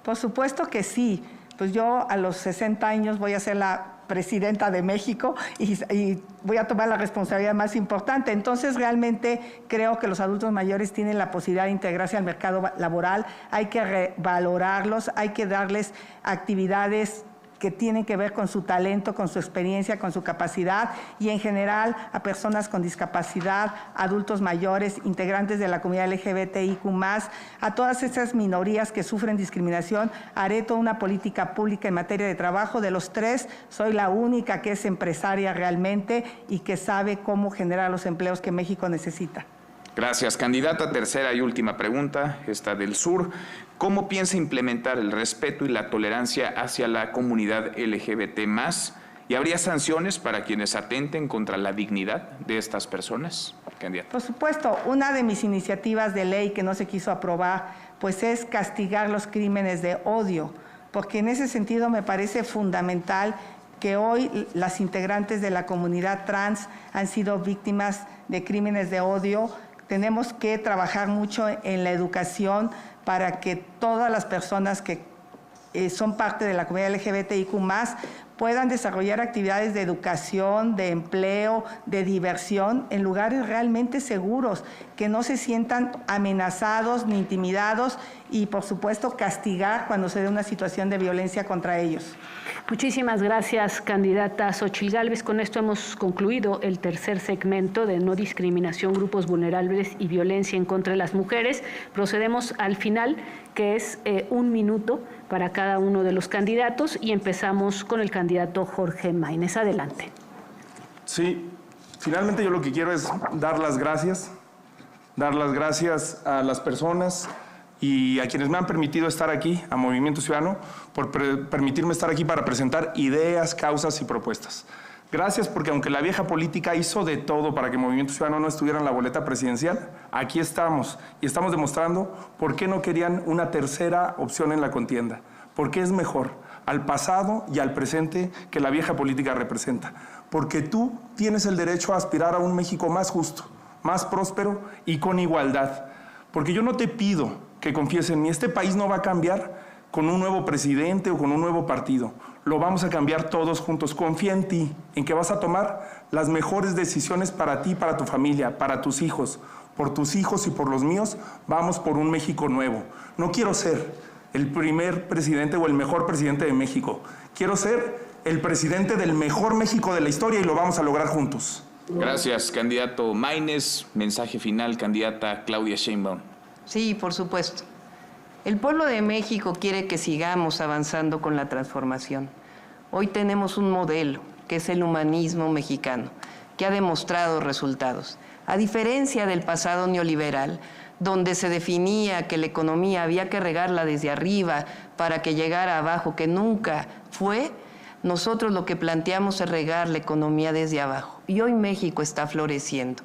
Por supuesto que sí. Pues yo a los 60 años voy a ser la presidenta de México y voy a tomar la responsabilidad más importante. Entonces, realmente creo que los adultos mayores tienen la posibilidad de integrarse al mercado laboral. Hay que revalorarlos, hay que darles actividades que tienen que ver con su talento, con su experiencia, con su capacidad, y en general a personas con discapacidad, adultos mayores, integrantes de la comunidad LGBTIQ+, a todas esas minorías que sufren discriminación. Haré toda una política pública en materia de trabajo. De los 3, soy la única que es empresaria realmente y que sabe cómo generar los empleos que México necesita. Gracias, candidata. Tercera y última pregunta, esta del sur. ¿Cómo piensa implementar el respeto y la tolerancia hacia la comunidad LGBT+? ¿Y habría sanciones para quienes atenten contra la dignidad de estas personas? Candidata. Por supuesto, una de mis iniciativas de ley que no se quiso aprobar, pues es castigar los crímenes de odio, porque en ese sentido me parece fundamental que hoy las integrantes de la comunidad trans han sido víctimas de crímenes de odio. Tenemos que trabajar mucho en la educación para que todas las personas que son parte de la comunidad LGBTIQ+, puedan desarrollar actividades de educación, de empleo, de diversión en lugares realmente seguros, que no se sientan amenazados ni intimidados y, por supuesto, castigar cuando se dé una situación de violencia contra ellos. Muchísimas gracias, candidata Xóchitl Gálvez. Con esto hemos concluido el tercer segmento de no discriminación, grupos vulnerables y violencia en contra de las mujeres. Procedemos al final, que es 1 minuto para cada uno de los candidatos, y empezamos con el candidato Jorge Maínez. Adelante. Sí, finalmente yo lo que quiero es dar las gracias a las personas y a quienes me han permitido estar aquí, a Movimiento Ciudadano, por permitirme estar aquí para presentar ideas, causas y propuestas. Gracias porque aunque la vieja política hizo de todo para que Movimiento Ciudadano no estuviera en la boleta presidencial, aquí estamos y estamos demostrando por qué no querían una tercera opción en la contienda, porque es mejor al pasado y al presente que la vieja política representa, porque tú tienes el derecho a aspirar a un México más justo, más próspero y con igualdad, porque yo no te pido que confíes en mí. Este país no va a cambiar con un nuevo presidente o con un nuevo partido. Lo vamos a cambiar todos juntos. Confía en ti, en que vas a tomar las mejores decisiones para ti, para tu familia, para tus hijos. Por tus hijos y por los míos, vamos por un México nuevo. No quiero ser el primer presidente o el mejor presidente de México. Quiero ser el presidente del mejor México de la historia y lo vamos a lograr juntos. Gracias, candidato Maínez. Mensaje final, candidata Claudia Sheinbaum. Sí, por supuesto. El pueblo de México quiere que sigamos avanzando con la transformación. Hoy tenemos un modelo, que es el humanismo mexicano, que ha demostrado resultados. A diferencia del pasado neoliberal, donde se definía que la economía había que regarla desde arriba para que llegara abajo, que nunca fue, nosotros lo que planteamos es regar la economía desde abajo. Y hoy México está floreciendo.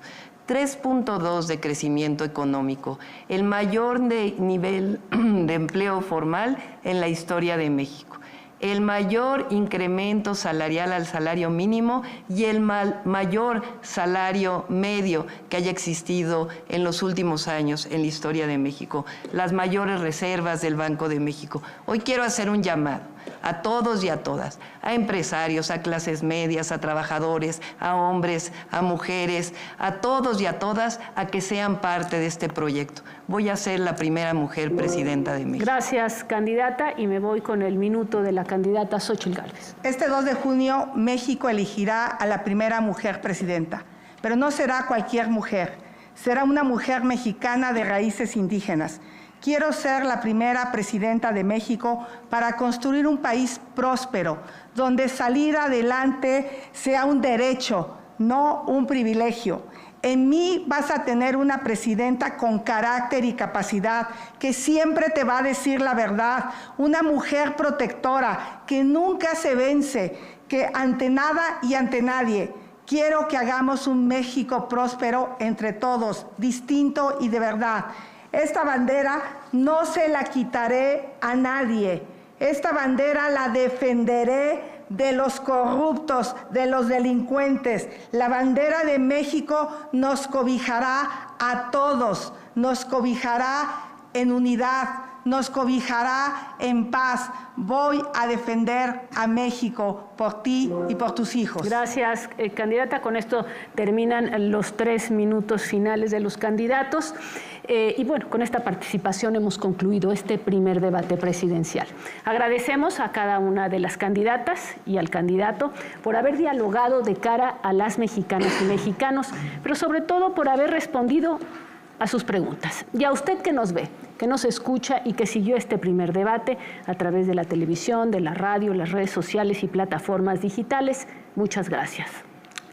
3.2 de crecimiento económico, el mayor nivel de empleo formal en la historia de México, el mayor incremento salarial al salario mínimo y el mayor salario medio que haya existido en los últimos años en la historia de México, las mayores reservas del Banco de México. Hoy quiero hacer un llamado a todos y a todas, a empresarios, a clases medias, a trabajadores, a hombres, a mujeres, a todos y a todas, a que sean parte de este proyecto. Voy a ser la primera mujer presidenta de México. Gracias, candidata, y me voy con el minuto de la candidata Xóchitl Gálvez. Este 2 de junio, México elegirá a la primera mujer presidenta, pero no será cualquier mujer, será una mujer mexicana de raíces indígenas. Quiero ser la primera presidenta de México para construir un país próspero, donde salir adelante sea un derecho, no un privilegio. En mí vas a tener una presidenta con carácter y capacidad, que siempre te va a decir la verdad, una mujer protectora, que nunca se vence, que ante nada y ante nadie. Quiero que hagamos un México próspero entre todos, distinto y de verdad. Esta bandera no se la quitaré a nadie. Esta bandera la defenderé de los corruptos, de los delincuentes. La bandera de México nos cobijará a todos, nos cobijará en unidad, nos cobijará en paz. Voy a defender a México por ti y por tus hijos. Gracias, candidata. Con esto terminan los 3 minutos finales de los candidatos. Y bueno, con esta participación hemos concluido este primer debate presidencial. Agradecemos a cada una de las candidatas y al candidato por haber dialogado de cara a las mexicanas y mexicanos, pero sobre todo por haber respondido a sus preguntas. Y a usted que nos ve, que nos escucha y que siguió este primer debate a través de la televisión, de la radio, las redes sociales y plataformas digitales, muchas gracias.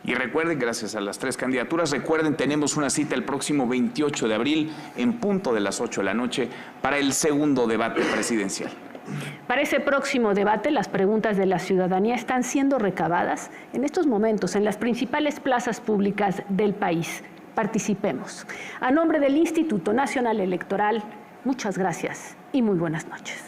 Y recuerden, gracias a las 3 candidaturas, recuerden, tenemos una cita el próximo 28 de abril en punto de las 8 de la noche para el segundo debate presidencial. Para ese próximo debate, las preguntas de la ciudadanía están siendo recabadas en estos momentos en las principales plazas públicas del país. Participemos. A nombre del Instituto Nacional Electoral, muchas gracias y muy buenas noches.